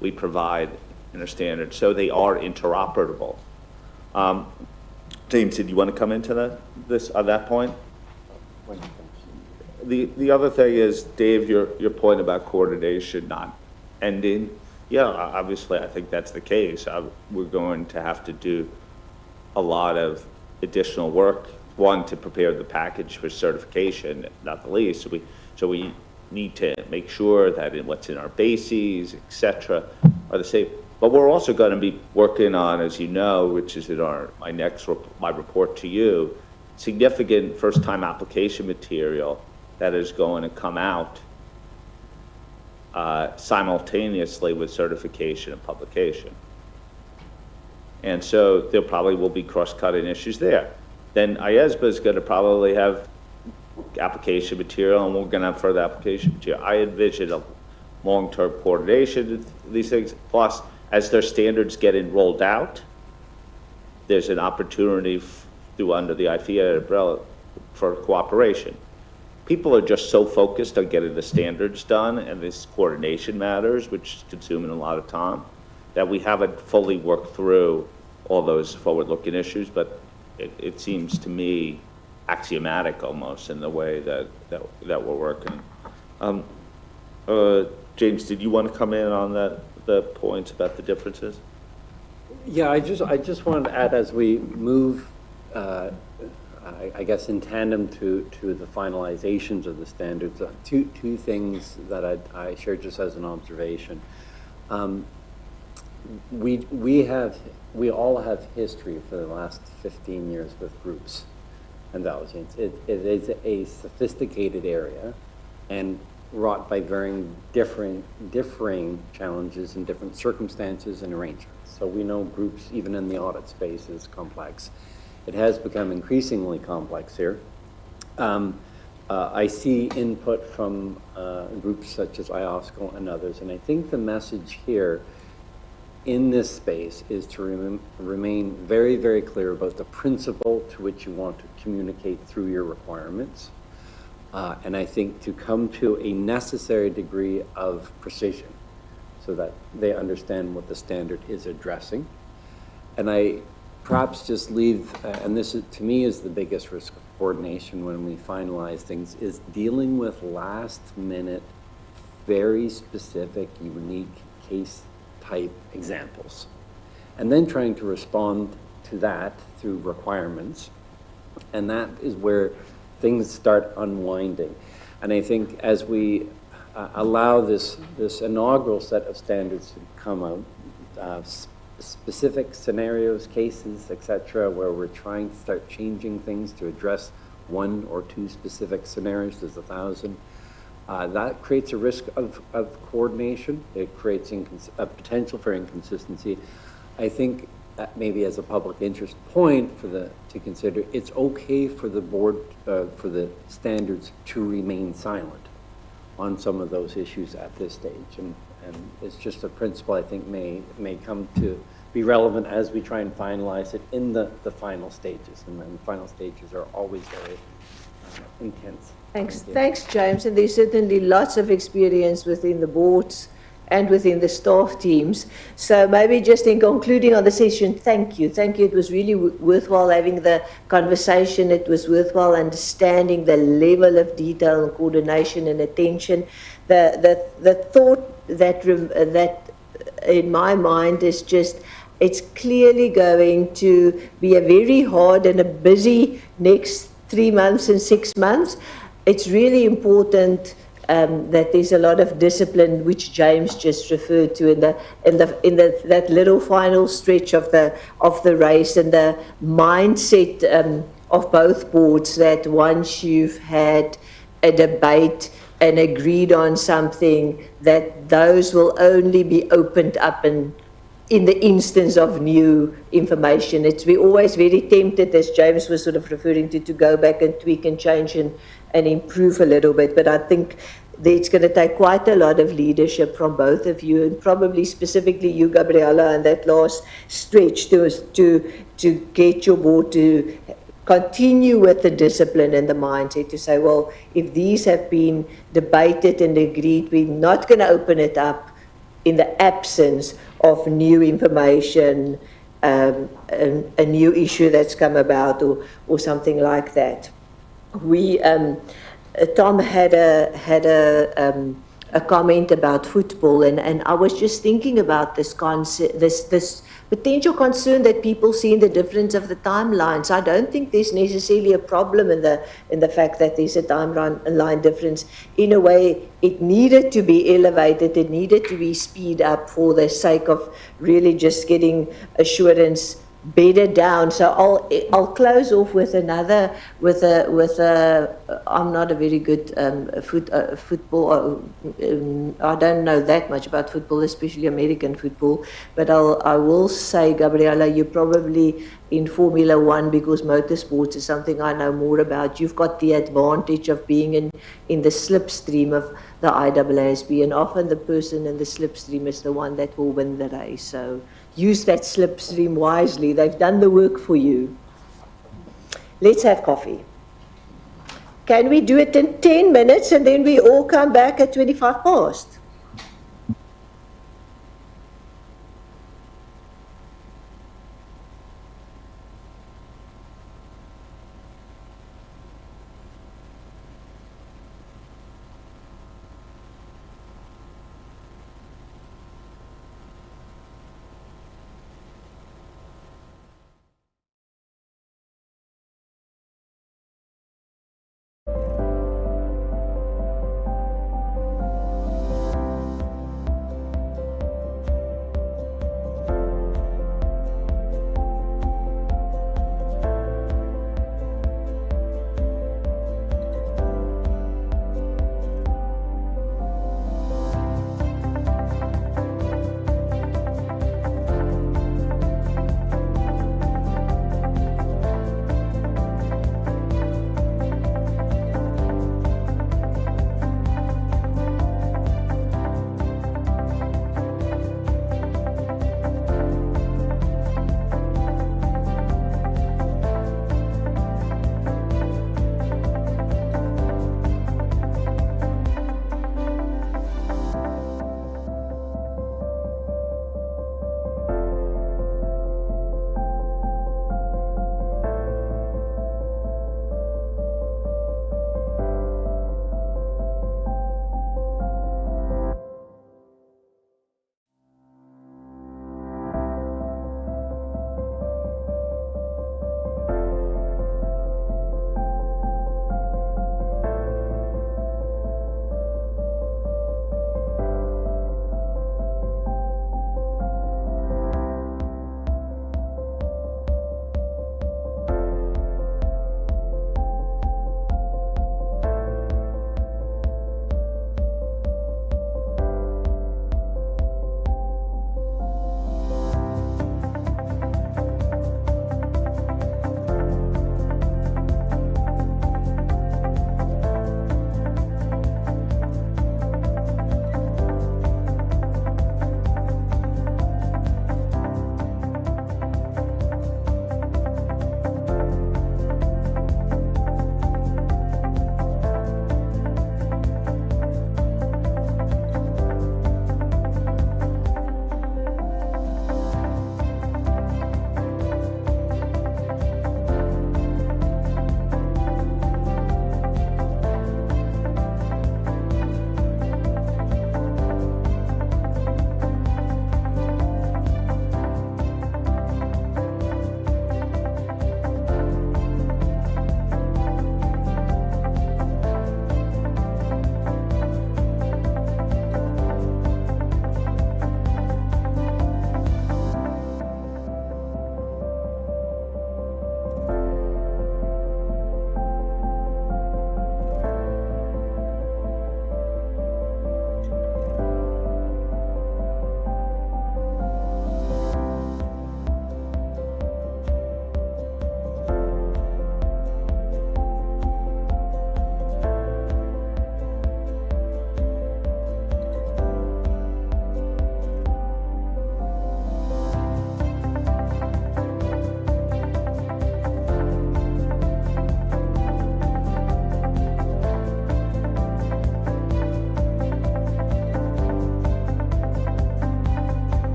we provide in our standard so they are interoperable. James, did you want to come into that on that point? the other thing is, Dave, your point about coordination not ending. Yeah, obviously, I think that's the case. We're going to have to do a lot of additional work. One, to prepare the package for certification, not the least. So we need to make sure that what's in our bases, et cetera, are the same. But we're also going to be working on, as you know, which is in my report to you, significant first-time application material that is going to come out simultaneously with certification and publication. And so there probably will be cross-cutting issues there. Then IESBA is going to probably have application material, and we're going to have further application material. I envision a long-term coordination of these things. Plus, as their standards get rolled out, there's an opportunity under the IFIA umbrella for cooperation. People are just so focused on getting the standards done, and this coordination matters, which is consuming a lot of time, that we haven't fully worked through all those forward-looking issues. But it seems to me axiomatic almost in the way that we're working. James, did you want to come in on the points about the differences? Yeah, I just wanted to add, as we move, I guess in tandem to the finalizations of the standards, two things that I share just as an observation. We all have history for the last 15 years with groups and values. It is a sophisticated area and wrought by differing challenges and different circumstances and arrangements. So we know groups, even in the audit space, is complex. It has become increasingly complex here. I see input from groups such as IOSCO and others, and I think the message here in this space is to remain very, very clear about the principle to which you want to communicate through your requirements. And I think to come to a necessary degree of precision so that they understand what the standard is addressing. And I perhaps just leave, and this is, to me, is the biggest risk of coordination when we finalize things, is dealing with last minute, very specific, unique case type examples, and then trying to respond to that through requirements. And that is where things start unwinding. And I think as we allow this inaugural set of standards to come out, specific scenarios, cases, etc., where we're trying to start changing things to address one or two specific scenarios, there's 1,000. That creates a risk of coordination. It creates a potential for inconsistency. I think that maybe as a public interest point to consider, it's okay for the board, for the standards to remain silent on some of those issues at this stage. And it's just a principle I think may come to be relevant as we try and finalize it in the final stages. And then the final stages are always very intense. Thanks, James. And there's certainly lots of experience within the boards and within the staff teams. So maybe just in concluding on the session, thank you. Thank you. It was really worthwhile having the conversation. It was worthwhile understanding the level of detail and coordination and attention. The thought that in my mind is just, it's clearly going to be a very hard and a busy next 3 months and 6 months. It's really important that there's a lot of discipline, which James just referred to in that little final stretch of the race, and the mindset of both boards that once you've had a debate and agreed on something, that those will only be opened up in the instance of new information. We're always very tempted, as James was sort of referring to go back and tweak and change and improve a little bit. But I think that it's going to take quite a lot of leadership from both of you, and probably specifically you, Gabriela, and that last stretch to get your board to continue with the discipline and the mindset to say, well, if these have been debated and agreed, we're not going to open it up in the absence of new information, a new issue that's come about, or something like that. Tom had a comment about football, and I was just thinking about this potential concern that people see in the difference of the timelines. I don't think there's necessarily a problem in the fact that there's a timeline difference. In a way, it needed to be elevated, it needed to be speed up for the sake of really just getting assurance bedded down. So I'll close off with another, I'm not a very good football, I don't know that much about football, especially American football, but I will say, Gabriela, you're probably in Formula One, because motorsports is something I know more about. You've got the advantage of being in the slipstream of the IAASB, and often the person in the slipstream is the one that will win the race. So use that slipstream wisely. They've done the work for you. Let's have coffee. Can we do it in 10 minutes and then we all come back at 25 past?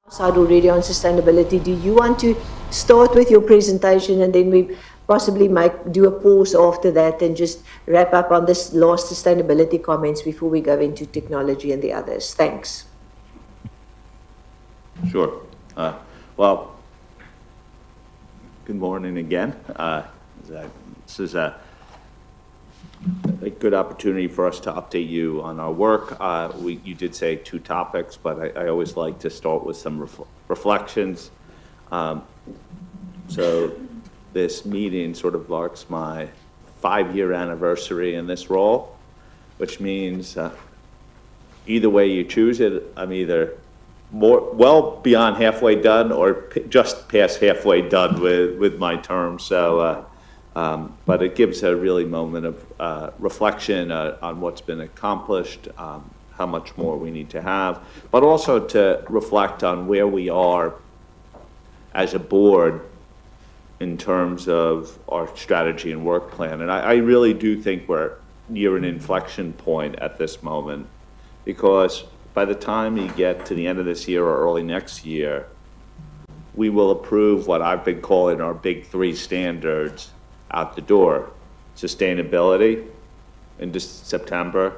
Side already on sustainability. Do you want to start with your presentation and then we possibly do a pause after that and just wrap up on this last sustainability comments before we go into technology and the others? Thanks. Sure. Well, good morning again. This is a good opportunity for us to update you on our work. You did say 2 topics, but I always like to start with some reflections. So this meeting sort of marks my 5-year anniversary in this role, which means either way you choose it, I'm either well beyond halfway done or just past halfway done with my term. So, but it gives a really moment of reflection on what's been accomplished, how much more we need to have, but also to reflect on where we are as a board in terms of our strategy and work plan. And I really do think we're near an inflection point at this moment, because by the time you get to the end of this year or early next year, we will approve what I've been calling our big 3 standards out the door: sustainability in September,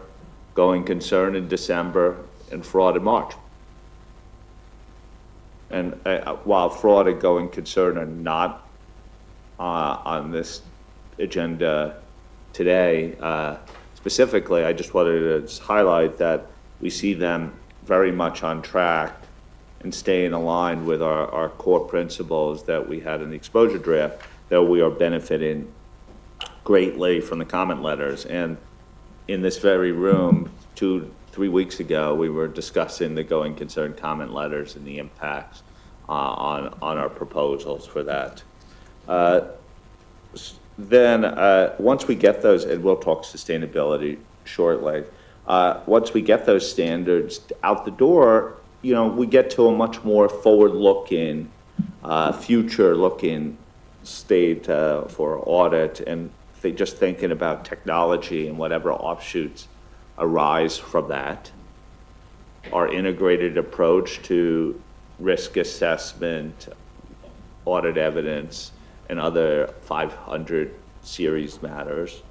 going concern in December, and fraud in March. And while fraud and going concern are not on this agenda today, specifically, I just wanted to highlight that we see them very much on track and staying aligned with our core principles that we had in the exposure draft, though we are benefiting greatly from the comment letters. And in this very room, 2-3 weeks ago, we were discussing the going concern comment letters and the impacts on our proposals for that. Then once we get those, and we'll talk sustainability shortly, once we get those standards out the door, we get to a much more forward-looking, future-looking state for audit, and just thinking about technology and whatever offshoots arise from that. Our integrated approach to risk assessment, audit evidence, and other 500 series matters,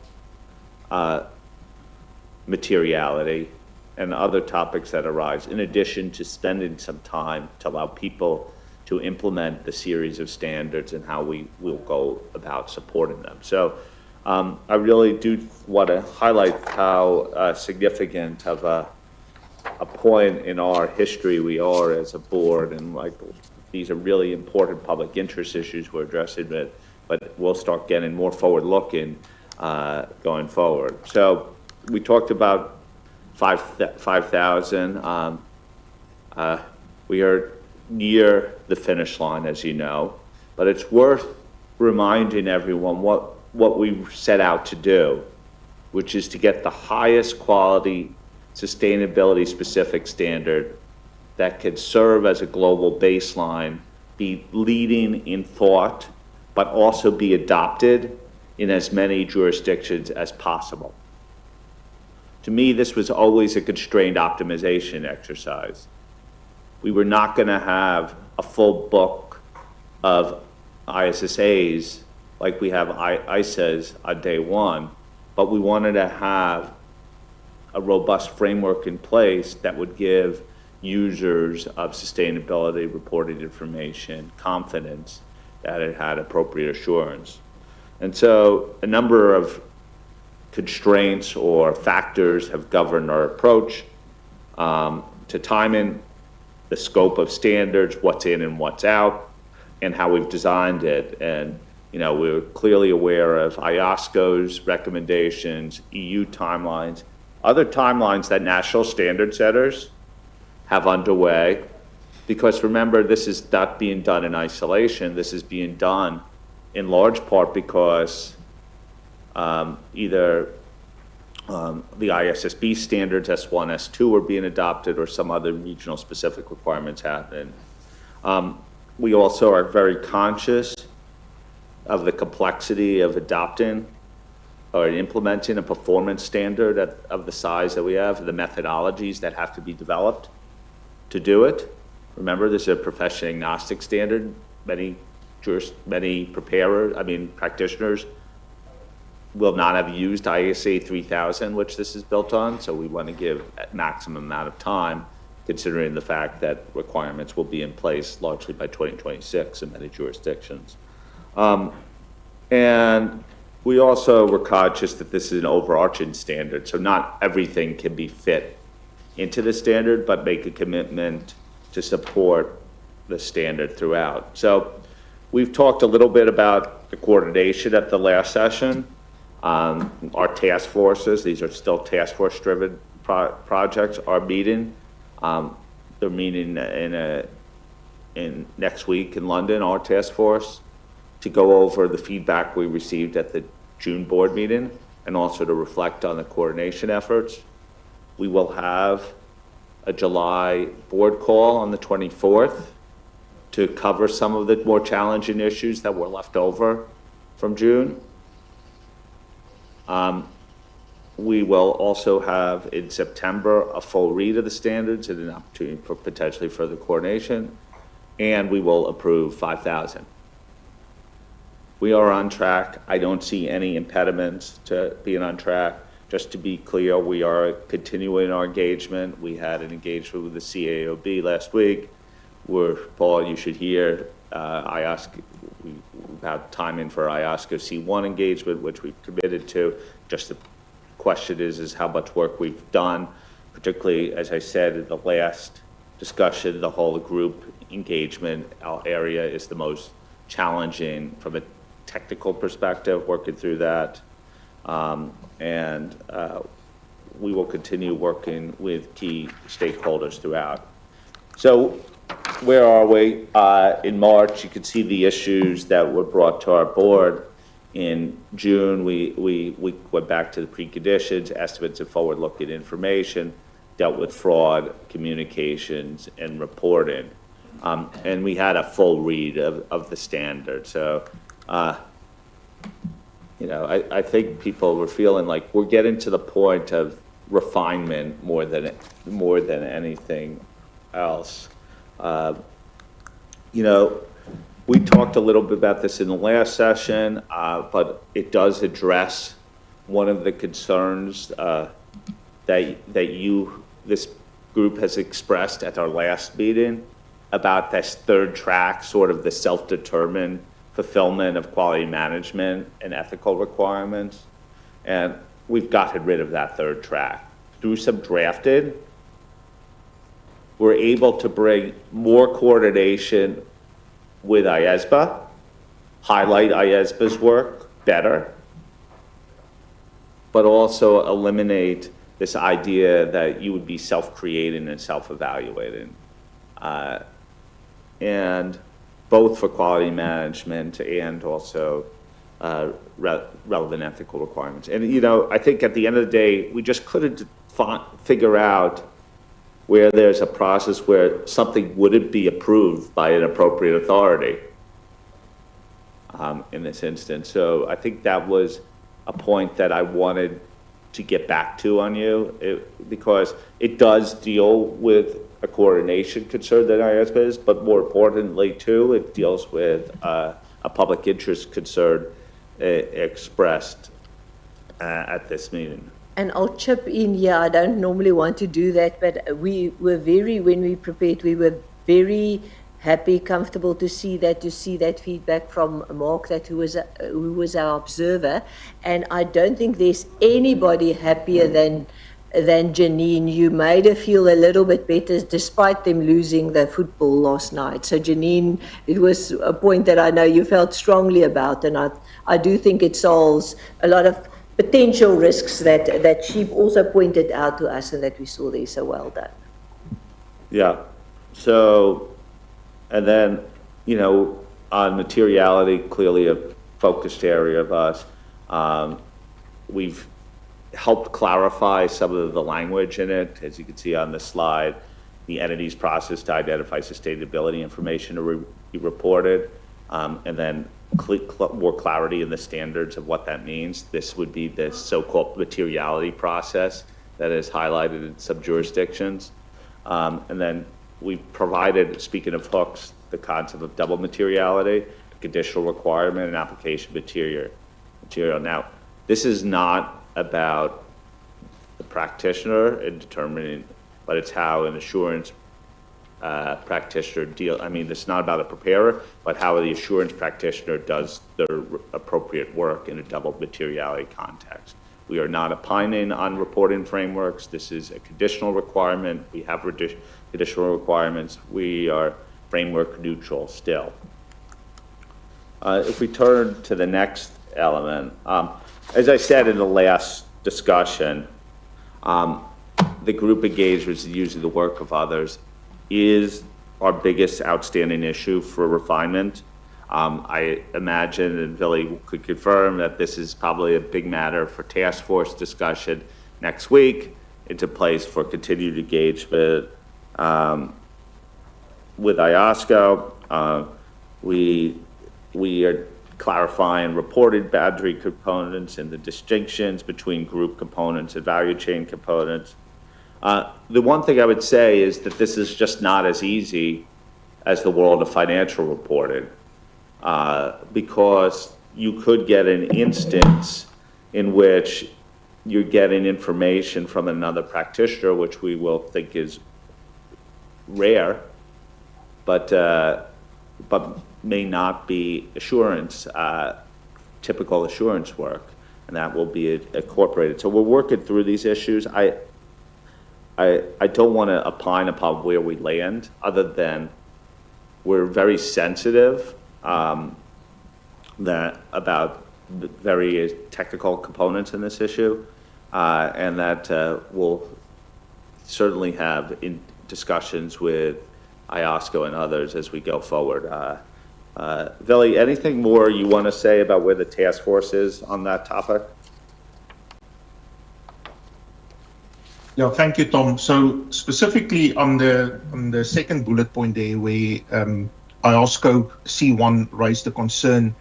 materiality, and other topics that arise, in addition to spending some time to allow people to implement the series of standards and how we will go about supporting them. So I really do want to highlight how significant of a point in our history we are as a board, and these are really important public interest issues we're addressing, but we'll start getting more forward-looking going forward. So we talked about 5,000. We are near the finish line, as you know, but it's worth reminding everyone what we set out to do, which is to get the highest quality sustainability-specific standard that could serve as a global baseline, be leading in thought, but also be adopted in as many jurisdictions as possible. To me, this was always a constrained optimization exercise. We were not going to have a full book of ISSAs like we have ISAs on day one, but we wanted to have a robust framework in place that would give users of sustainability reported information confidence that it had appropriate assurance. And so a number of constraints or factors have governed our approach to timing, the scope of standards, what's in and what's out, and how we've designed it. And we're clearly aware of IOSCO's recommendations, EU timelines, other timelines that national standard setters have underway. Because remember, this is not being done in isolation. This is being done in large part because either the ISSB standards, S1, S2 are being adopted, or some other regional specific requirements happen. We also are very conscious of the complexity of adopting or implementing a performance standard of the size that we have, the methodologies that have to be developed to do it. Remember, this is a profession agnostic standard. Many practitioners will not have used ISA 3000, which this is built on, so we want to give a maximum amount of time, considering the fact that requirements will be in place largely by 2026 in many jurisdictions. And we also were conscious that this is an overarching standard, so not everything can be fit into the standard, but make a commitment to support the standard throughout. So we've talked a little bit about the coordination at the last session. Our task forces, these are still task force driven projects, are meeting. They're meeting in next week in London, our task force, to go over the feedback we received at the June board meeting and also to reflect on the coordination efforts. We will have a July board call on the 24th to cover some of the more challenging issues that were left over from June. We will also have in September a full read of the standards and an opportunity for potentially further coordination, and we will approve 5,000. We are on track. I don't see any impediments to being on track. Just to be clear, we are continuing our engagement. We had an engagement with the CAOB last week where, Paul, you should hear we have time in for IOSCO C1 engagement, which we've committed to. Just the question is how much work we've done, particularly, as I said in the last discussion, the whole group engagement area is the most challenging from a technical perspective, working through that. We will continue working with key stakeholders throughout. So where are we? In March, you can see the issues that were brought to our board. In June, we went back to the preconditions, estimates of forward-looking information, dealt with fraud, communications, and reporting. And we had a full read of the standard. So, I think people were feeling like we're getting to the point of refinement more than anything else. We talked a little bit about this in the last session, but it does address one of the concerns that this group has expressed at our last meeting about this third track, sort of the self-determined fulfillment of quality management and ethical requirements. And we've gotten rid of that third track. Through some drafting, we're able to bring more coordination with IESBA, highlight IESBA's work better, but also eliminate this idea that you would be self-creating and self-evaluating. And both for quality management and also relevant ethical requirements. And, I think at the end of the day, we just couldn't figure out where there's a process where something wouldn't be approved by an appropriate authority in this instance. So I think that was a point that I wanted to get back to on you, because it does deal with a coordination concern that IESBA is, but more importantly too, it deals with a public interest concern expressed at this meeting. And I'll chip in here. I don't normally want to do that, but when we prepared, we were very happy, comfortable to see that feedback from Mark, who was our observer. And I don't think there's anybody happier than Janine. You made her feel a little bit better despite them losing the football last night. So Janine, it was a point that I know you felt strongly about, and I do think it solves a lot of potential risks that she also pointed out to us and that we saw there. So well done. Yeah. So, and then, on materiality, clearly a focused area of us, we've helped clarify some of the language in it. As you can see on the slide, the entity's process to identify sustainability information to be reported, and then more clarity in the standards of what that means. This would be the so-called materiality process that is highlighted in some jurisdictions. And then we provided, speaking of hooks, the concept of double materiality, conditional requirement, and application material. Now, this is not about the practitioner in determining, but it's how an assurance practitioner it's not about a preparer, but how the assurance practitioner does their appropriate work in a double materiality context. We are not opining on reporting frameworks. This is a conditional requirement. We have conditional requirements. We are framework neutral still. If we turn to the next element, as I said in the last discussion, the group engagement using the work of others is our biggest outstanding issue for refinement. I imagine, and Billy could confirm, that this is probably a big matter for task force discussion next week, into place for continued engagement with IOSCO. We are clarifying reported boundary components and the distinctions between group components and value chain components. The one thing I would say is that this is just not as easy as the world of financial reporting, because you could get an instance in which you're getting information from another practitioner, which we will think is rare, but may not be assurance, typical assurance work, and that will be incorporated. So we're working through these issues. I don't want to opine upon where we land, other than we're very sensitive about the very technical components in this issue, and that we'll certainly have in discussions with IOSCO and others as we go forward. Vili, anything more you want to say about where the task force is on that topic? Yeah, thank you, Tom. So specifically on the second bullet point there, where IOSCO C1 raised a concern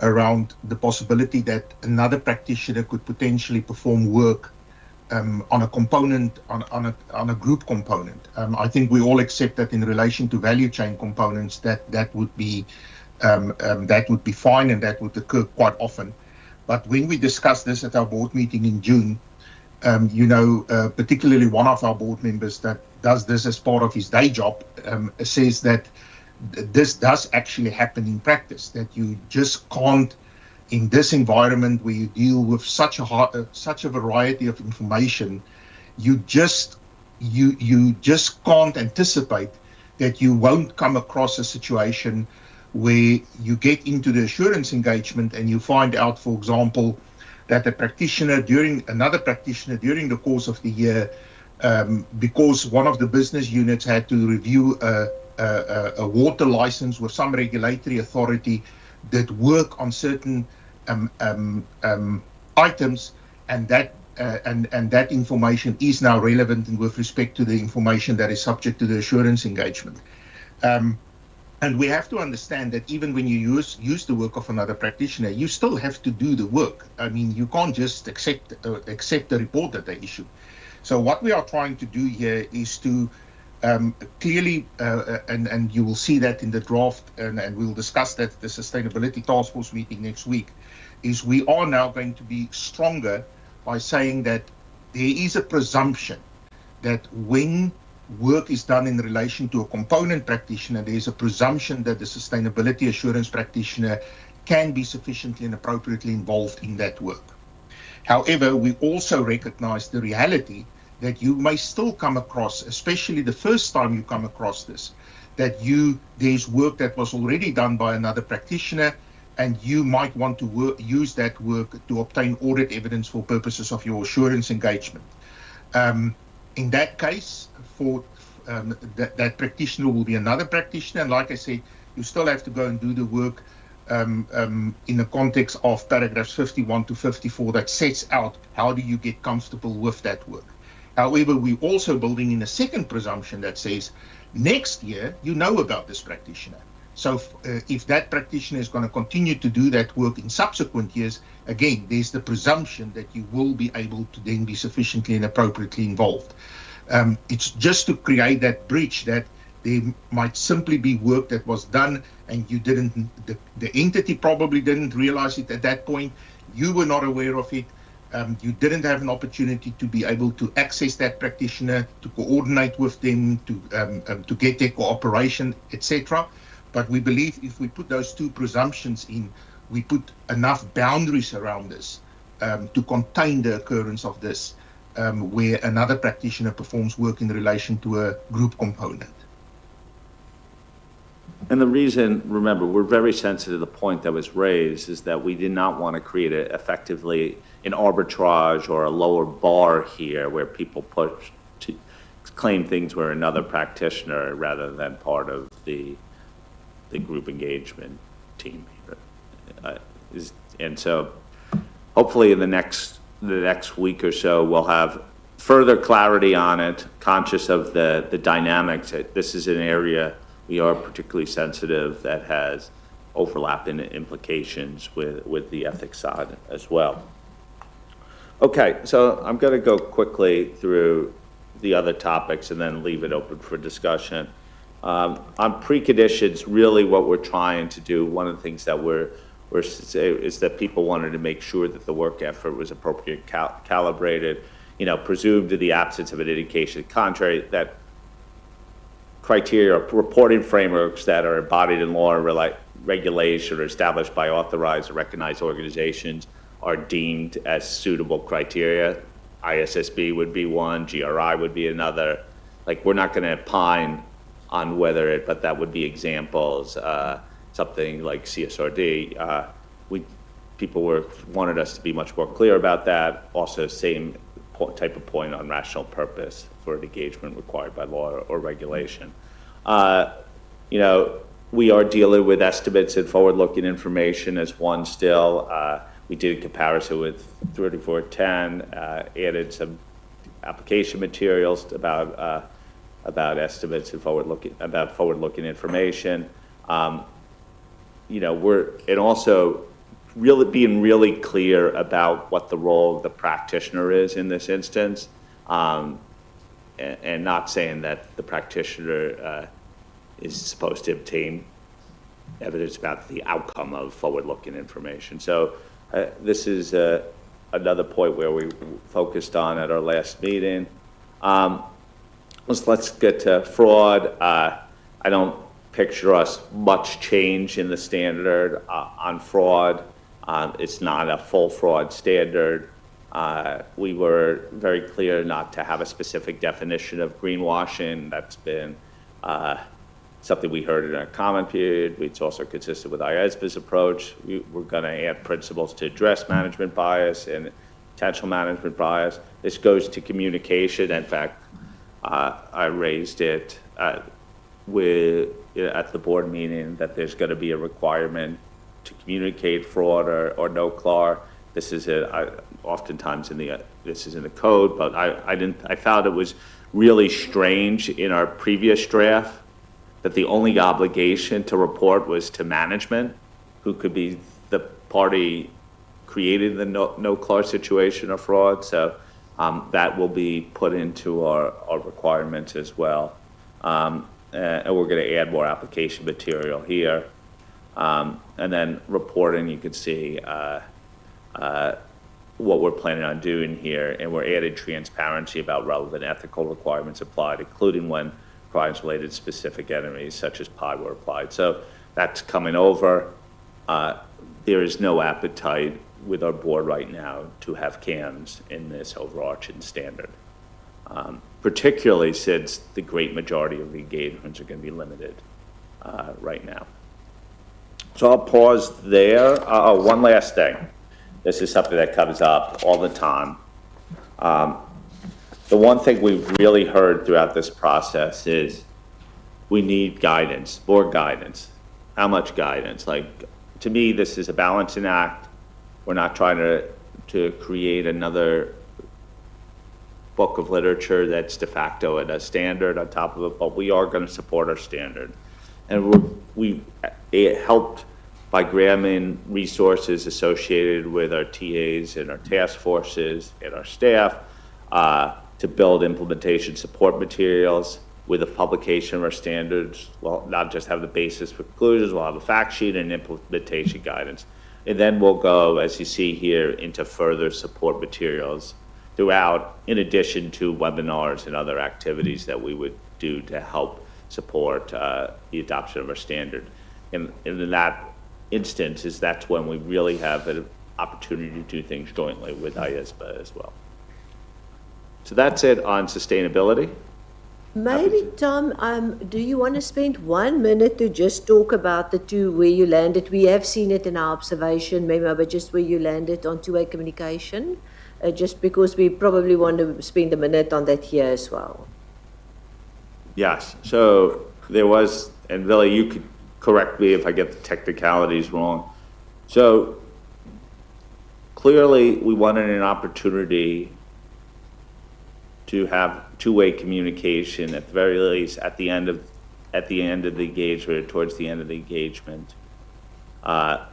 around the possibility that another practitioner could potentially perform work on a component, on a group component. I think we all accept that in relation to value chain components, that would be fine, and that would occur quite often. But when we discussed this at our board meeting in June, particularly one of our board members that does this as part of his day job, says that this does actually happen in practice, that you just can't, in this environment where you deal with such a variety of information, you just can't anticipate that you won't come across a situation where you get into the assurance engagement and you find out, for example, that another practitioner during the course of the year, because one of the business units had to review a water license with some regulatory authority, did work on certain items, and that information is now relevant with respect to the information that is subject to the assurance engagement. And we have to understand that even when you use the work of another practitioner, you still have to do the work. I mean, you can't just accept the report that they issue. So what we are trying to do here is to clearly, and you will see that in the draft, and we'll discuss that at the Sustainability Task Force meeting next week, is we are now going to be stronger by saying that there is a presumption that when work is done in relation to a component practitioner, there is a presumption that the sustainability assurance practitioner can be sufficiently and appropriately involved in that work. However, we also recognize the reality that you may still come across, especially the first time you come across this, that there's work that was already done by another practitioner, and you might want to use that work to obtain audit evidence for purposes of your assurance engagement. In that case, that practitioner will be another practitioner, and like I said, you still have to go and do the work in the context of paragraphs 51 to 54 that sets out how do you get comfortable with that work. However, we're also building in a second presumption that says next year you know about this practitioner. So if that practitioner is going to continue to do that work in subsequent years, again, there's the presumption that you will be able to then be sufficiently and appropriately involved. It's just to create that bridge that There might simply be work that was done and you didn't, the entity probably didn't realize it at that point. You were not aware of it. You didn't have an opportunity to be able to access that practitioner, to coordinate with them, to get their cooperation, etc. But we believe if we put those two presumptions in, we put enough boundaries around this to contain the occurrence of this, where another practitioner performs work in relation to a group component. And the reason, remember, we're very sensitive to the point that was raised, is that we did not want to create effectively an arbitrage or a lower bar here where people push to claim things were another practitioner rather than part of the group engagement team. And so hopefully in the next week or so, we'll have further clarity on it, conscious of the dynamics. This is an area we are particularly sensitive that has overlapping implications with the ethics side as well. Okay, so I'm going to go quickly through the other topics and then leave it open for discussion. On preconditions, really what we're trying to do, one of the things that is that people wanted to make sure that the work effort was appropriately calibrated, presumed in the absence of an indication contrary, that criteria or reporting frameworks that are embodied in law or regulation or established by authorized or recognized organizations are deemed as suitable criteria. IESBA would be one, GRI would be another. Like, we're not going to opine on whether but that would be examples. Something like CSRD, people wanted us to be much more clear about that. Also, same type of point on rational purpose for an engagement required by law or regulation. We are dealing with estimates and forward-looking information as one still. We did a comparison with 3410, added some application materials about estimates and forward-looking information. And also being really clear about what the role of the practitioner is in this instance, and not saying that the practitioner is supposed to obtain evidence about the outcome of forward-looking information. So this is another point where we focused on at our last meeting. Let's get to fraud. I don't picture us much change in the standard on fraud. It's not a full fraud standard. We were very clear not to have a specific definition of greenwashing. That's been something we heard in our comment period. It's also consistent with IESBA's approach. We're going to add principles to address management bias and potential management bias. This goes to communication. In fact, I raised it at the board meeting that there's going to be a requirement to communicate fraud or no CLAR. This is oftentimes this is in the code, but I found it was really strange in our previous draft that the only obligation to report was to management, who could be the party creating the no CLAR situation or fraud. So that will be put into our requirements as well. And we're going to add more application material here. And then reporting, you can see what we're planning on doing here, and we're adding transparency about relevant ethical requirements applied, including when crimes related to specific enemies, such as PI, were applied. So that's coming over. There is no appetite with our board right now to have CAMs in this overarching standard, particularly since the great majority of the engagements are going to be limited right now. So I'll pause there. One last thing. This is something that comes up all the time. The one thing we've really heard throughout this process is we need guidance, more guidance. How much guidance? Like, to me, this is a balancing act. We're not trying to create another book of literature that's de facto and a standard on top of it, but we are going to support our standard. And we helped by grabbing resources associated with our TAs and our task forces and our staff to build implementation support materials. with the publication of our standards. We'll not just have the basis for conclusions, we'll have a fact sheet and implementation guidance. And then we'll go, as you see here, into further support materials throughout, in addition to webinars and other activities that we would do to help support the adoption of our standard. And in that instance, that's when we really have an opportunity to do things jointly with IESBA as well. So that's it on sustainability. Maybe, Tom, do you want to spend 1 minute to just talk about the two, where you landed? We have seen it in our observation memo, but just where you landed on two-way communication, just because we probably want to spend a minute on that here as well. Yes, so there was, and Billy, you could correct me if I get the technicalities wrong. So clearly we wanted an opportunity to have two-way communication at the very least at the end of the engagement, or towards the end of the engagement,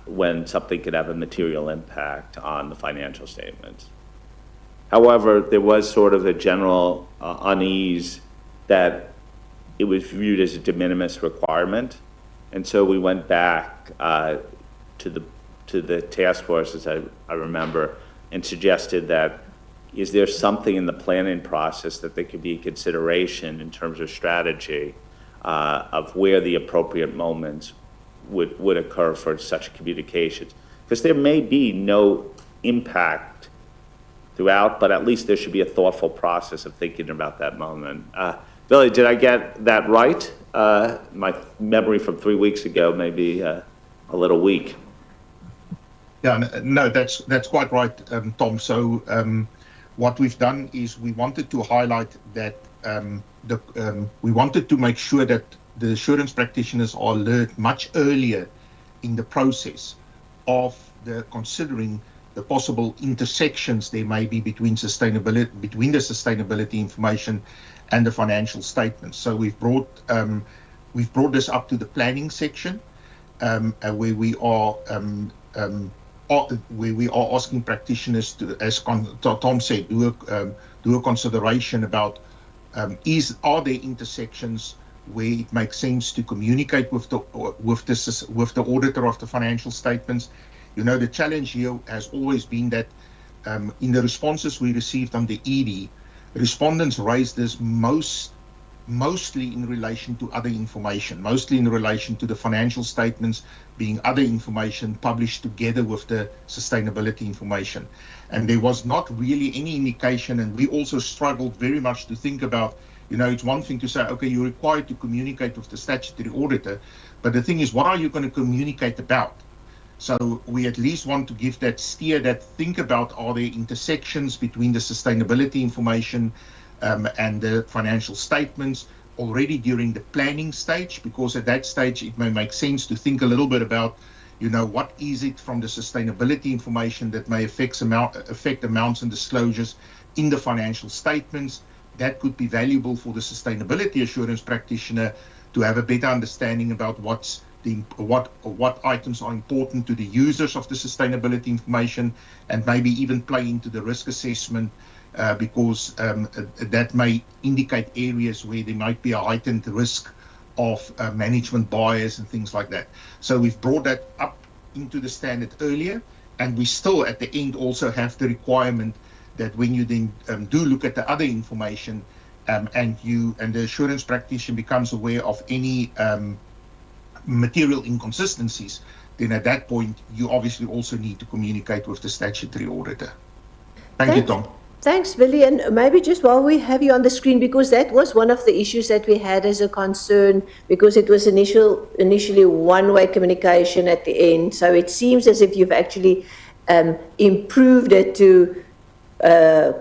when something could have a material impact on the financial statements. However, there was sort of a general unease that it was viewed as a de minimis requirement, and so we went back to the task force, as I remember, and suggested that, is there something in the planning process that there could be consideration in terms of strategy of where the appropriate moments would occur for such communications? Because there may be no impact throughout, but at least there should be a thoughtful process of thinking about that moment. Billy, did I get that right? My memory from 3 weeks ago may be a little weak. Yeah, no, that's quite right, Tom. So what we've done is we wanted to highlight that we wanted to make sure that the assurance practitioners are alert much earlier in the process of considering the possible intersections there may be between the sustainability information and the financial statements. So we've brought this up to the planning section, where we are asking practitioners to, as Tom said, do a consideration about are there intersections where it makes sense to communicate with the auditor of the financial statements. You know, the challenge here has always been that in the responses we received on the ED, respondents raised this mostly in relation to other information, mostly in relation to the financial statements being other information published together with the sustainability information. And there was not really any indication, and we also struggled very much to think about, you know, it's one thing to say, okay, you're required to communicate with the statutory auditor, but the thing is, what are you going to communicate about? So we at least want to give that steer, that think about, are there intersections between the sustainability information and the financial statements already during the planning stage, because at that stage it may make sense to think a little bit about, you know, what is it from the sustainability information that may affect amounts and disclosures in the financial statements that could be valuable for the sustainability assurance practitioner to have a better understanding about what items are important to the users of the sustainability information, and maybe even play into the risk assessment, because that may indicate areas where there might be a heightened risk of management bias and things like that. So we've brought that up into the standard earlier, and we still at the end also have the requirement that when you then do look at the other information, and the assurance practitioner becomes aware of any material inconsistencies, then at that point you obviously also need to communicate with the statutory auditor. Thank you, Tom. Thanks, Billy. And maybe just while we have you on the screen, because that was one of the issues that we had as a concern, because it was initially one-way communication at the end. So it seems as if you've actually improved it to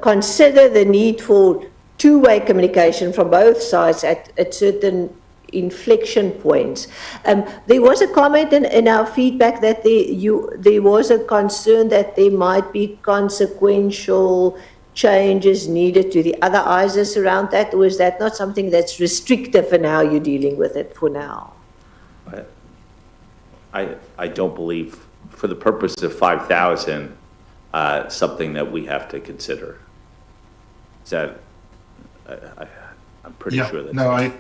consider the need for two-way communication from both sides at certain inflection points. There was a comment in our feedback that there was a concern that there might be consequential changes needed to the other ISAs around that, or is that not something that's restrictive in how you're dealing with it for now? I don't believe, for the purpose of 5,000, something that we have to consider. Is that, I'm pretty sure that's no, it.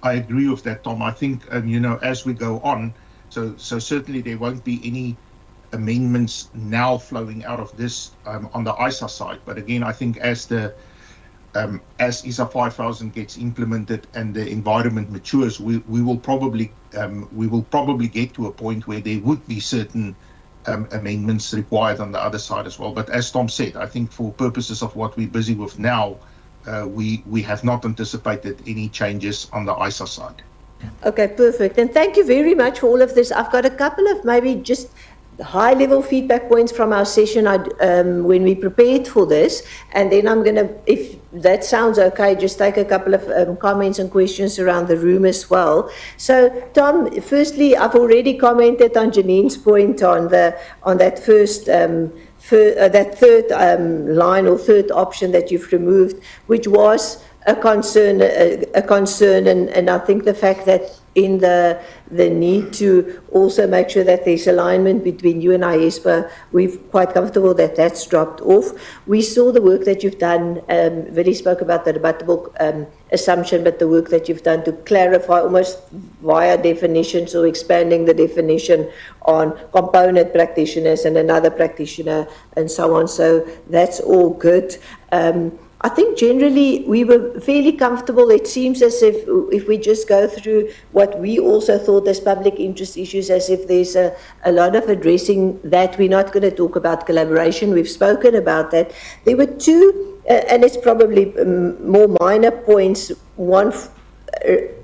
I agree with that, Tom. I think, as we go on, so certainly there won't be any amendments now flowing out of this on the ISA side. But again, I think as ISA 5000 gets implemented and the environment matures, we will probably get to a point where there would be certain amendments required on the other side as well. But as Tom said, I think for purposes of what we're busy with now, we have not anticipated any changes on the ISA side. Okay, perfect. And thank you very much for all of this. I've got a couple of maybe just high-level feedback points from our session when we prepared for this, and then I'm going to, if that sounds okay, just take a couple of comments and questions around the room as well. So, Tom, firstly, I've already commented on Janine's point on that first that third line or third option that you've removed, which was a concern, and I think the fact that in the need to also make sure that there's alignment between you and IESBA, we're quite comfortable that that's dropped off. We saw the work that you've done, Willie spoke about the rebuttable assumption, but the work that you've done to clarify almost via definitions or expanding the definition on component practitioners and another practitioner and so on. So that's all good. I think generally we were fairly comfortable. It seems as if we just go through what we also thought as public interest issues, as if there's a lot of addressing that. We're not going to talk about collaboration. We've spoken about that. There were two, and it's probably more minor points, one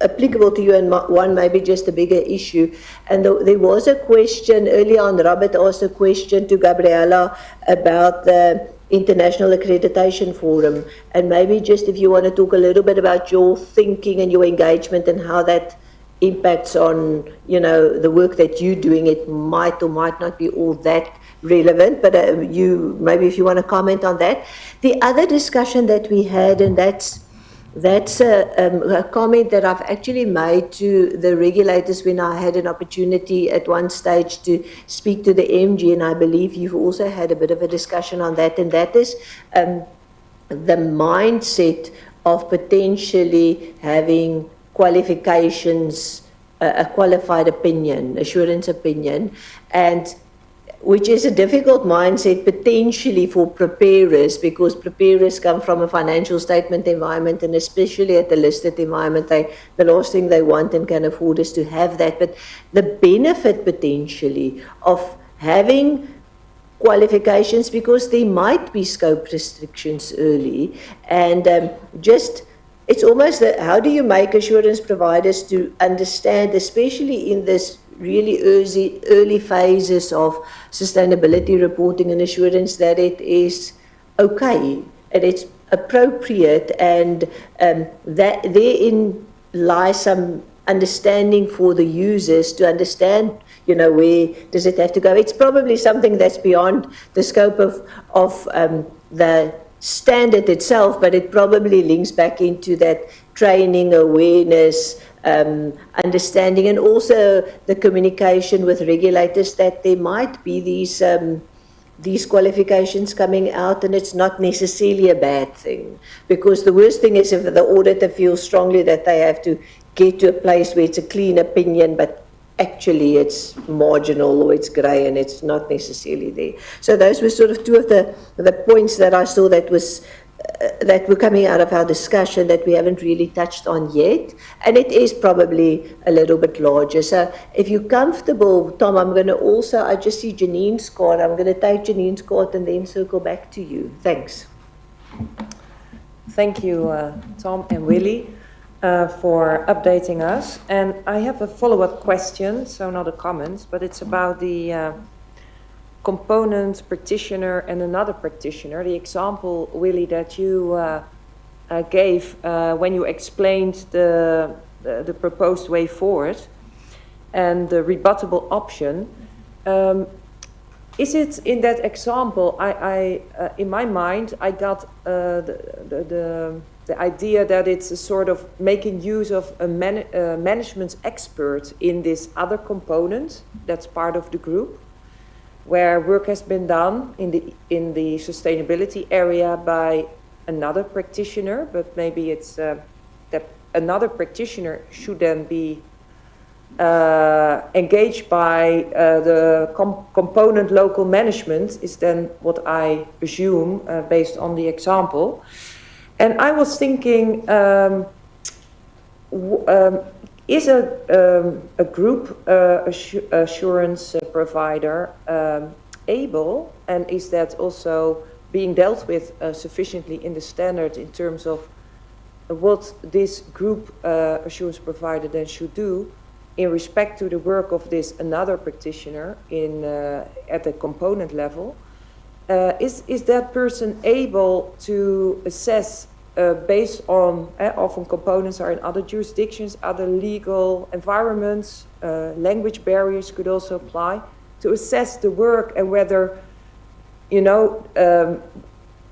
applicable to you and one maybe just a bigger issue. And there was a question earlier on, Robert asked a question to Gabriela about the International Accreditation Forum, and maybe just if you want to talk a little bit about your thinking and your engagement and how that impacts on, the work that you're doing. It might or might not be all that relevant, but maybe if you want to comment on that. The other discussion that we had, and that's a comment that I've actually made to the regulators when I had an opportunity at one stage to speak to the MG, and I believe you've also had a bit of a discussion on that, and that is the mindset of potentially having qualifications, a qualified opinion, assurance opinion, and which is a difficult mindset potentially for preparers, because preparers come from a financial statement environment, and especially at the listed environment, the last thing they want and can afford is to have that. But the benefit potentially of having qualifications, because there might be scope restrictions early, and it's almost that how do you make assurance providers to understand, especially in this really early phases of sustainability reporting and assurance, that it is okay and it's appropriate, and that therein lies some understanding for the users to understand, where does it have to go. It's probably something that's beyond the scope of the standard itself, but it probably links back into that training, awareness, understanding, and also the communication with regulators that there might be these qualifications coming out, and it's not necessarily a bad thing, because the worst thing is if the auditor feels strongly that they have to get to a place where it's a clean opinion, but actually it's marginal or it's grey and it's not necessarily there. So those were sort of two of the points that I saw that were coming out of our discussion that we haven't really touched on yet, and it is probably a little bit larger. So if you're comfortable, Tom, I'm going to also, I just see Janine's card, I'm going to take Janine's card and then circle back to you. Thanks. Thank you, Tom and Willie, for updating us. And I have a follow-up question, so not a comment, but it's about the component practitioner and another practitioner. The example, Willie, that you gave when you explained the proposed way forward and the rebuttable option. Is it in that example, I in my mind, I got the idea that it's a sort of making use of a management expert in this other component that's part of the group, where work has been done in the sustainability area by another practitioner, but maybe it's that another practitioner should then be engaged by the component local management, is then what I assume based on the example. And I was thinking, is a group assurance provider able, and is that also being dealt with sufficiently in the standard in terms of what this group assurance provider then should do in respect to the work of this another practitioner in at the component level? Is that person able to assess based on, often components are in other jurisdictions, other legal environments, language barriers could also apply, to assess the work and whether, you know,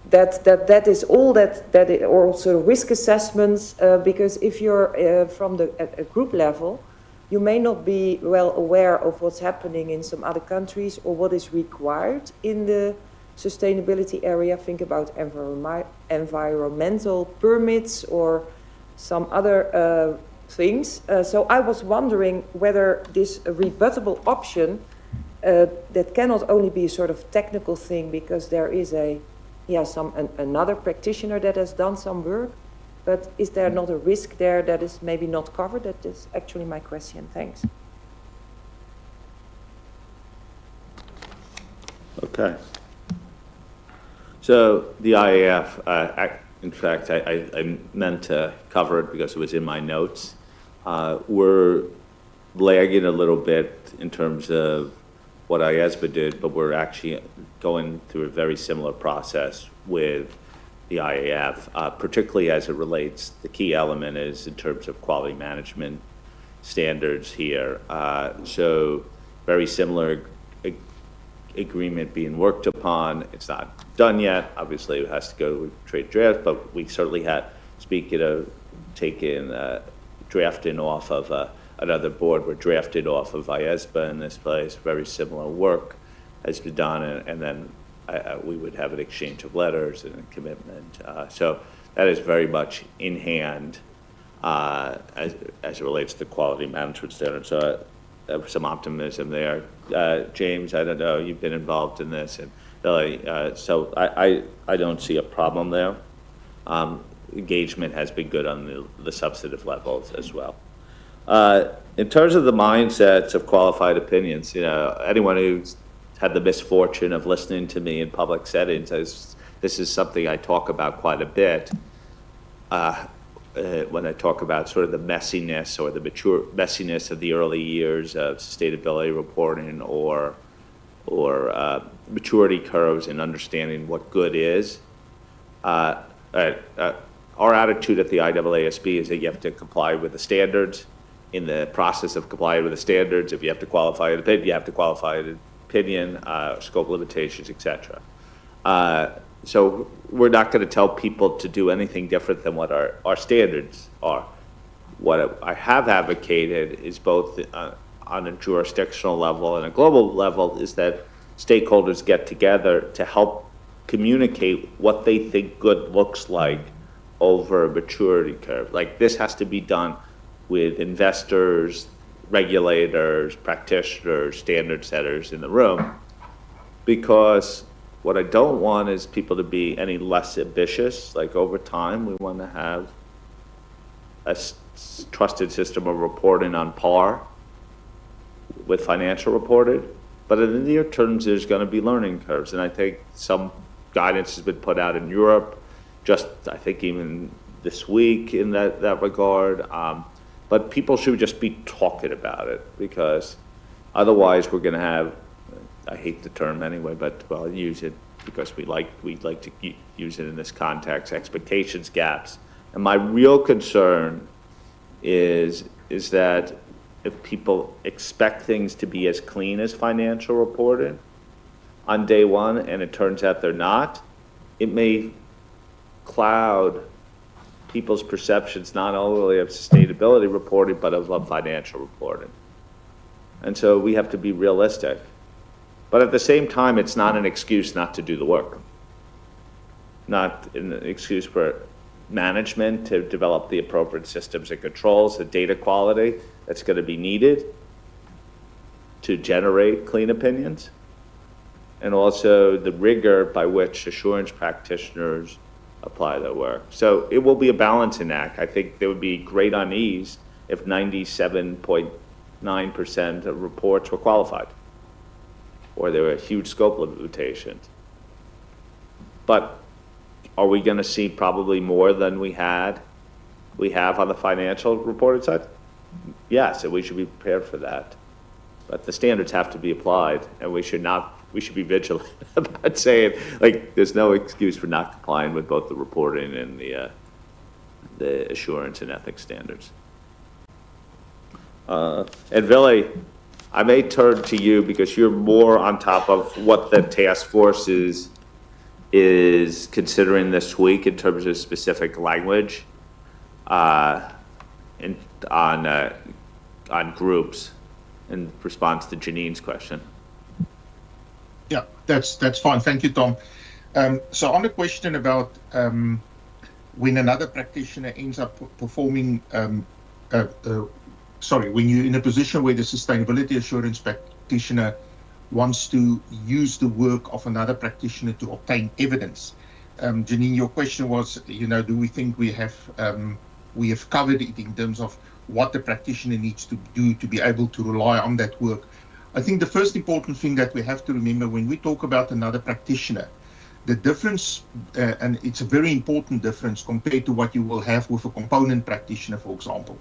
that is all or also risk assessments, because if you're from at a group level, you may not be well aware of what's happening in some other countries or what is required in the sustainability area. Think about environmental permits or some other things. So I was wondering whether this rebuttable option, that cannot only be a sort of technical thing because there is another practitioner that has done some work, but is there not a risk there that is maybe not covered? That is actually my question. Thanks. Okay. So the IAF, in fact, I meant to cover it because it was in my notes. We're lagging a little bit in terms of what IESBA did, but we're actually going through a very similar process with the IAF, particularly as it relates, the key element is in terms of quality management standards here. So very similar agreement being worked upon. It's not done yet. Obviously, it has to go with trade draft, but we certainly had, speaking of taking, drafting off of another board, we're drafted off of IESBA in this place. Very similar work has been done, and then we would have an exchange of letters and a commitment. So that is very much in hand as it relates to the quality management standards. So some optimism there. James, I don't know, you've been involved in this, and really, so I don't see a problem there. Engagement has been good on the substantive levels as well. In terms of the mindsets of qualified opinions, you know, anyone who's had the misfortune of listening to me in public settings, this is something I talk about quite a bit when I talk about sort of the messiness or the messiness of the early years of sustainability reporting or maturity curves and understanding what good is. Our attitude at the IAASB is that you have to comply with the standards. In the process of complying with the standards, if you have to qualify an opinion, you have to qualify an opinion, scope limitations, etc. So we're not going to tell people to do anything different than what our standards are. What I have advocated is both on a jurisdictional level and a global level is that stakeholders get together to help communicate what they think good looks like over a maturity curve. Like this has to be done with investors, regulators, practitioners, standard setters in the room, because what I don't want is people to be any less ambitious. Like over time, we want to have a trusted system of reporting on par with financial reporting. But in the near term, there's going to be learning curves. And I think some guidance has been put out in Europe, just I think even this week in that regard. But people should just be talking about it, because otherwise we're going to have, I hate the term anyway, but I'll use it because we'd like to use it in this context, expectations gaps. And my real concern is that if people expect things to be as clean as financial reporting on day one and it turns out they're not, it may cloud people's perceptions not only of sustainability reporting, but of financial reporting. And so we have to be realistic. But at the same time, it's not an excuse not to do the work. not an excuse for management to develop the appropriate systems and controls, the data quality that's going to be needed to generate clean opinions, and also the rigor by which assurance practitioners apply their work. So it will be a balancing act. I think there would be great unease if 97.9% of reports were qualified, or there were huge scope limitations. But are we going to see probably more than we have on the financial reported side? Yes, and we should be prepared for that. But the standards have to be applied, and we should be vigilant about saying, like, there's no excuse for not complying with both the reporting and the assurance and ethics standards. And Willy, I may turn to you because you're more on top of what the task force is considering this week in terms of specific language on groups in response to Janine's question. Yeah, that's fine. Thank you, Tom. So on the question about when another practitioner ends up performing, when you're in a position where the sustainability assurance practitioner wants to use the work of another practitioner to obtain evidence. Janine, your question was, do we think we have covered it in terms of what the practitioner needs to do to be able to rely on that work? I think the first important thing that we have to remember when we talk about another practitioner, the difference, and it's a very important difference compared to what you will have with a component practitioner, for example.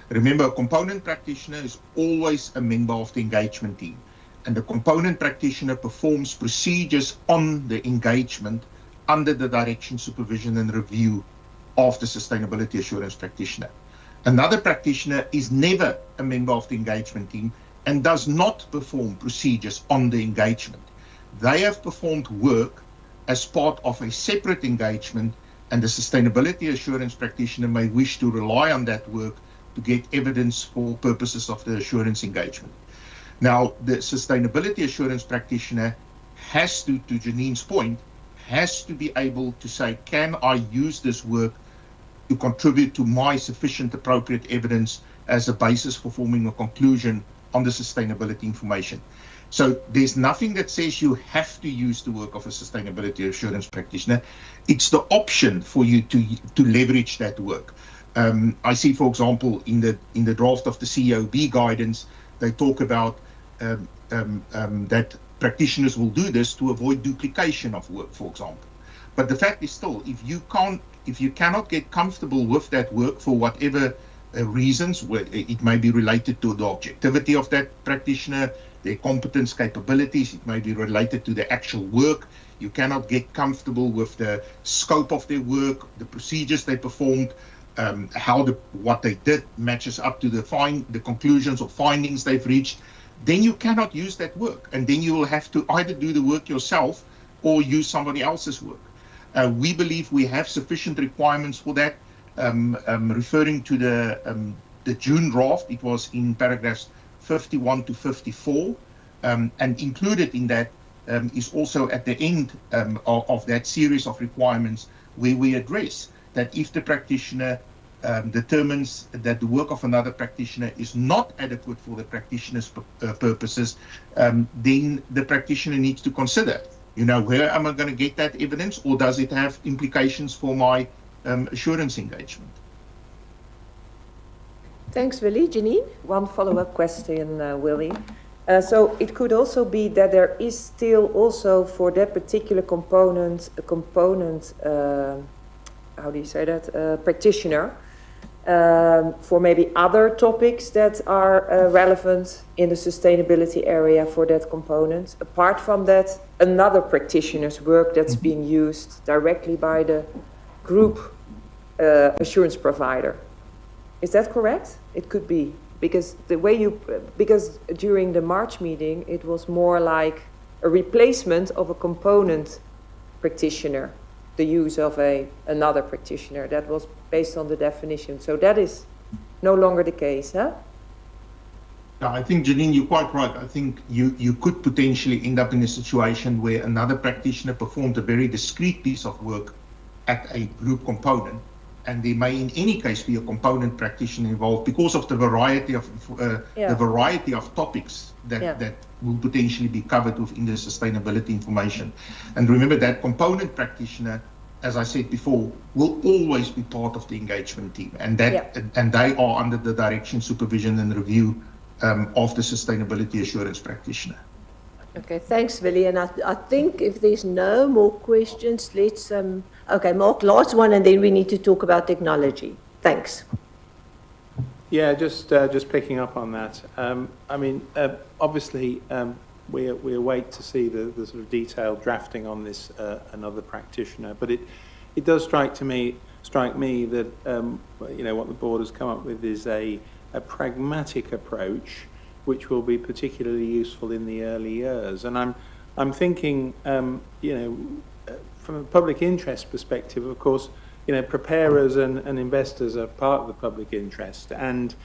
Remember, a component practitioner is always a member of the engagement team, and the component practitioner performs procedures on the engagement under the direction, supervision, and review of the sustainability assurance practitioner. Another practitioner is never a member of the engagement team and does not perform procedures on the engagement. They have performed work as part of a separate engagement, and the sustainability assurance practitioner may wish to rely on that work to get evidence for purposes of the assurance engagement. Now, the sustainability assurance practitioner has to Janine's point, has to be able to say, can I use this work to contribute to my sufficient appropriate evidence as a basis for forming a conclusion on the sustainability information. So there's nothing that says you have to use the work of a sustainability assurance practitioner. It's the option for you to leverage that work. I see, for example, in the draft of the CEOB guidance, they talk about that practitioners will do this to avoid duplication of work, for example. But the fact is still, if you cannot get comfortable with that work for whatever reasons, where it may be related to the objectivity of that practitioner, their competence, capabilities, it may be related to the actual work, you cannot get comfortable with the scope of their work, the procedures they performed, what they did matches up to the conclusions or findings they've reached, then you cannot use that work, and then you will have to either do the work yourself or use somebody else's work. We believe we have sufficient requirements for that. Referring to the June draft, it was in paragraphs 51 to 54, and included in that is also at the end of that series of requirements where we address that if the practitioner determines that the work of another practitioner is not adequate for the practitioner's purposes, then the practitioner needs to consider, where am I going to get that evidence, or does it have implications for my assurance engagement? Thanks, Willy. Janine? One follow-up question, Willy. So it could also be that there is still also for that particular component, practitioner, for maybe other topics that are relevant in the sustainability area for that component. Apart from that, another practitioner's work that's being used directly by the group assurance provider. Is that correct? It could be, because because during the March meeting, it was more like a replacement of a component practitioner, the use of another practitioner. That was based on the definition. So that is no longer the case, huh? Yeah, I think, Janine, you're quite right. I think you could potentially end up in a situation where another practitioner performed a very discrete piece of work at a group component, and there may in any case be a component practitioner involved because of the variety of topics that will potentially be covered within the sustainability information. And remember that component practitioner, as I said before, will always be part of the engagement team, and and they are under the direction, supervision, and review of the sustainability assurance practitioner. Okay, thanks, Willie. And I think if there's no more questions, let's, okay, Mark, last one, and then we need to talk about technology. Thanks. Yeah, just picking up on that. I mean, obviously, we await to see the sort of detailed drafting on this another practitioner, but it does strike me that you know, what the board has come up with is a pragmatic approach, which will be particularly useful in the early years. And I'm thinking, you know, from a public interest perspective, of course, you know, preparers and investors are part of the public interest. And,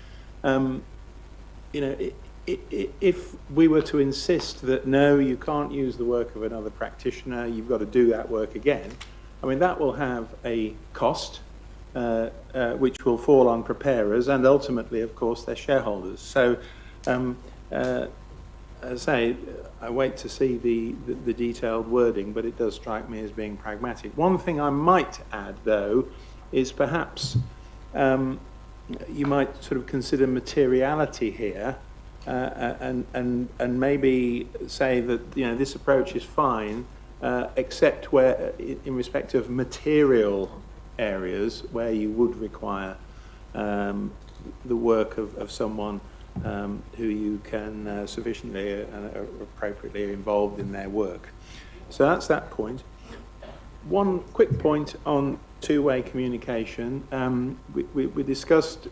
you know, if we were to insist that, no, you can't use the work of another practitioner, you've got to do that work again, I mean, that will have a cost, which will fall on preparers and ultimately, of course, their shareholders. So, as I say, I wait to see the detailed wording, but it does strike me as being pragmatic. One thing I might add, though, is perhaps you might sort of consider materiality here, and maybe say that, you know, this approach is fine, except where, in respect of material areas where you would require the work of someone who you can sufficiently and appropriately involved in their work. So that's that point. One quick point on two-way communication. We discussed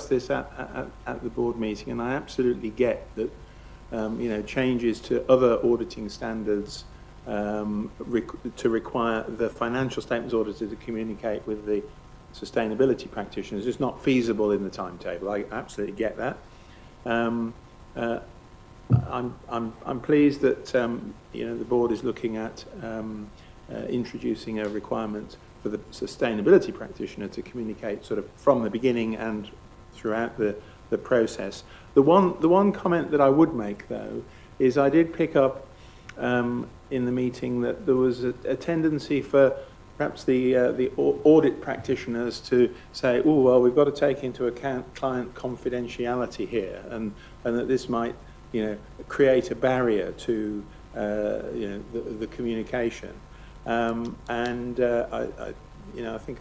this at the board meeting, and I absolutely get that you know, changes to other auditing standards to require the financial statements auditor to communicate with the sustainability practitioners is not feasible in the timetable. I absolutely get that. I'm pleased that you know, the board is looking at introducing a requirement for the sustainability practitioner to communicate sort of from the beginning and throughout the process. The one comment that I would make, though, is I did pick up in the meeting that there was a tendency for perhaps the audit practitioners to say, oh, well, we've got to take into account client confidentiality here, and that this might, you know, create a barrier to you know, the communication. You know, I think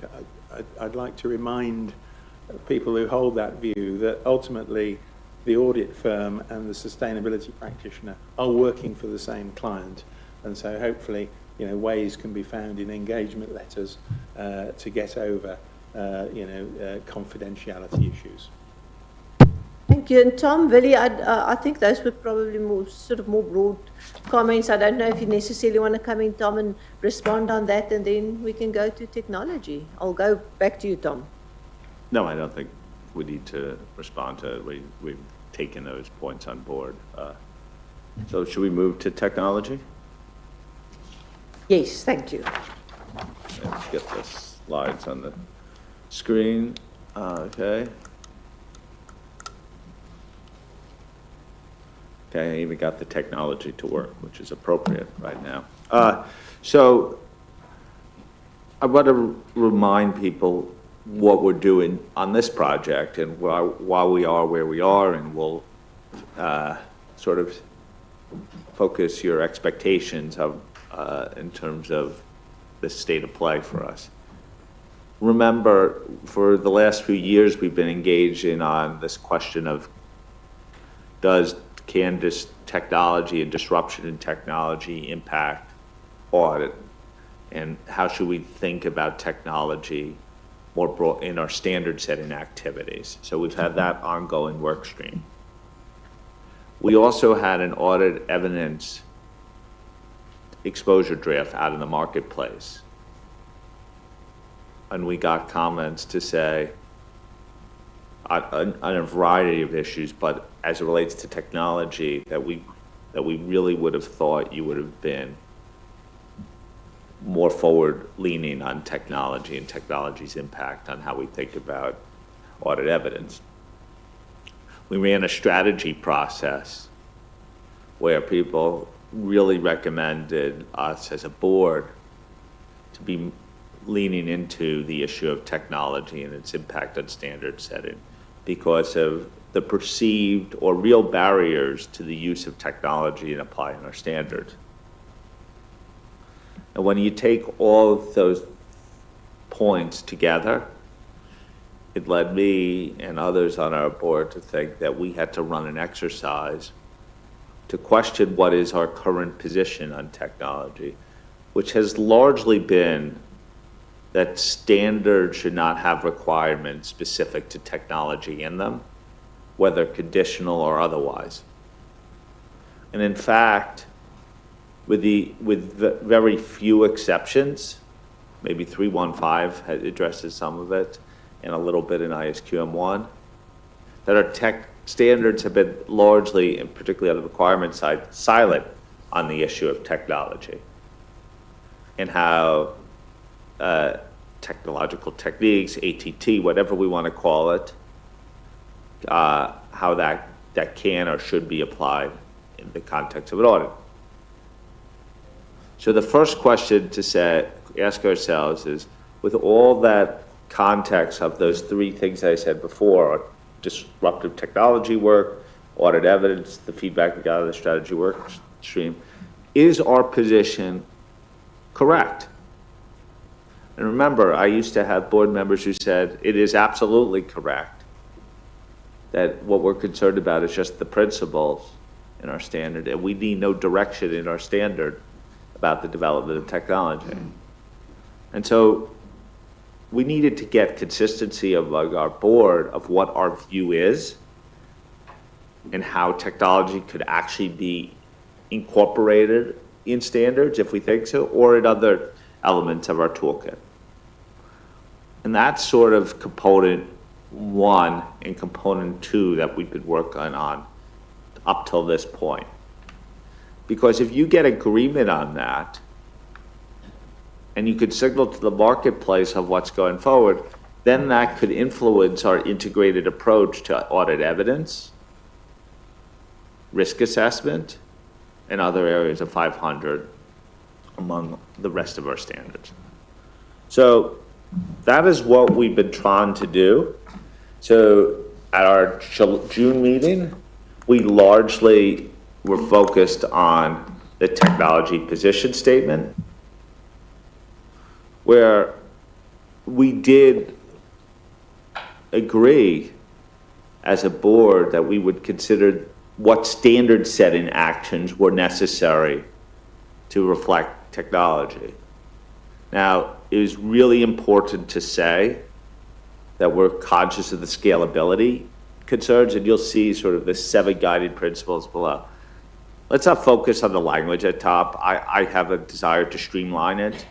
I'd like to remind people who hold that view that ultimately the audit firm and the sustainability practitioner are working for the same client, and so hopefully, you know, ways can be found in engagement letters to get over, you know, confidentiality issues. Thank you. And Tom, Willie, I think those were probably more broad comments. I don't know if you necessarily want to come in, Tom, and respond on that, and then we can go to technology. I'll go back to you, Tom. No, I don't think we need to respond to it. We've taken those points on board. So should we move to technology? Yes, thank you. Let's get the slides on the screen. Okay. Okay, I even got the technology to work, which is appropriate right now. So I want to remind people what we're doing on this project and why we are where we are, and we'll sort of focus your expectations of in terms of the state of play for us. Remember, for the last few years, we've been engaging on this question of can this technology and disruption in technology impact audit, and how should we think about technology more broad in our standard setting activities? So we've had that ongoing work stream. We also had an audit evidence exposure draft out in the marketplace, and we got comments to say on a variety of issues, but as it relates to technology, that we really would have thought you would have been more forward-leaning on technology and technology's impact on how we think about audit evidence. We ran a strategy process where people really recommended us as a board to be leaning into the issue of technology and its impact on standard setting because of the perceived or real barriers to the use of technology and applying our standards. And when you take all of those points together, it led me and others on our board to think that we had to run an exercise to question what is our current position on technology, which has largely been that standards should not have requirements specific to technology in them, whether conditional or otherwise. And in fact, with very few exceptions, maybe 315 addresses some of it, and a little bit in ISQM1, that our tech standards have been largely, and particularly on the requirement side, silent on the issue of technology and how technological techniques, ATT, whatever we want to call it, how that can or should be applied in the context of an audit. So the first question to ask ourselves is, with all that context of those three things I said before, disruptive technology work, audit evidence, the feedback we got out of the strategy work stream, is our position correct? And remember, I used to have board members who said, it is absolutely correct that what we're concerned about is just the principles in our standard, and we need no direction in our standard about the development of technology. And so we needed to get consistency among our board of what our view is and how technology could actually be incorporated in standards, if we think so, or in other elements of our toolkit. And that's sort of component one and component two that we've been working on up till this point. Because if you get agreement on that, and you could signal to the marketplace of what's going forward, then that could influence our integrated approach to audit evidence, risk assessment, and other areas of 500 among the rest of our standards. So that is what we've been trying to do. So at our June meeting, we largely were focused on the technology position statement, where we did agree as a board that we would consider what standard setting actions were necessary to reflect technology. Now, it is really important to say that we're conscious of the scalability concerns, and you'll see sort of the 7 guiding principles below. Let's not focus on the language at top. I have a desire to streamline it.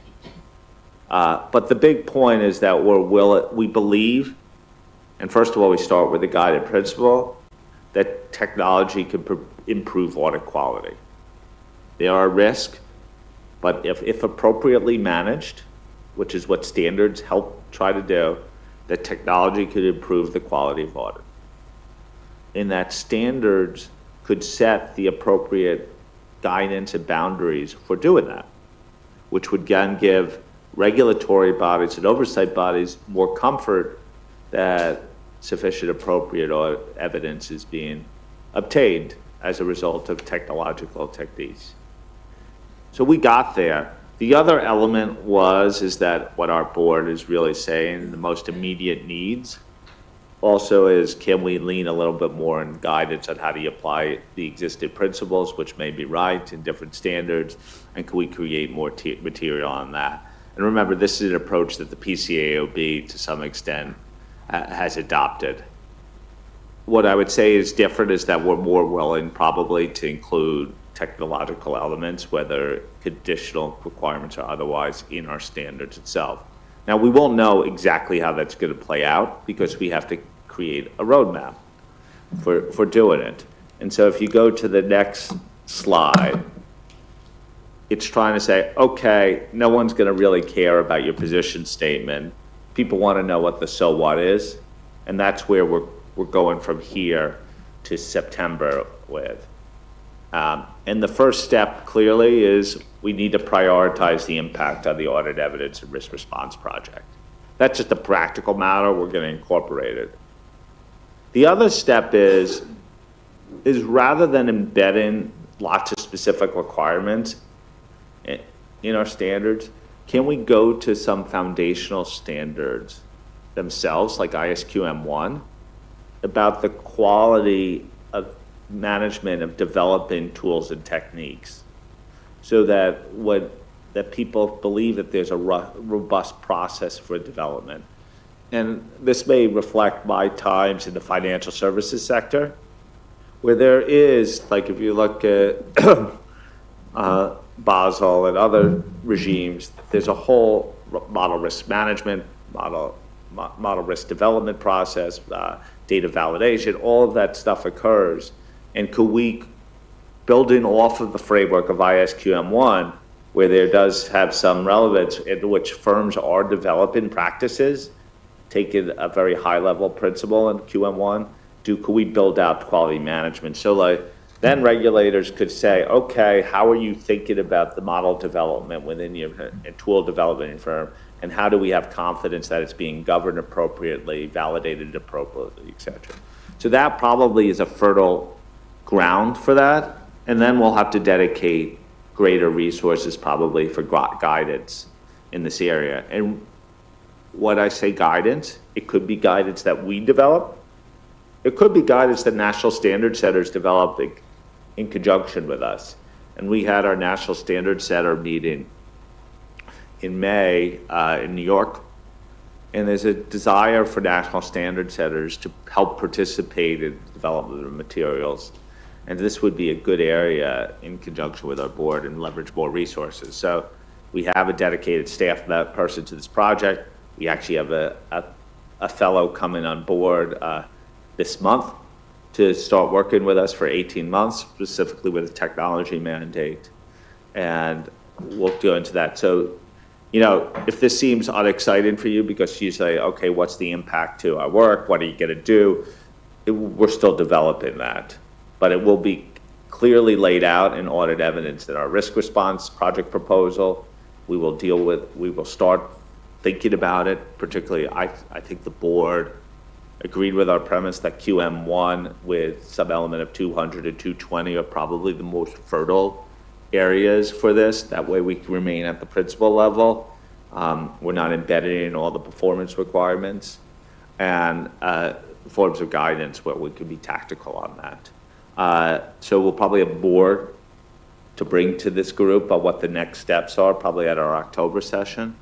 But the big point is that we believe, and first of all, we start with the guiding principle, that technology can improve audit quality. They are a risk, but if appropriately managed, which is what standards help try to do, that technology could improve the quality of audit. And that standards could set the appropriate guidance and boundaries for doing that, which would again give regulatory bodies and oversight bodies more comfort that sufficient appropriate evidence is being obtained as a result of technological techniques. So we got there. The other element is that what our board is really saying, the most immediate needs also is, can we lean a little bit more in guidance on how do you apply the existing principles, which may be right in different standards, and can we create more material on that? And remember, this is an approach that the PCAOB, to some extent, has adopted. What I would say is different is that we're more willing probably to include technological elements, whether conditional requirements or otherwise, in our standards itself. Now, we won't know exactly how that's going to play out because we have to create a roadmap for doing it. And so if you go to the next slide, it's trying to say, okay, no one's going to really care about your position statement. People want to know what the so what is, and that's where we're going from here to September with. And the first step clearly is we need to prioritize the impact on the audit evidence and risk response project. That's just a practical matter. We're going to incorporate it. The other step is rather than embedding lots of specific requirements in our standards, can we go to some foundational standards themselves, like ISQM1, about the quality of management of developing tools and techniques, so that that people believe that there's a robust process for development. And this may reflect my times in the financial services sector, where there is, like if you look at Basel and other regimes, there's a whole model risk management, model risk development process, data validation, all of that stuff occurs. And could we, building off of the framework of ISQM1, where there does have some relevance in which firms are developing practices, taking a very high level principle in QM1, could we build out quality management? So like, then regulators could say, okay, how are you thinking about the model development within your tool development firm? And how do we have confidence that it's being governed appropriately, validated appropriately, et cetera? So that probably is a fertile ground for that. And then we'll have to dedicate greater resources probably for guidance in this area. And when I say guidance, it could be guidance that we develop. It could be guidance that national standard setters develop in conjunction with us. And we had our national standard setter meeting in May in New York. And there's a desire for national standard setters to help participate in the development of materials. And this would be a good area in conjunction with our board and leverage more resources. So we have a dedicated staff person to this project. We actually have a fellow coming on board this month to start working with us for 18 months, specifically with a technology mandate. And we'll go into that. So, you know, if this seems unexciting for you because you say, okay, what's the impact to our work? What are you going to do? We're still developing that. But it will be clearly laid out in audit evidence in our risk response project proposal. We will start thinking about it. Particularly, I think the board agreed with our premise that QM1 with some element of 200 and 220 are probably the most fertile areas for this. That way we can remain at the principal level. We're not embedded in all the performance requirements, and forms of guidance where we can be tactical on that. So we'll probably have more to bring to this group on what the next steps are, probably at our October session.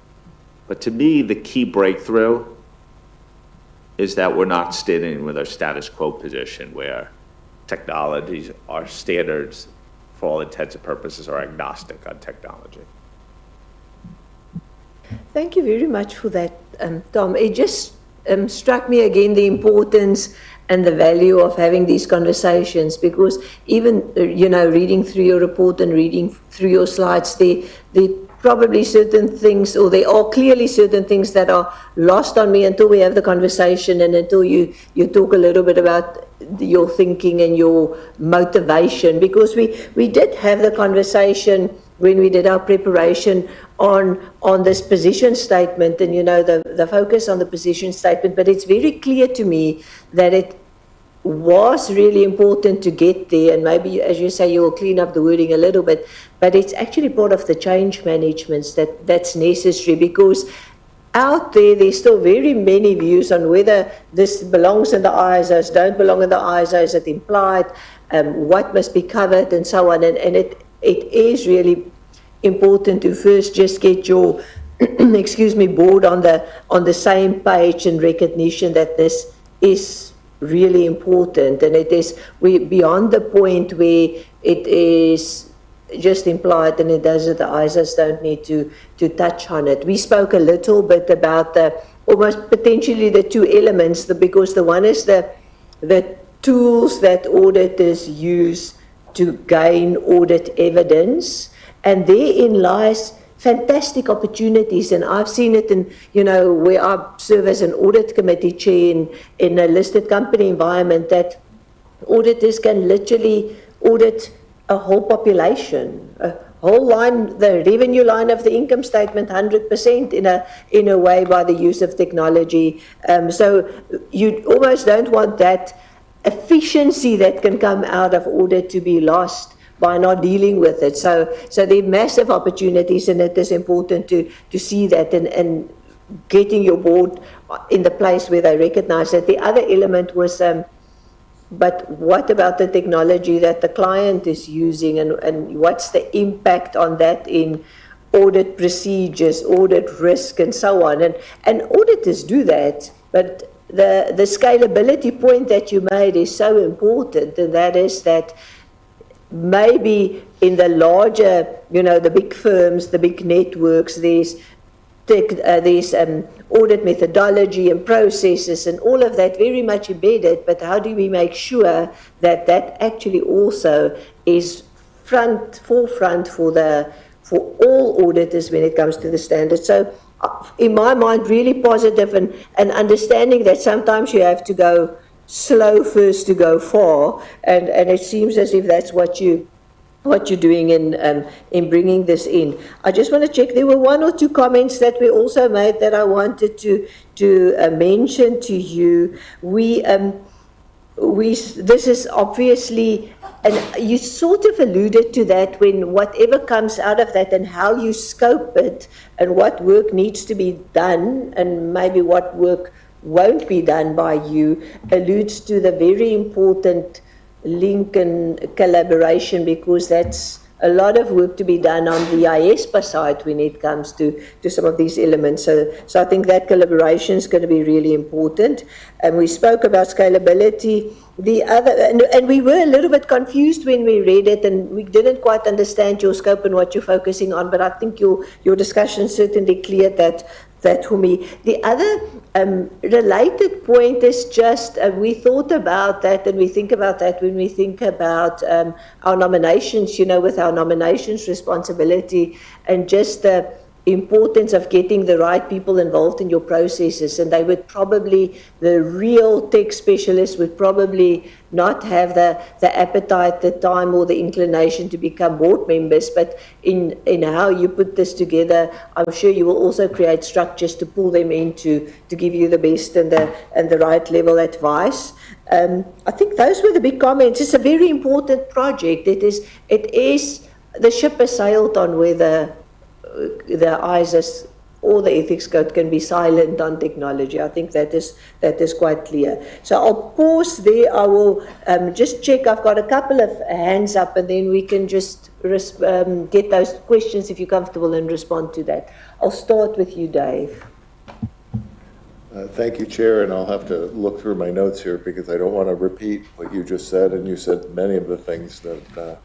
But to me, the key breakthrough is that we're not standing with our status quo position where technologies, our standards, for all intents and purposes, are agnostic on technology. Thank you very much for that, Tom. It just struck me again the importance and the value of having these conversations, because even, you know, reading through your report and reading through your slides, there probably certain things, or there are clearly certain things that are lost on me until we have the conversation and until you talk a little bit about your thinking and your motivation, because we did have the conversation when we did our preparation on this position statement, and you know, the focus on the position statement, but it's very clear to me that it was really important to get there, and maybe, as you say, you will clean up the wording a little bit, but it's actually part of the change management that's necessary, because out there's still very many views on whether this belongs in the ISOs, don't belong in the ISOs, it implied, what must be covered, and so on, and it is really important to first just get your board on the same page and recognition that this is really important, and we beyond the point where it is just implied and it does it, the ISOs don't need to touch on it. We spoke a little bit about almost potentially the two elements, because the one is the tools that auditors use to gain audit evidence, And therein lies fantastic opportunities, and I've seen it in, where I serve as an audit committee chair in a listed company environment, that auditors can literally audit a whole population, a whole line, the revenue line of the income statement, 100% in a way by the use of technology. So you almost don't want that efficiency that can come out of audit to be lost by not dealing with it. So there are massive opportunities, and it is important to see that and getting your board in the place where they recognize that. The other element was, but what about the technology that the client is using, and what's the impact on that in audit procedures, audit risk, and so on. And auditors do that, but the scalability point that you made is so important, and that is that maybe in the larger, the big firms, the big networks, there's audit methodology and processes and all of that very much embedded, but how do we make sure that that actually also is forefront for all auditors when it comes to the standards? So in my mind, really positive, and understanding that sometimes you have to go slow first to go far, and it seems as if that's what you're doing in bringing this in. I just want to check, there were one or two comments that we also made that I wanted to mention to you. This is obviously, and you sort of alluded to that, when whatever comes out of that and how you scope it and what work needs to be done and maybe what work won't be done by you, alludes to the very important link and collaboration, because that's a lot of work to be done on the IESBA side when it comes to some of these elements. So I think that collaboration is going to be really important. And we spoke about scalability. The other, and we were a little bit confused when we read it, and we didn't quite understand your scope and what you're focusing on, but I think your discussion certainly cleared that for me. The other related point is just, we thought about that, and we think about that when we think about our nominations, with our nominations responsibility, and just the importance of getting the right people involved in your processes. And they would probably, the real tech specialists would probably not have the appetite, the time, or the inclination to become board members. But in how you put this together, I'm sure you will also create structures to pull them into, to give you the best and the right level advice. I think those were the big comments. It's a very important project. It is the ship has sailed on whether the ISIS or the ethics code can be silent on technology. I think that is quite clear. So I'll pause there. I will just check. I've got a couple of hands up, and then we can just get those questions if you're comfortable and respond to that. I'll start with you, Dave. Thank you, Chair, and I'll have to look through my notes here because I don't want to repeat what you just said, and you said many of the things that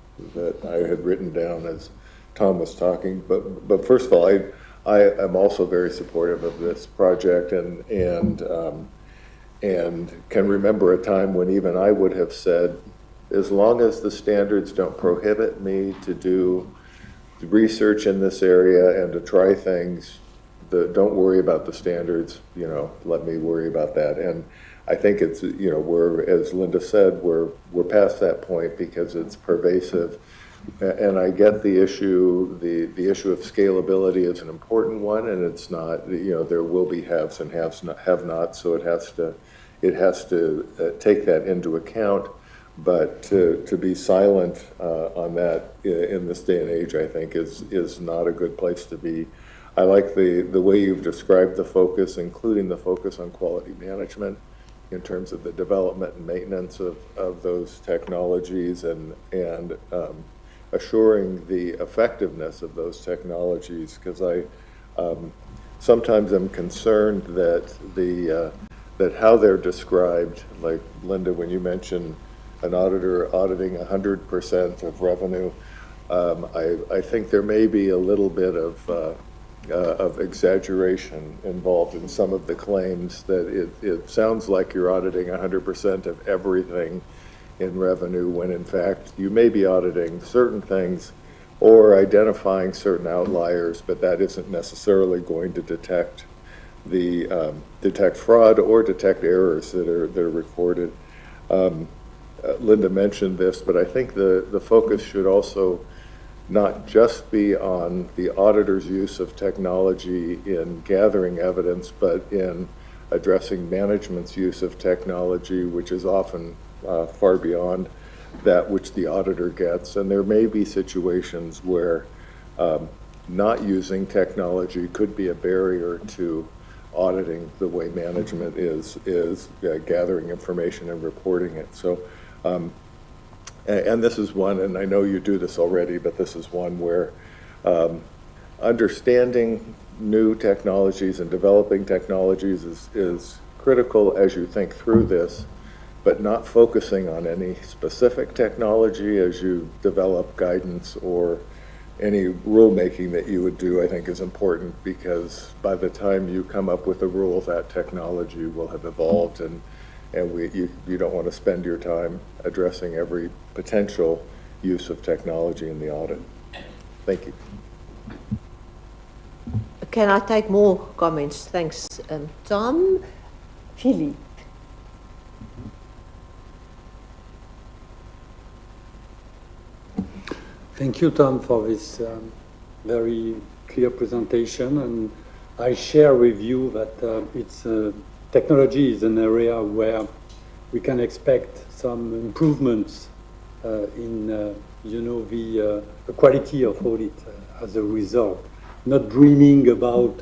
I had written down as Tom was talking. But first of all, I am also very supportive of this project, and can remember a time when even I would have said, as long as the standards don't prohibit me to do research in this area and to try things, don't worry about the standards, let me worry about that. And I think it's, we're, as Linda said, we're past that point because it's pervasive. And I get the issue, the issue of scalability is an important one, and it's not, there will be haves and have-nots, so it has to take that into account. But to be silent on that in this day and age, I think is not a good place to be. I like the way you've described the focus, including the focus on quality management in terms of the development and maintenance of those technologies, and assuring the effectiveness of those technologies, because I sometimes am concerned that that how they're described, like Linda, when you mentioned an auditor auditing 100% of revenue, I think there may be a little bit of exaggeration involved in some of the claims, that it sounds like you're auditing 100% of everything in revenue, when in fact you may be auditing certain things, or identifying certain outliers, but that isn't necessarily going to detect detect fraud or detect errors that are recorded. Linda mentioned this, but I think the focus should also not just be on the auditor's use of technology in gathering evidence, but in addressing management's use of technology, which is often far beyond that which the auditor gets. And there may be situations where not using technology could be a barrier to auditing the way management is gathering information and reporting it. So, and this is one, and I know you do this already, but this is one where understanding new technologies and developing technologies is critical as you think through this, but not focusing on any specific technology as you develop guidance or any rulemaking that you would do, I think is important, because by the time you come up with a rule, that technology will have evolved, and you don't want to spend your time addressing every potential use of technology in the audit. Thank you. Can I take more comments? Thanks, Tom. Philippe. Thank you, Tom, for this very clear presentation. And I share with you that technology is an area where we can expect some improvements in the quality of audit as a result. Not dreaming about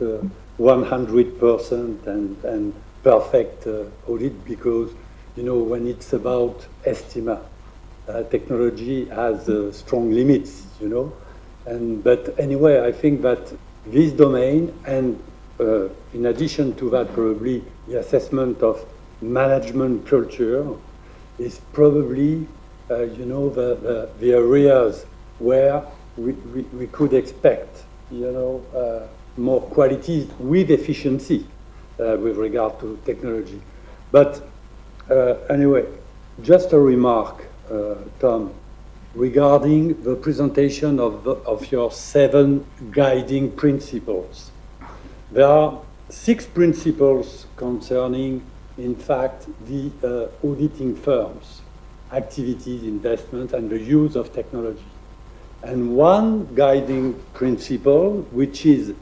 100% and perfect audit, because when it's about estimate, technology has strong limits, but anyway, I think that this domain, and in addition to that, probably the assessment of management culture is probably the areas where we could expect more qualities with efficiency with regard to technology. But anyway, just a remark, Tom, regarding the presentation of your 7 guiding principles. There are 6 principles concerning, in fact, the auditing firms, activities, investment, and the use of technology. And one guiding principle, which is,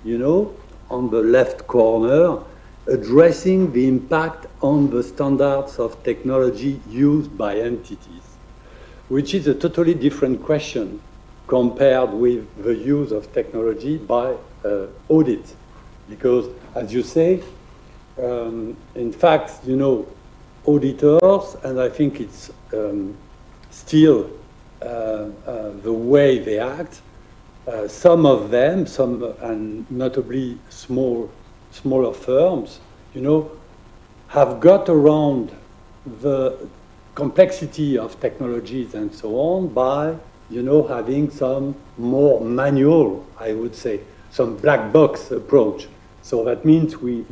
on the left corner, addressing the impact on the standards of technology used by entities, which is a totally different question compared with the use of technology by audit. Because, as you say, in fact, auditors, and I think it's still the way they act, some of them, and notably smaller firms, have got around the complexity of technologies and so on by, having some more manual, I would say, some black box approach. So that means we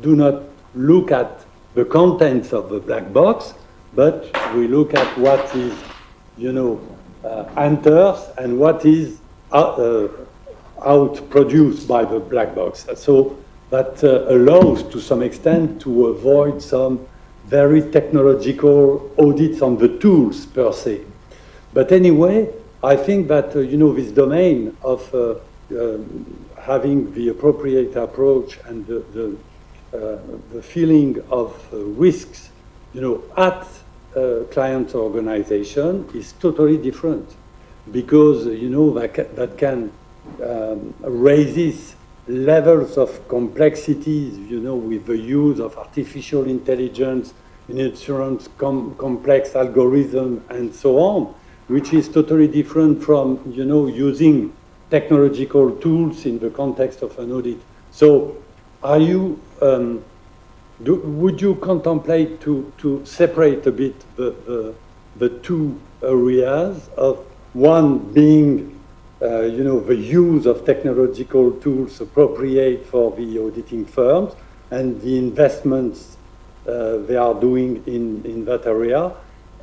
do not look at the contents of the black box, but we look at what is, enters and what is out produced by the black box. So that allows, to some extent, to avoid some very technological audits on the tools per se. But anyway, I think that, this domain of having the appropriate approach and the feeling of risks, at client organization is totally different, because, that can raises levels of complexities, with the use of artificial intelligence in insurance, complex algorithm, and so on, which is totally different from, using technological tools in the context of an audit. So, are you, would you contemplate to separate a bit the two areas of one being the use of technological tools appropriate for the auditing firms and the investments they are doing in that area,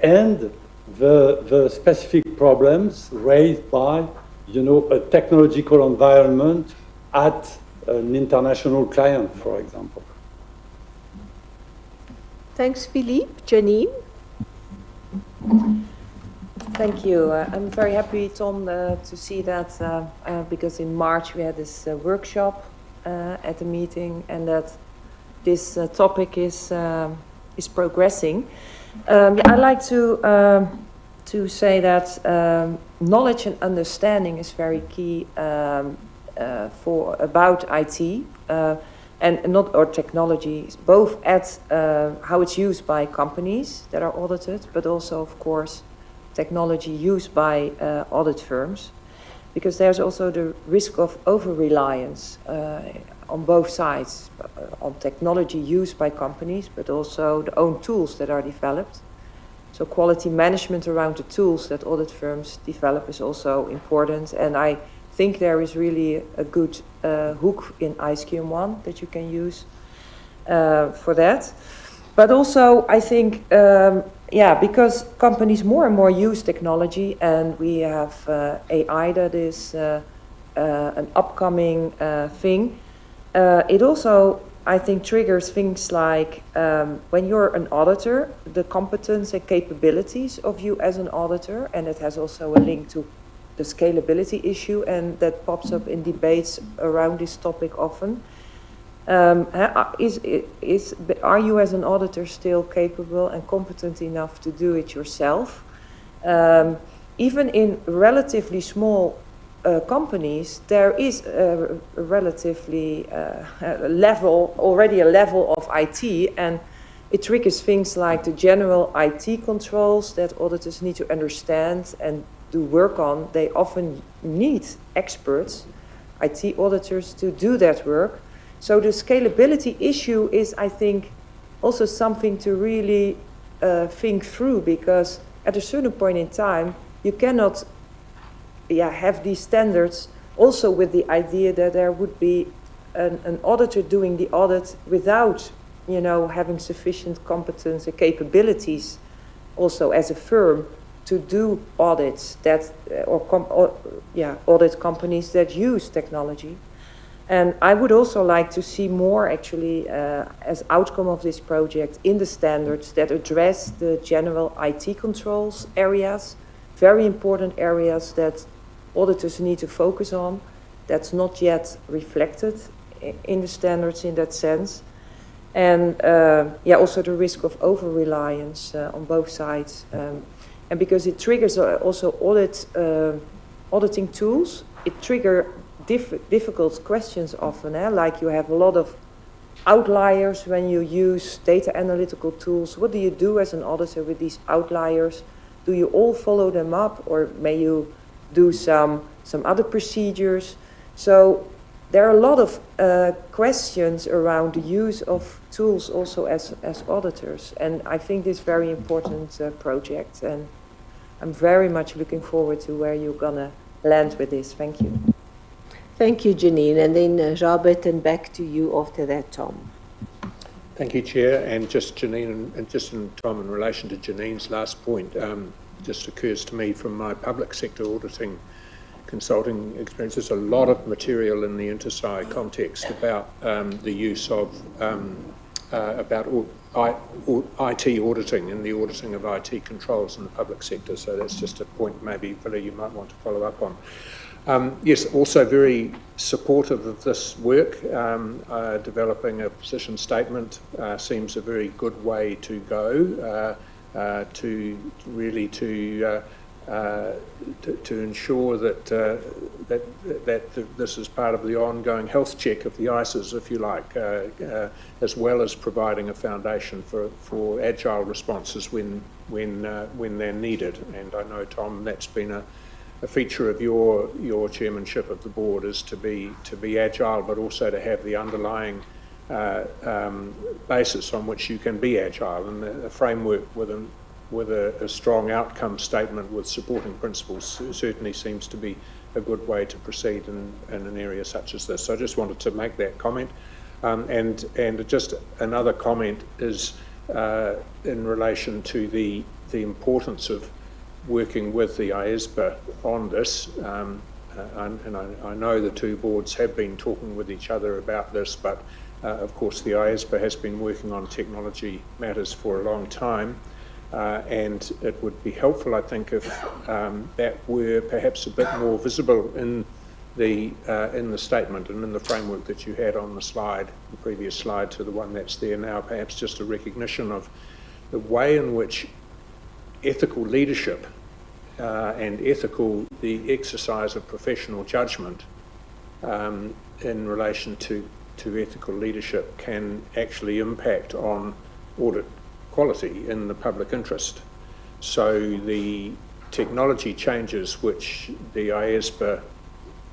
and the specific problems raised by you know, a technological environment at an international client, for example. Thanks, Philippe. Janine? Thank you. I'm very happy, Tom, to see that because in March we had this workshop at the meeting, and that this topic is progressing. I'd like to say that knowledge and understanding is very key about IT and not or technology, both at how it's used by companies that are audited, but also, of course, technology used by audit firms, because there's also the risk of over-reliance on both sides, on technology used by companies, but also the own tools that are developed. So quality management around the tools that audit firms develop is also important, and I think there is really a good hook in ISQM1 that you can use for that. But also, I think, because companies more and more use technology, and we have AI that is an upcoming thing, it also, I think, triggers things like when you're an auditor, the competence and capabilities of you as an auditor, and it has also a link to the scalability issue, and that pops up in debates around this topic often. Are you as an auditor still capable and competent enough to do it yourself? Even in relatively small companies, there is a relatively already a level of IT, and it triggers things like the general IT controls that auditors need to understand and do work on. They often need experts, IT auditors, to do that work. So the scalability issue is, I think, also something to really think through, because at a certain point in time, you cannot have these standards also with the idea that there would be an auditor doing the audit without, having sufficient competence and capabilities also as a firm to do audits that, audit companies that use technology. And I would also like to see more, actually, as outcome of this project in the standards that address the general IT controls areas, very important areas that auditors need to focus on. That's not yet reflected in the standards in that sense. And also the risk of over-reliance on both sides. And because it triggers also auditing tools, it triggers difficult questions often, like you have a lot of outliers when you use data analytical tools. What do you do as an auditor with these outliers? Do you all follow them up, or may you do some other procedures? So there are a lot of questions around the use of tools also as auditors, and I think this is a very important project, and I'm very much looking forward to where you're gonna land with this. Thank you. Thank you, Janine. And then Robert, and back to you after that, Tom. Thank you, Chair. And just Janine, and just in Tom, in relation to Janine's last point, just occurs to me from my public sector auditing consulting experience, there's a lot of material in the InterSci context about the use of about IT auditing and the auditing of IT controls in the public sector. So that's just a point maybe, Villa, you might want to follow up on. Yes, also very supportive of this work. Developing a position statement seems a very good way to go to really to ensure that that this is part of the ongoing health check of the ISAs, if you like, as well as providing a foundation for agile responses when they're needed. And I know, Tom, that's been a feature of your chairmanship of the board, is to be agile, but also to have the underlying basis on which you can be agile, and a framework with a strong outcome statement with supporting principles certainly seems to be a good way to proceed in an area such as this. So I just wanted to make that comment. And just another comment is in relation to the importance of working with the IESBA on this. I know the two boards have been talking with each other about this, but of course the IESBA has been working on technology matters for a long time, and it would be helpful, I think, if that were perhaps a bit more visible in the statement and in the framework that you had on the slide, the previous slide to the one that's there now, perhaps just a recognition of the way in which ethical leadership and the exercise of professional judgment in relation to ethical leadership can actually impact on audit quality in the public interest. So the technology changes which the IESBA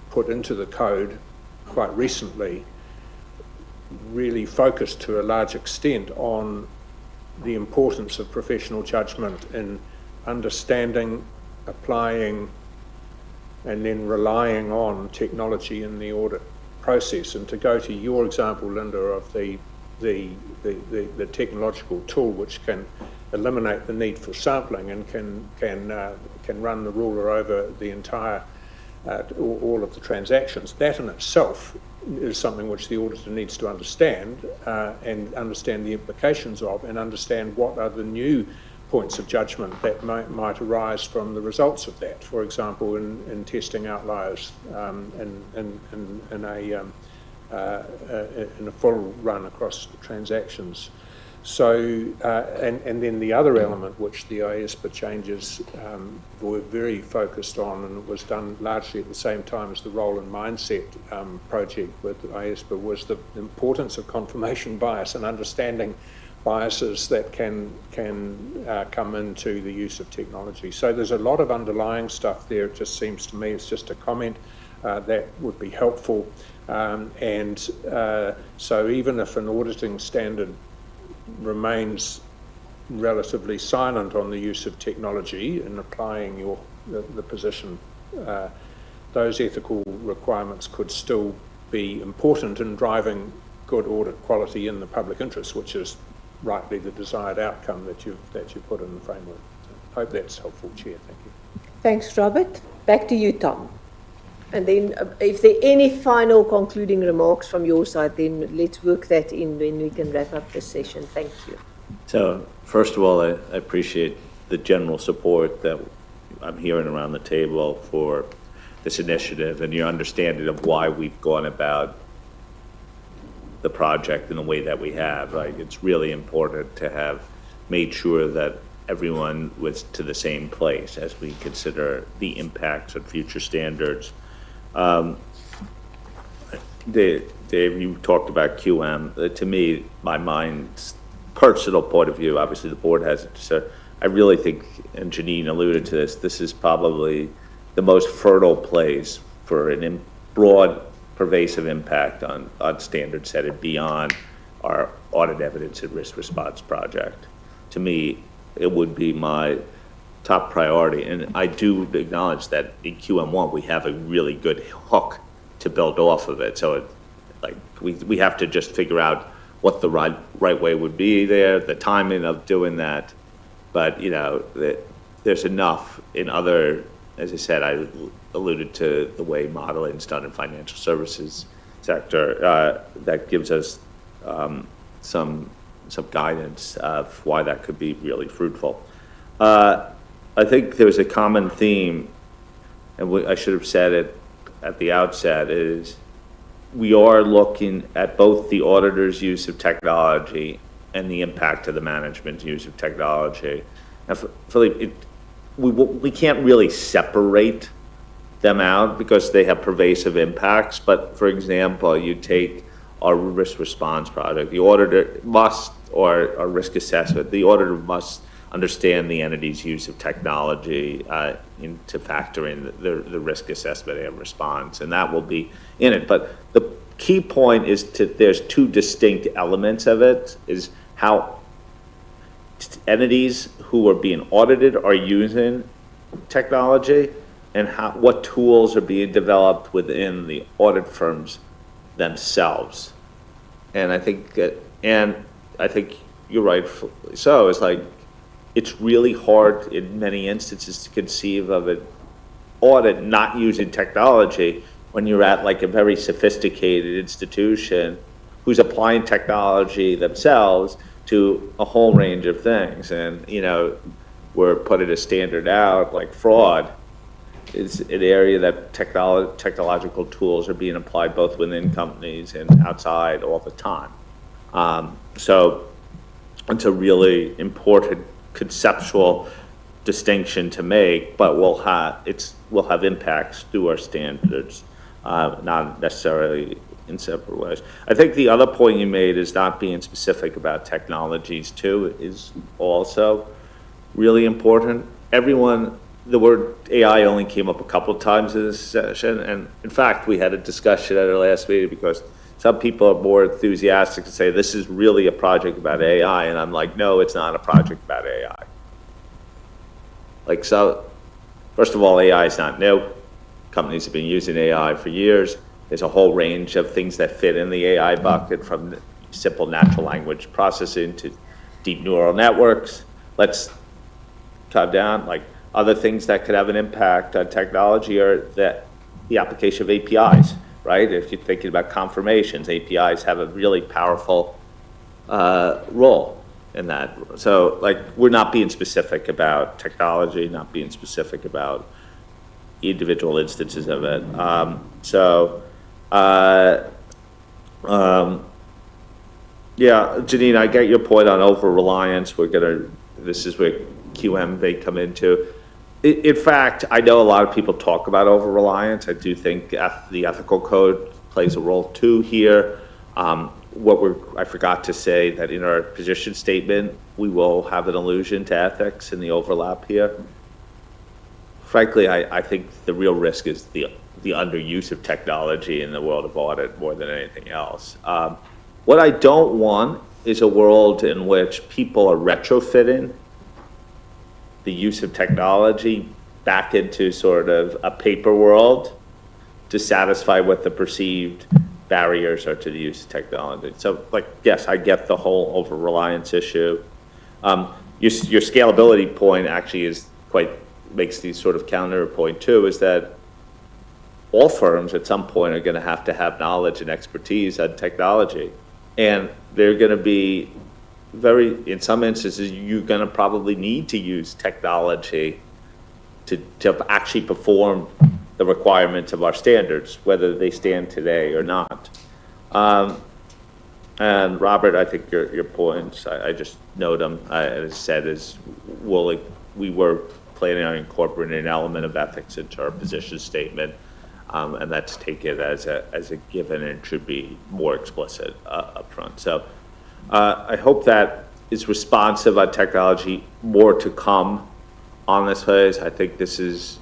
put into the code quite recently really focused to a large extent on the importance of professional judgment in understanding, applying, and then relying on technology in the audit process. And to go to your example, Linda, of the technological tool which can eliminate the need for sampling and can run the ruler over the entire all of the transactions, that in itself is something which the auditor needs to understand and understand the implications of, and understand what are the new points of judgment that might arise from the results of that. For example, in testing outliers in a full run across transactions. So, and then the other element which the IESBA changes were very focused on, and it was done largely at the same time as the role and mindset project with IESBA, was the importance of confirmation bias and understanding biases that can come into the use of technology. So there's a lot of underlying stuff there. It just seems to me, it's just a comment that would be helpful. So even if an auditing standard remains relatively silent on the use of technology in applying the position, those ethical requirements could still be important in driving good audit quality in the public interest, which is rightly the desired outcome that you put in the framework. So I hope that's helpful, Chair. Thank you. Thanks, Robert. Back to you, Tom. And then if there are any final concluding remarks from your side, then let's work that in when we can wrap up this session. Thank you. So, first of all, I appreciate the general support that I'm hearing around the table for this initiative and your understanding of why we've gone about the project in the way that we have. Right? It's really important to have made sure that everyone was to the same place as we consider the impacts of future standards. Dave, you talked about QM. To me, my mind's personal point of view, obviously the board has it, so I really think, and Janine alluded to this is probably the most fertile place for a broad, pervasive impact on standard setting beyond our audit evidence and risk response project. To me, it would be my top priority, and I do acknowledge that in QM1 we have a really good hook to build off of it. So we have to just figure out what the right way would be there, the timing of doing that. But there's enough in other, as I said, I alluded to the way modeling is done in financial services sector that gives us some guidance of why that could be really fruitful. I think there's a common theme, and I should have said it at the outset, is we are looking at both the auditor's use of technology and the impact of the management's use of technology. Now, Philippe, we can't really separate them out because they have pervasive impacts, but for example, you take our risk response project, the auditor must, or our risk assessment, the auditor must understand the entity's use of technology to factor in the risk assessment and response, and that will be in it. But the key point is there's two distinct elements of it, is how entities who are being audited are using technology and what tools are being developed within the audit firms themselves. And I think you're right. So it's like, it's really hard in many instances to conceive of it audit not using technology when you're at like a very sophisticated institution who's applying technology themselves to a whole range of things. And, you know, we're putting a standard out, like fraud is an area that technological tools are being applied both within companies and outside all the time. So it's a really important conceptual distinction to make, but we'll have impacts through our standards, not necessarily in separate ways. I think the other point you made is not being specific about technologies too is also really important. The word AI only came up a couple of times in this session, and in fact, we had a discussion at our last meeting because some people are more enthusiastic to say this is really a project about AI, and I'm like, no, it's not a project about AI. Like, so, first of all, AI is not new. Companies have been using AI for years. There's a whole range of things that fit in the AI bucket, from simple natural language processing to deep neural networks. Let's calm down. Like, other things that could have an impact on technology are the application of APIs, right? If you're thinking about confirmations, APIs have a really powerful role in that. So, like, we're not being specific about technology, not being specific about individual instances of it. Yeah, Janine, I get your point on over-reliance. This is where QM may come into. In fact, I know a lot of people talk about over-reliance. I do think the ethical code plays a role too here. I forgot to say that in our position statement, we will have an allusion to ethics and the overlap here. Frankly, I think the real risk is the underuse of technology in the world of audit more than anything else. What I don't want is a world in which people are retrofitting the use of technology back into sort of a paper world to satisfy what the perceived barriers are to the use of technology. So, like, yes, I get the whole over-reliance issue. Your scalability point actually makes the sort of counterpoint too, is that all firms at some point are going to have knowledge and expertise on technology. And they're going to be in some instances, you're going to probably need to use technology to actually perform the requirements of our standards, whether they stand today or not. And Robert, I think your points, I just note them, as I said, we were planning on incorporating an element of ethics into our position statement, and that's taken as a given and should be more explicit up front. So I hope that is responsive on technology. More to come on this phase. I think this is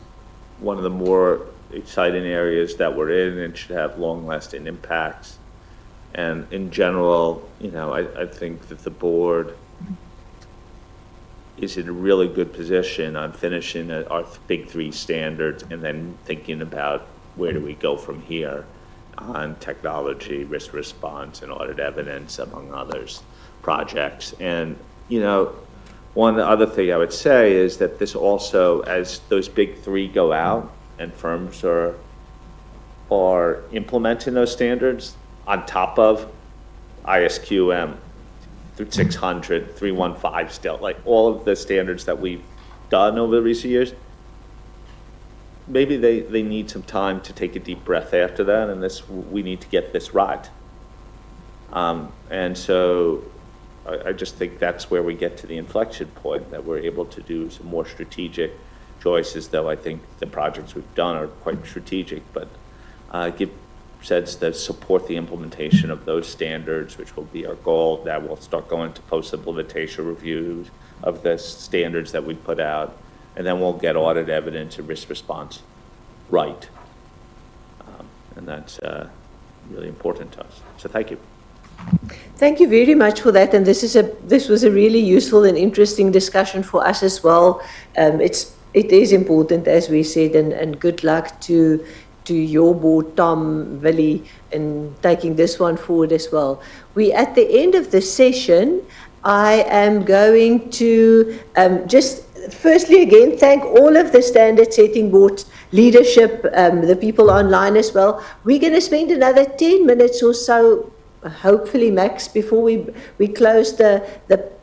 one of the more exciting areas that we're in and should have long-lasting impacts. And in general, you know, I think that the board is in a really good position on finishing our big three standards and then thinking about where do we go from here on technology, risk response, and audit evidence, among others, projects. And, you know, one other thing I would say is that this also, as those big three go out and firms are implementing those standards on top of ISQM, 600, 315 still, like all of the standards that we've done over the recent years, maybe they need some time to take a deep breath after that, and we need to get this right. And so I just think that's where we get to the inflection point, that we're able to do some more strategic choices, though I think the projects we've done are quite strategic, but give sense that support the implementation of those standards, which will be our goal. That we'll start going to post-implementation reviews of the standards that we put out, and then we'll get audit evidence and risk response right. And that's really important to us. So thank you. Thank you very much for that, and this was a really useful and interesting discussion for us as well. It is important, as we said, and good luck to your board, Tom, Willie, in taking this one forward as well. We at the end of the session, I am going to just firstly again thank all of the standard setting board leadership, the people online as well. We're going to spend another 10 minutes or so, hopefully max, before we close the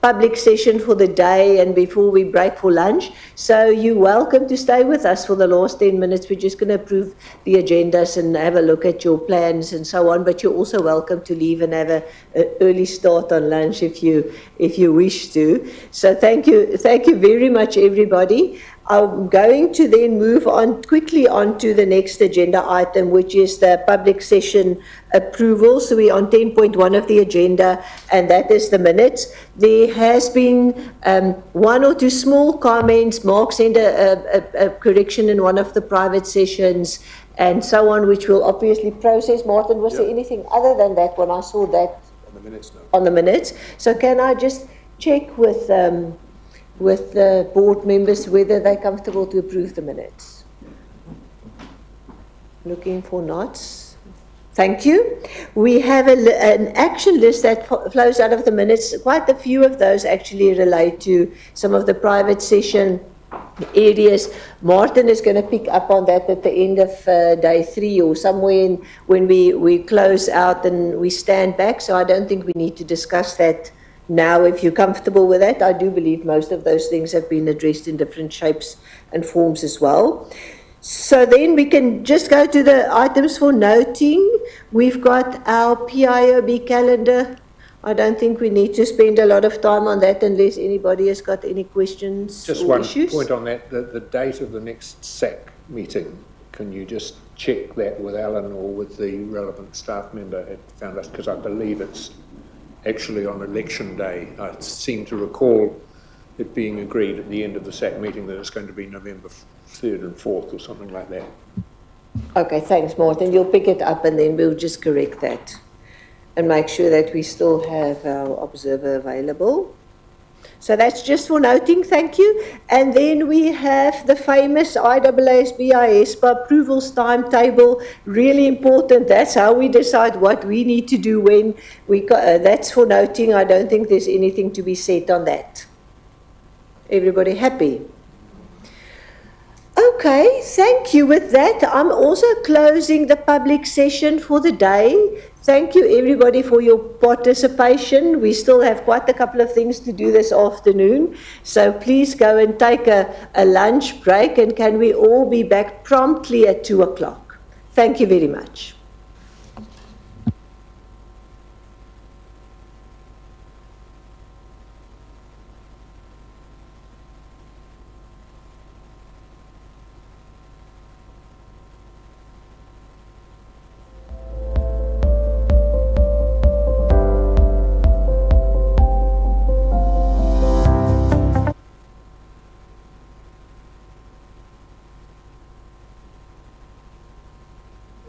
public session for the day and before we break for lunch. So you're welcome to stay with us for the last 10 minutes. We're just going to approve the agendas and have a look at your plans and so on, but you're also welcome to leave and have an early start on lunch if you wish to. So thank you very much, everybody. I'm going to then move on quickly on to the next agenda item, which is the public session approval. So we're on 10.1 of the agenda, and that is the minutes. There has been one or two small comments. Mark sent a correction in one of the private sessions and so on, which we'll obviously process. Martin, was there anything other than that when I saw that? On the minutes, no. On the minutes. So can I just check with the board members whether they're comfortable to approve the minutes? Looking for nods. Thank you. We have an action list that flows out of the minutes. Quite a few of those actually relate to some of the private session areas. Martin is going to pick up on that at the end of day 3 or somewhere when we close out and we stand back. So I don't think we need to discuss that now. If you're comfortable with that, I do believe most of those things have been addressed in different shapes and forms as well. So then we can just go to the items for noting. We've got our PIOB calendar. I don't think we need to spend a lot of time on that unless anybody has got any questions Just or one issues. point on that, the date of the next SAC meeting, can you just check that with Alan or with the relevant staff member at Foundation, because I believe it's actually on election day. I seem to recall it being agreed at the end of the SAC meeting that it's going to be November 3rd and 4th or something like that. Okay, thanks, Martin. You'll pick it up and then we'll just correct that and make sure that we still have our observer available. So that's just for noting, thank you. And then we have the famous IAASB IESBA approvals timetable, really important. That's how we decide what we need to do when that's for noting. I don't think there's anything to be said on that. Everybody happy? Okay, thank you. With that, I'm also closing the public session for the day. Thank you, everybody, for your participation. We still have quite a couple of things to do this afternoon, so please go and take a lunch break, and can we all be back promptly at 2 o'clock? Thank you very much.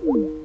Mm.